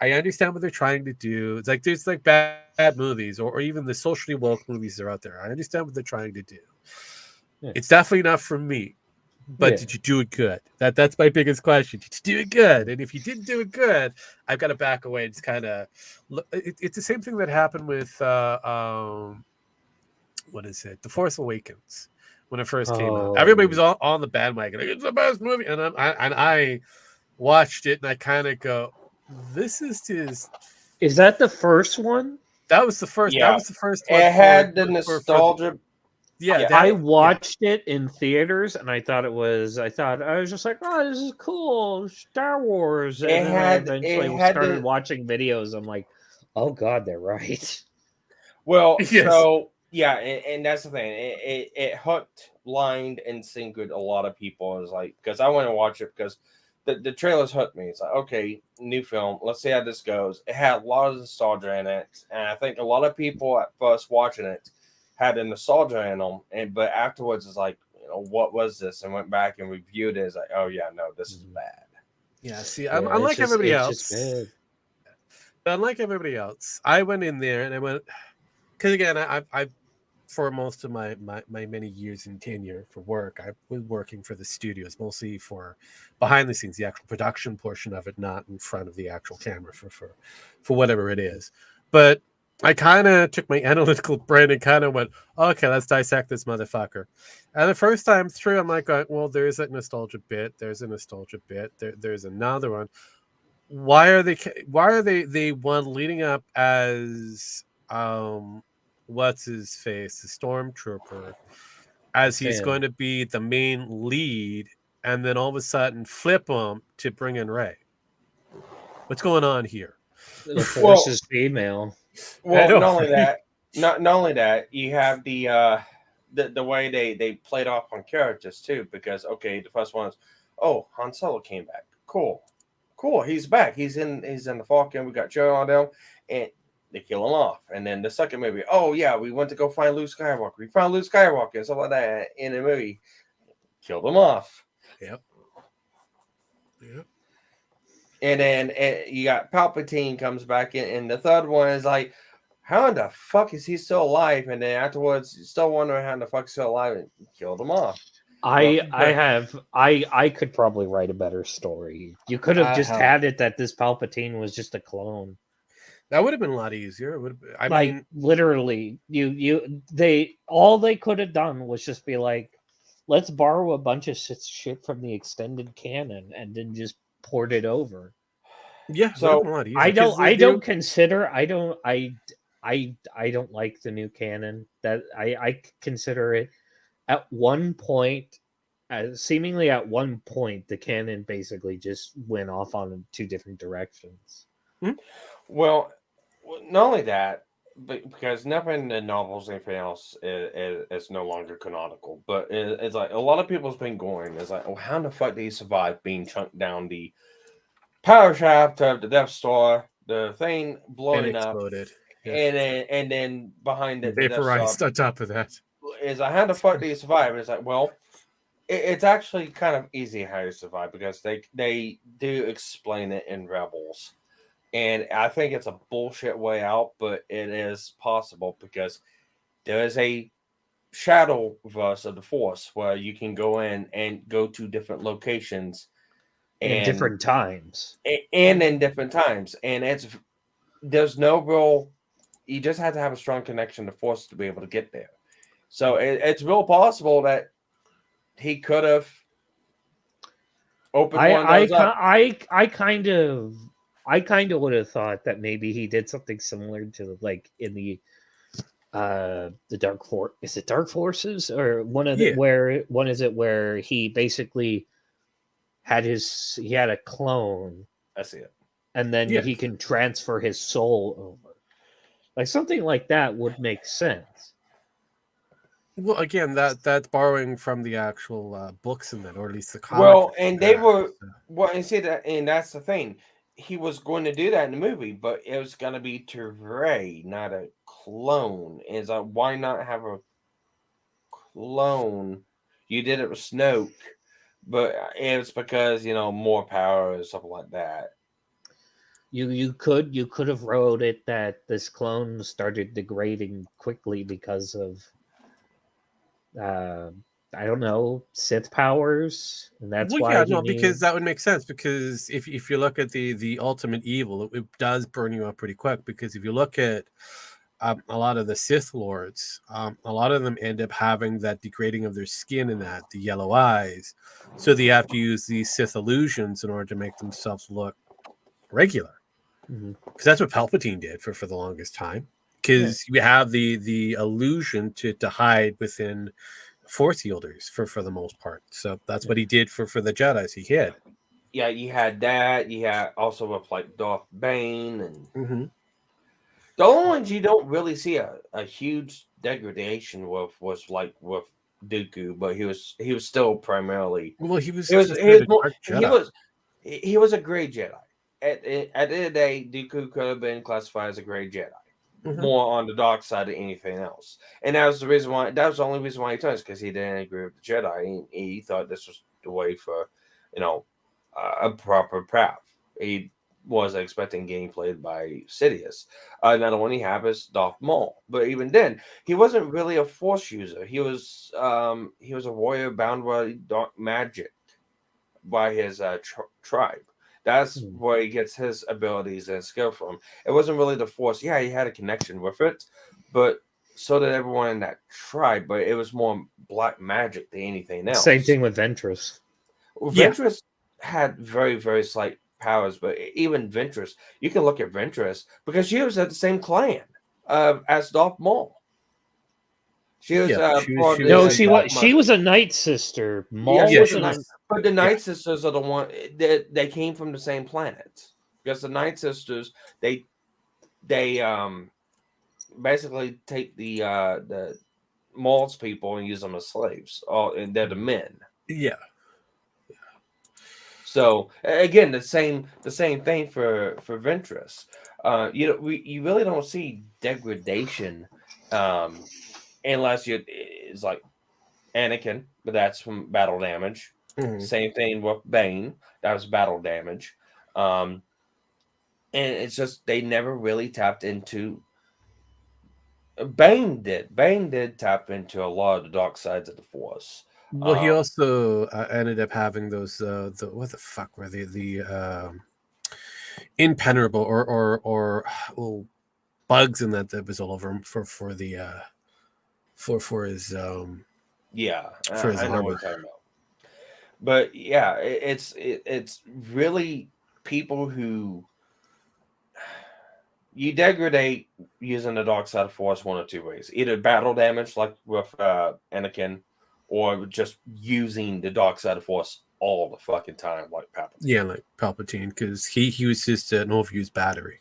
understand what they're trying to do. It's like there's like bad movies or even the socially woke movies that are out there. I understand what they're trying to do. Yeah. It's definitely not for me. But did you do it good? That's my biggest question. Did you do it good? And if you didn't do it good, I've got to back away. It's kind of it's the same thing that happened with what is it? The Force Awakens. When it first came out, everybody was on the bandwagon. Like, it's the best movie, and I watched it, and I kind of go, "This is just." Is that the first one? That was the first. Yeah. That was the first one. It had the nostalgia. I watched it in theaters, and I thought I was just like, "Oh, this is cool, Star Wars." And then I eventually started watching videos. I'm like, "Oh God, they're right." Well, yes. So. Yeah, and that's the thing. It hooked, lined, and singled a lot of people. Is like because I want to watch it because the trailers hooked me. It's like, okay, new film. Let's see how this goes. It had a lot of nostalgia in it, and I think a lot of people at first watching it had the nostalgia in them, but afterwards it's like, what was this? And went back and reviewed it. It's like, oh yeah, no, this is bad. Yeah, see, unlike everybody else. Unlike everybody else, I went in there and I went. Because again, I for most of my many years in tenure for work, I was working for the studios, mostly for behind the scenes, the actual production portion of it, not in front of the actual camera for whatever it is. But I kind of took my analytical brain and kind of went, okay, let's dissect this motherfucker. And the first time through, I'm like, well, there's that nostalgia bit. There's a nostalgia bit. There's another one. Why are they one leading up as what's his face, the stormtrooper, as he's going to be the main lead, and then all of a sudden flip him to bring in Rey? What's going on here? The Force is female. Well, not only that, you have the way they played off on characters too, because okay, the first one is, oh, Han Solo came back, cool, he's back, he's in the Falcon, we got Joe on them, and they kill him off. And then the second movie, oh yeah, we went to go find Luke Skywalker. We found Luke Skywalker and stuff like that in the movie. Killed him off. Yep. And then you got Palpatine comes back in, and the third one is like, how in the fuck is he still alive? And then afterwards, you still wondering how in the fuck he's still alive, and killed him off. I could probably write a better story. You could have just had it that this Palpatine was just a clone. That would have been a lot easier. I mean, literally, all they could have done was just be like, let's borrow a bunch of shit from the extended canon and then just port it over. Yeah, so I don't like the new canon. That I consider it at one point, seemingly at one point, the canon basically just went off on two different directions. Well, not only that, but because nothing in the novels, anything else is no longer canonical. But it's like a lot of people's been going. It's like, oh, how in the fuck did he survive being chunked down the power shaft of the Death Star, the thing blowing up, and then behind it, vaporized on top of that. Is like, how the fuck do you survive? It's like, well, it's actually kind of easy how you survive because they do explain it in Rebels. And I think it's a bullshit way out, but it is possible because there is a shadow verse of the Force, where you can go in and go to different locations in different times, and in different times, and there's no real. You just have to have a strong connection to Force to be able to get there. So it's real possible that he could have opened one of those up. I kind of would have thought that maybe he did something similar to like in the Dark Force. Is it Dark Forces or one of the where he basically had a clone. I see it. And then he can transfer his soul over. Like something like that would make sense. Well, again, that's borrowing from the actual books in that, or at least the comic. Well, and they were and see that, and that's the thing. He was going to do that in the movie, but it was going to be to Rey, not a clone. Is why not have a clone? You did it with Snoke, but it's because more power or something like that. You could have wrote it that this clone started degrading quickly because of I don't know, Sith powers, and that's why. Because that would make sense. Because if you look at the ultimate evil, it does burn you up pretty quick. Because if you look at a lot of the Sith lords, a lot of them end up having that degrading of their skin and the yellow eyes, so they have to use these Sith illusions in order to make themselves look regular. Because that's what Palpatine did for the longest time. Because you have the illusion to hide within Force wielders for the most part. So that's what he did for the Jedis. He hid. Yeah, you had that. You had also with like Darth Bane, and the only ones you don't really see a huge degradation with was like with Dooku, but he was still primarily. Well, he was a gray Jedi. At the end of the day, Dooku could have been classified as a gray Jedi. More on the dark side than anything else, and that was the reason why. That was the only reason why he took it, because he didn't agree with the Jedi. He thought this was the way for, a proper path. He wasn't expecting getting played by Sidious. Another one he had is Darth Maul, but even then, he wasn't really a Force user. He was a warrior bound by dark magic by his tribe. That's where he gets his abilities and skill from. It wasn't really the Force. Yeah, he had a connection with it, but so did everyone in that tribe. But it was more black magic than anything else. Same thing with Ventress. Ventress had very, very slight powers, but even Ventress, you can look at Ventress because she was at the same clan as Darth Maul. She was she was a Night Sister. Maul but the Night Sisters are the one that they came from the same planet, because the Night Sisters they basically take the Maul's people and use them as slaves. And they're the men. Yeah. So again, the same thing for Ventress. You really don't see degradation. Unless it's like Anakin, but that's from battle damage. Same thing with Bane, that was battle damage. And it's just they never really tapped into. Bane did tap into a lot of the dark sides of the Force. Well, he also ended up having those what the fuck were they, the impenetrable or bugs in that was all over him for his for his I know armor. what you're talking about. But yeah, it's really people who you degrade using the dark side of Force one or two ways: either battle damage, like with Anakin, or just using the dark side of Force all the fucking time, like Palpatine. Yeah, like Palpatine, because he was just an overused battery.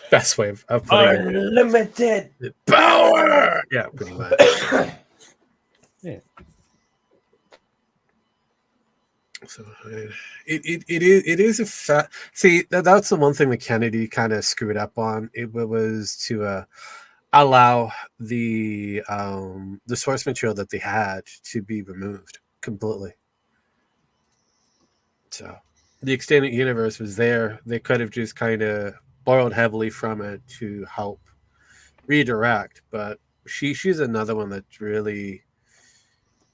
Best way of putting unlimited power. Yeah, pretty much. Yeah. So it is a fact. See, that's the one thing that Kennedy kind of screwed up on. It was to allow the source material that they had to be removed completely. So the extended universe was there. They could have just kind of borrowed heavily from it to help redirect, but she's another one that really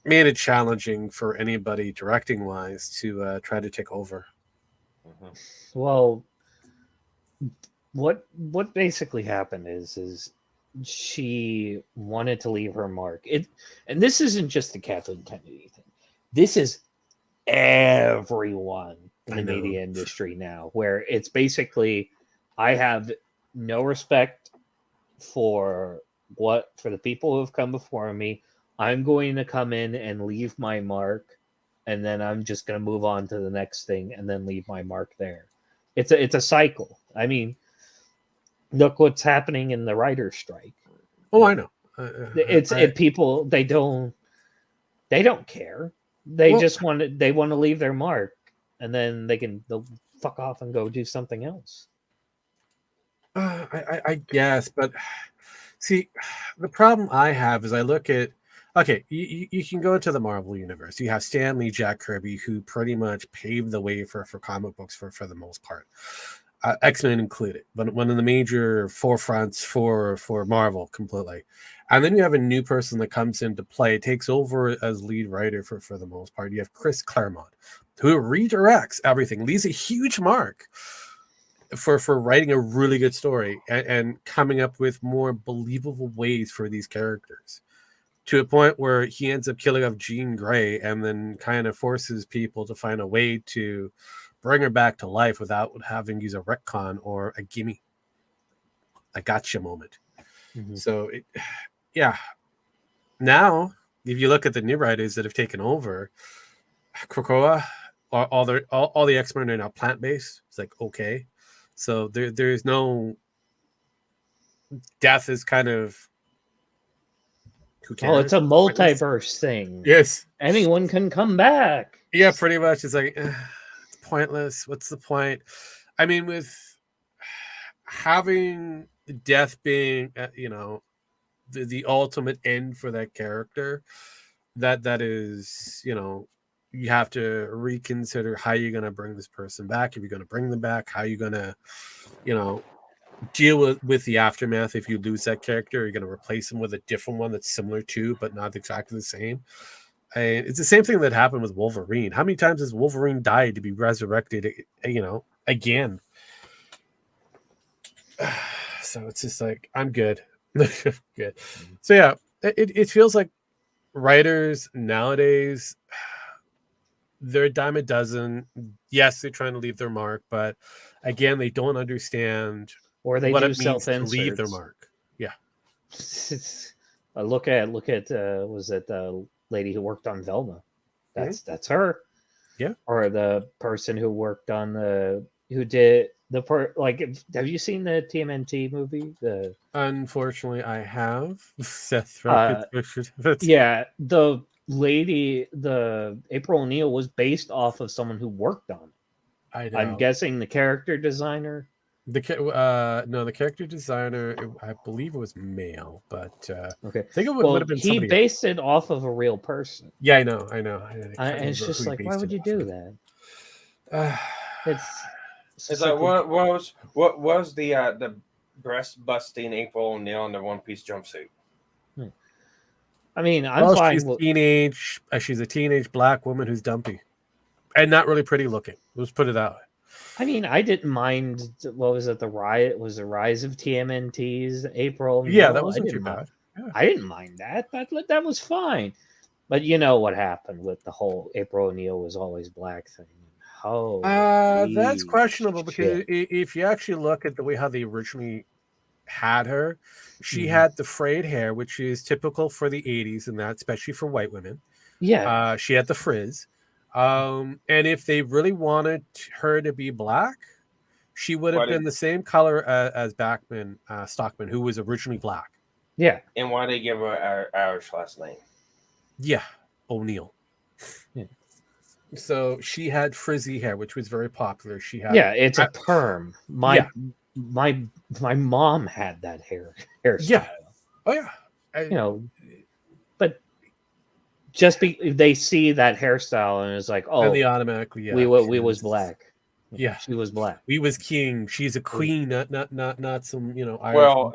made it challenging for anybody directing wise to try to take over. Well, what basically happened is she wanted to leave her mark. And this isn't just the Kathleen Kennedy thing. This is everyone in the media industry now, where it's basically, I have no respect for the people who have come before me. I'm going to come in and leave my mark, and then I'm just going to move on to the next thing and then leave my mark there. It's a cycle. I mean, look what's happening in the writer's strike. Oh, I know. People, they don't care. They just want to leave their mark, and then they'll fuck off and go do something else. I guess, but see, the problem I have is I look at, okay, you can go into the Marvel universe. You have Stan Lee, Jack Kirby, who pretty much paved the way for comic books for the most part, X-Men included, but one of the major forefronts for Marvel completely. And then you have a new person that comes into play, takes over as lead writer for the most part. You have Chris Claremont, who redirects everything, leaves a huge mark for writing a really good story and coming up with more believable ways for these characters, to a point where he ends up killing off Jean Grey and then kind of forces people to find a way to bring her back to life without having to use a retcon or a gimme, a gotcha moment. Mm-hmm. So, now if you look at the new writers that have taken over, Krakoa, all the X-Men are now plant-based. It's like, okay. So there's no death is kind of, who cares? Oh, it's a multiverse thing. Yes. Anyone can come back. Yeah, pretty much. It's like, it's pointless. What's the point? I mean, with having death being, the ultimate end for that character, that is, you have to reconsider how you're going to bring this person back. If you're going to bring them back, how you're going to, deal with the aftermath. If you lose that character, you're going to replace them with a different one that's similar to, but not exactly the same. And it's the same thing that happened with Wolverine. How many times has Wolverine died to be resurrected, again? So it's just like, I'm good. Good. So yeah, it feels like writers nowadays, they're a dime a dozen. Yes, they're trying to leave their mark, but again, they don't understand or they what do it means to leave their self-inserts. mark. Yeah. Look at was it the lady who worked on Velma? That's her. Yeah. Or the person who worked on have you seen the TMNT movie? Unfortunately, I have. Seth yeah, the lady, the April O'Neil was based off of someone who worked on it. I know. I'm guessing the character designer. The character designer, I believe it was male, but okay. I think it would have been somebody. He based it off of a real person. Yeah, I know. And it's just like, why would you do that? It's like, what was the breast busting April O'Neil in the one piece jumpsuit? I mean, I'm fine. She's a teenage black woman who's dumpy and not really pretty looking. Let's put it that way. I mean, I didn't mind. What was it? The rise of TMNT's April. Yeah, that wasn't too bad. Yeah. I didn't mind that. That was fine. But you know what happened with the whole April O'Neil was always black thing. Oh, that's questionable because if you actually look at the way how they originally had her, she had the frayed hair, which is typical for the 80s, and that especially for white women. Yeah, she had the frizz. And if they really wanted her to be black, she would have been the same color as Stockman, who was originally black. Yeah. And why they give her our Irish last name? Yeah, O'Neil. Yeah. So she had frizzy hair, which was very popular. She had it's a perm. My mom had that hairstyle. Yeah. Oh yeah. But just they see that hairstyle and it's like, oh, and they automatically we was black. Yeah, she was black. We was king. She's a queen, not some Irish. Well,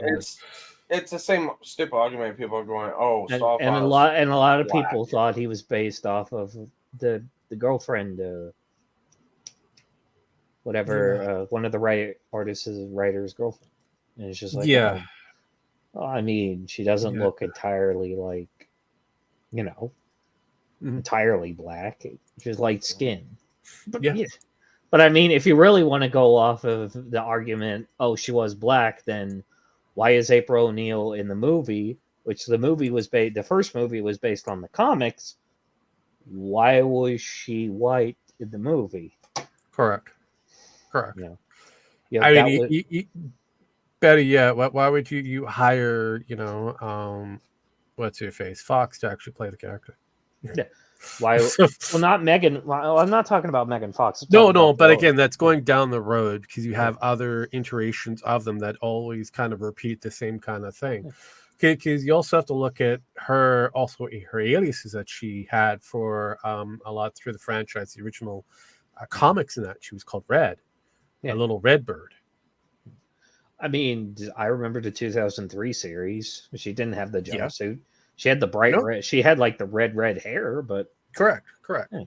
it's the same stupid argument. People are going, "Oh, and, Star and a Fox lot and a lot of black." people thought he was based off of the girlfriend, whatever, one of the writer's girlfriend, and it's just like, Yeah. well, I mean, she doesn't Yeah. look entirely like, entirely black. She's light skin, but Yeah. But I mean, if you really want to go off of the argument, oh, she was black, then why is April O'Neil in the movie? Which the first movie was based on the comics. Why was she white in the movie? Correct. Yeah, I mean, better yet, why would you hire, what's your face, Fox to actually play the character? Yeah. Why? Well, not Megan. Well, I'm not talking about Megan Fox. No, but again, that's going down the road because you have other iterations of them that always kind of repeat the same kind of thing. Because you also have to look at her aliases that she had for a lot through the franchise, the original comics in that. She was called Red, a little red bird. I mean, I remember the 2003 series. She didn't have the jumpsuit. She had the bright red. She had like the red hair, but correct. Yeah.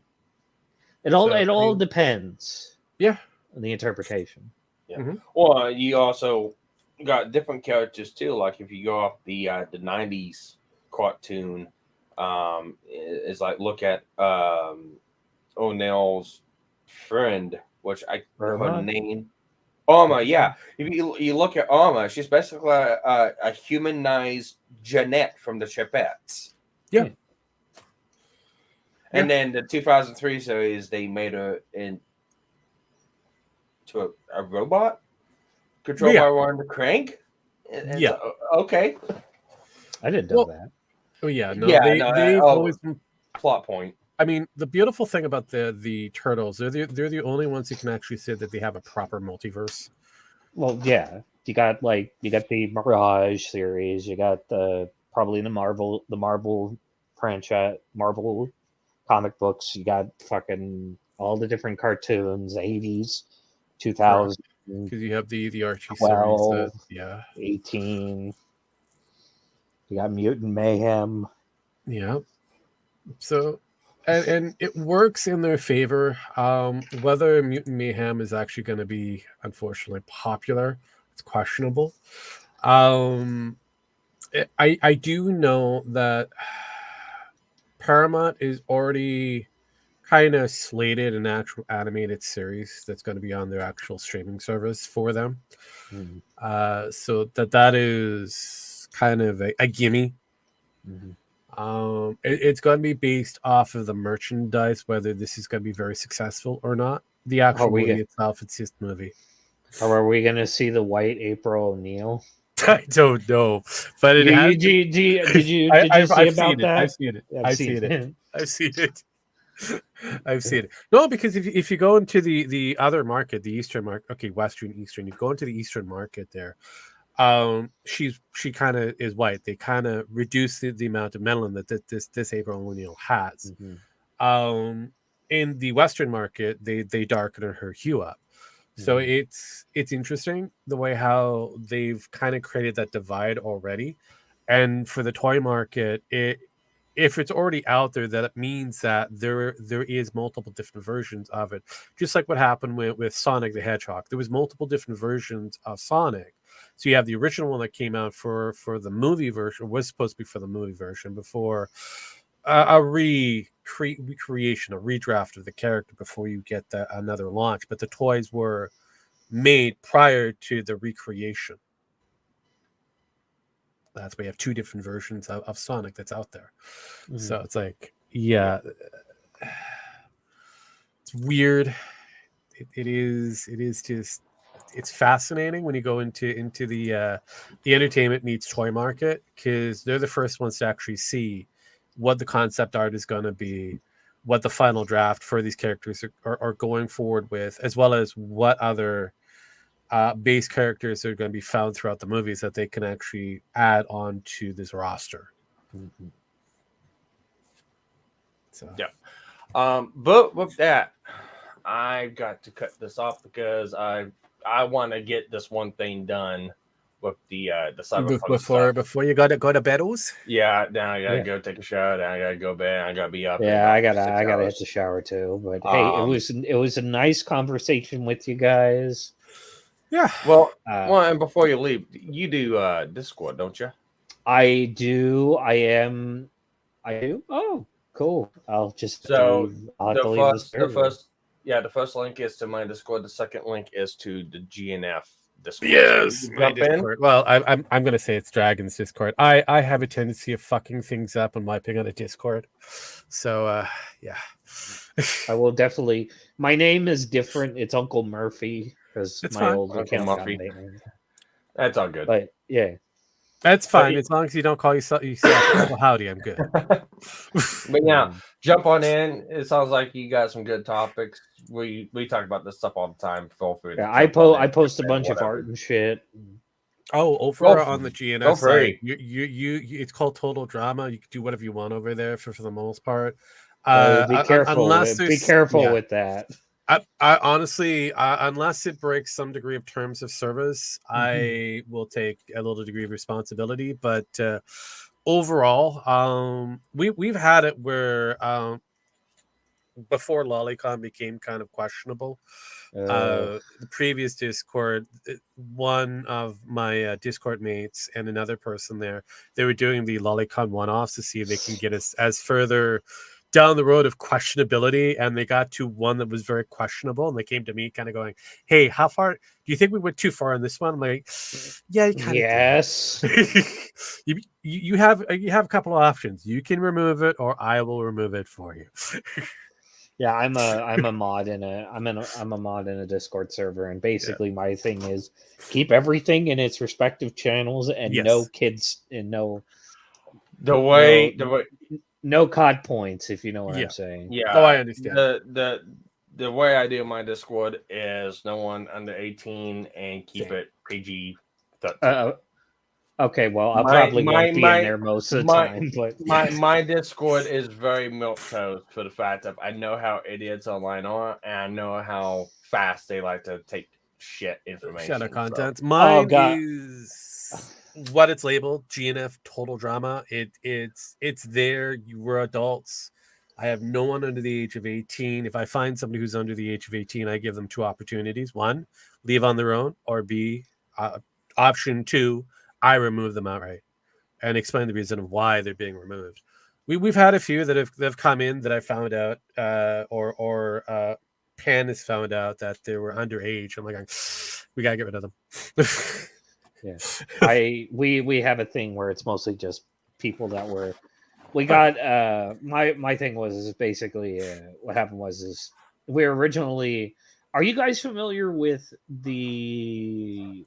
It all depends. Yeah, on the interpretation. Yeah. Mm-hmm. Well, you also got different characters too. Like if you go off the '90s cartoon, it's like look at O'Neill's friend, which her name. Alma, yeah. If you look at Alma, she's basically a humanized Jeanette from the Chipettes. Yeah. And then the 2003 series, they made her into a robot controlled by one of the crank. And so, okay. I didn't know that. Oh yeah, they've always been plot point. I mean, the beautiful thing about the Turtles, they're the only ones who can actually say that they have a proper multiverse. Well, yeah, you got the Mirage series, you got probably the Marvel franchise, Marvel comic books, you got fucking all the different cartoons, 80s, 2000, because you have the Archie 12, series, 18. You got Mutant Mayhem. Yeah. So. And it works in their favor. Whether Mutant Mayhem is actually going to be, unfortunately, popular, it's questionable. I do know that Paramount is already kind of slated an actual animated series that's going to be on their actual streaming service for them. So that is kind of a gimme. It's going to be based off of the merchandise, whether this is going to be very successful or not. The actual movie itself, it's just a movie. Or are we going to see the white April O'Neil? I don't know, but it has. Did you see about that? I've seen it. I've seen it. No, because if you go into the other market, the Eastern market, Western, Eastern, you go into the Eastern market there. She kind of is white. They kind of reduce the amount of melanin that this April O'Neil has. In the Western market, they darken her hue up. So it's interesting the way how they've kind of created that divide already. And for the toy market, if it's already out there, that it means that there is multiple different versions of it. Just like what happened with Sonic the Hedgehog. There was multiple different versions of Sonic. So you have the original one that came out for the movie version, was supposed to be for the movie version before a recreation, a redraft of the character before you get another launch. But the toys were made prior to the recreation. That's why you have two different versions of Sonic that's out there. So it's like, it's weird. It is just. It's fascinating when you go into the entertainment meets toy market, because they're the first ones to actually see what the concept art is going to be, what the final draft for these characters are going forward with, as well as what other base characters are going to be found throughout the movies that they can actually add on to this roster. So but with that, I've got to cut this off because I want to get this one thing done the cyberpunk before you gotta go to beddos. Yeah, now I gotta go take a shower. Then I gotta go bed. I gotta be up. Yeah, I gotta hit the shower too. But hey, it was a nice conversation with you guys. Yeah. Well, and before you leave, you do Discord, don't you? I do. I do. Oh, cool. I'll just the first link is to my Discord. The second link is to the GNF Discord. Yes, my Discord. Well, I'm gonna say it's Dragon's Discord. I have a tendency of fucking things up and wiping on a Discord. So yeah. I will definitely. My name is different. It's Uncle Murphy because my old account got named. That's all good. But yeah. That's fine, as long as you don't call yourself Uncle Howdy, I'm good. But yeah, jump on in. It sounds like you got some good topics. We talk about this stuff all the time. Feel free. Yeah, I post a bunch of art and shit. Oh, over on the GNS site, you it's called Total Drama. You can do whatever you want over there for the most part. Be careful. Be careful with that. I honestly, unless it breaks some degree of terms of service, I will take a little degree of responsibility. But overall, we've had it where before Lolicon became kind of questionable. The previous Discord, one of my Discord mates and another person there, they were doing the Lolicon one-offs to see if they can get us as further down the road of questionability, and they got to one that was very questionable, and they came to me kind of going, hey, how far do you think we went too far on this one? I'm like, yeah, you kind of yes. you have a couple of options. You can remove it, or I will remove it for you. Yeah, I'm a mod in a Discord server, and basically my thing is keep everything in its respective channels, and no kids and no COD points, if you know what I'm saying. Yeah. Oh, I understand. The way I do my Discord is no one under 18 and keep it PG. Okay, well, I'll probably won't be in there most of the time. But my Discord is very milquetoast for the fact that I know how idiots online are, and I know how fast they like to take shit information. Shadow content. Mine is what it's labeled, GNF Total Drama. It's there. You were adults. I have no one under the age of 18. If I find somebody who's under the age of 18, I give them two opportunities. One, leave on their own, or B, option two, I remove them outright and explain the reason of why they're being removed. We've had a few that have come in that I found out, or Pan has found out that they were underage. I'm like, we gotta get rid of them. Yeah, we have a thing where it's mostly just people that were. We got my thing was basically what happened was we were originally. Are you guys familiar with the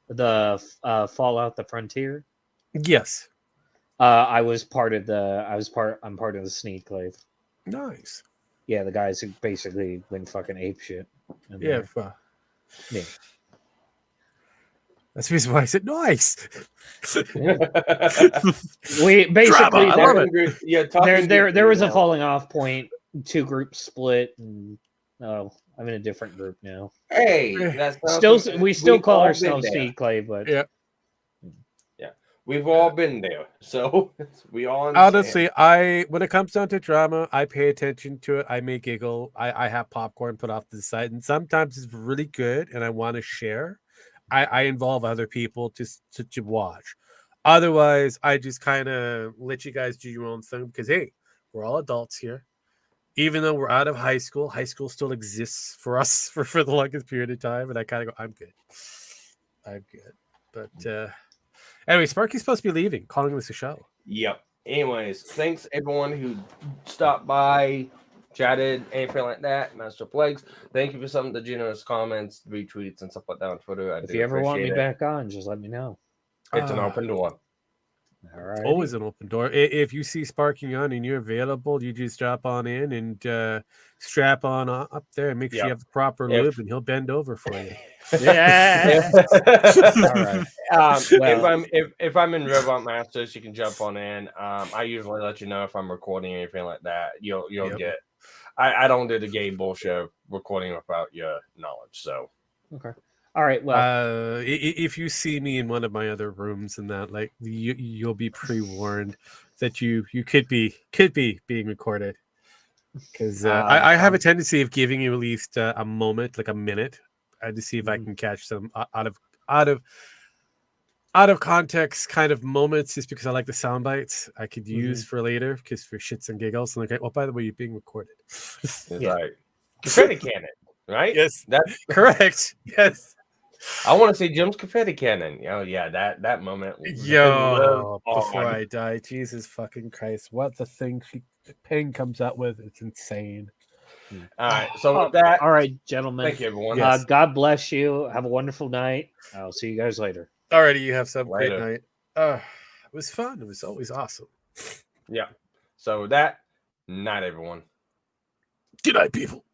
Fallout: The Frontier? Yes. I'm part of the Sneak Clave. Nice. Yeah, the guys who basically went fucking ape shit. Yeah. That's the reason why I said nice. We basically I love it. There was a falling off point. Two groups split, and I'm in a different group now. Hey, we still call ourselves Sneak Clave, but yeah, we've all been there, so we all understand. Honestly, when it comes down to drama, I pay attention to it. I may giggle. I have popcorn put off to the side, and sometimes it's really good, and I want to share. I involve other people to watch. Otherwise, I just kind of let you guys do your own thing because, hey, we're all adults here. Even though we're out of high school still exists for us for the longest period of time. And I kind of go, I'm good. But anyway, Sparky's supposed to be leaving, calling this a show. Yep. Anyways, thanks everyone who stopped by, chatted, anything like that. Master Plagues, thank you for some of the generous comments, retweets, and stuff like that on Twitter. If you ever want me back on, just let me know. It's an open door. All right. Always an open door. If you see Sparking on and you're available, you just drop on in and strap on up there and make sure you have the proper lube, and he'll bend over for you. Yeah. All right. If I'm in Robot Masters, you can jump on in. I usually let you know if I'm recording anything like that. You'll get. I don't do the gay bullshit recording without your knowledge. So okay. All right. Well, if you see me in one of my other rooms and that, like, you'll be pre-warned that you could be being recorded, because I have a tendency of giving you at least a moment, like a minute, to see if I can catch some out of context kind of moments, just because I like the sound bites I could use for later, because for shits and giggles. And like, oh, by the way, you're being recorded. Right. Confetti cannon, right? Yes, That's correct. Yes. I want to see Jim's confetti cannon. Oh yeah, that moment. Before I die, Jesus fucking Christ! What the thing Ping comes out with, it's insane. All right, so with that, all right, gentlemen. Thank you, everyone. Yes. God bless you. Have a wonderful night. I'll see you guys later. Alrighty, you have some great Later. night. It was fun. It was always awesome. Yeah. So with that, night, everyone. Good night, people.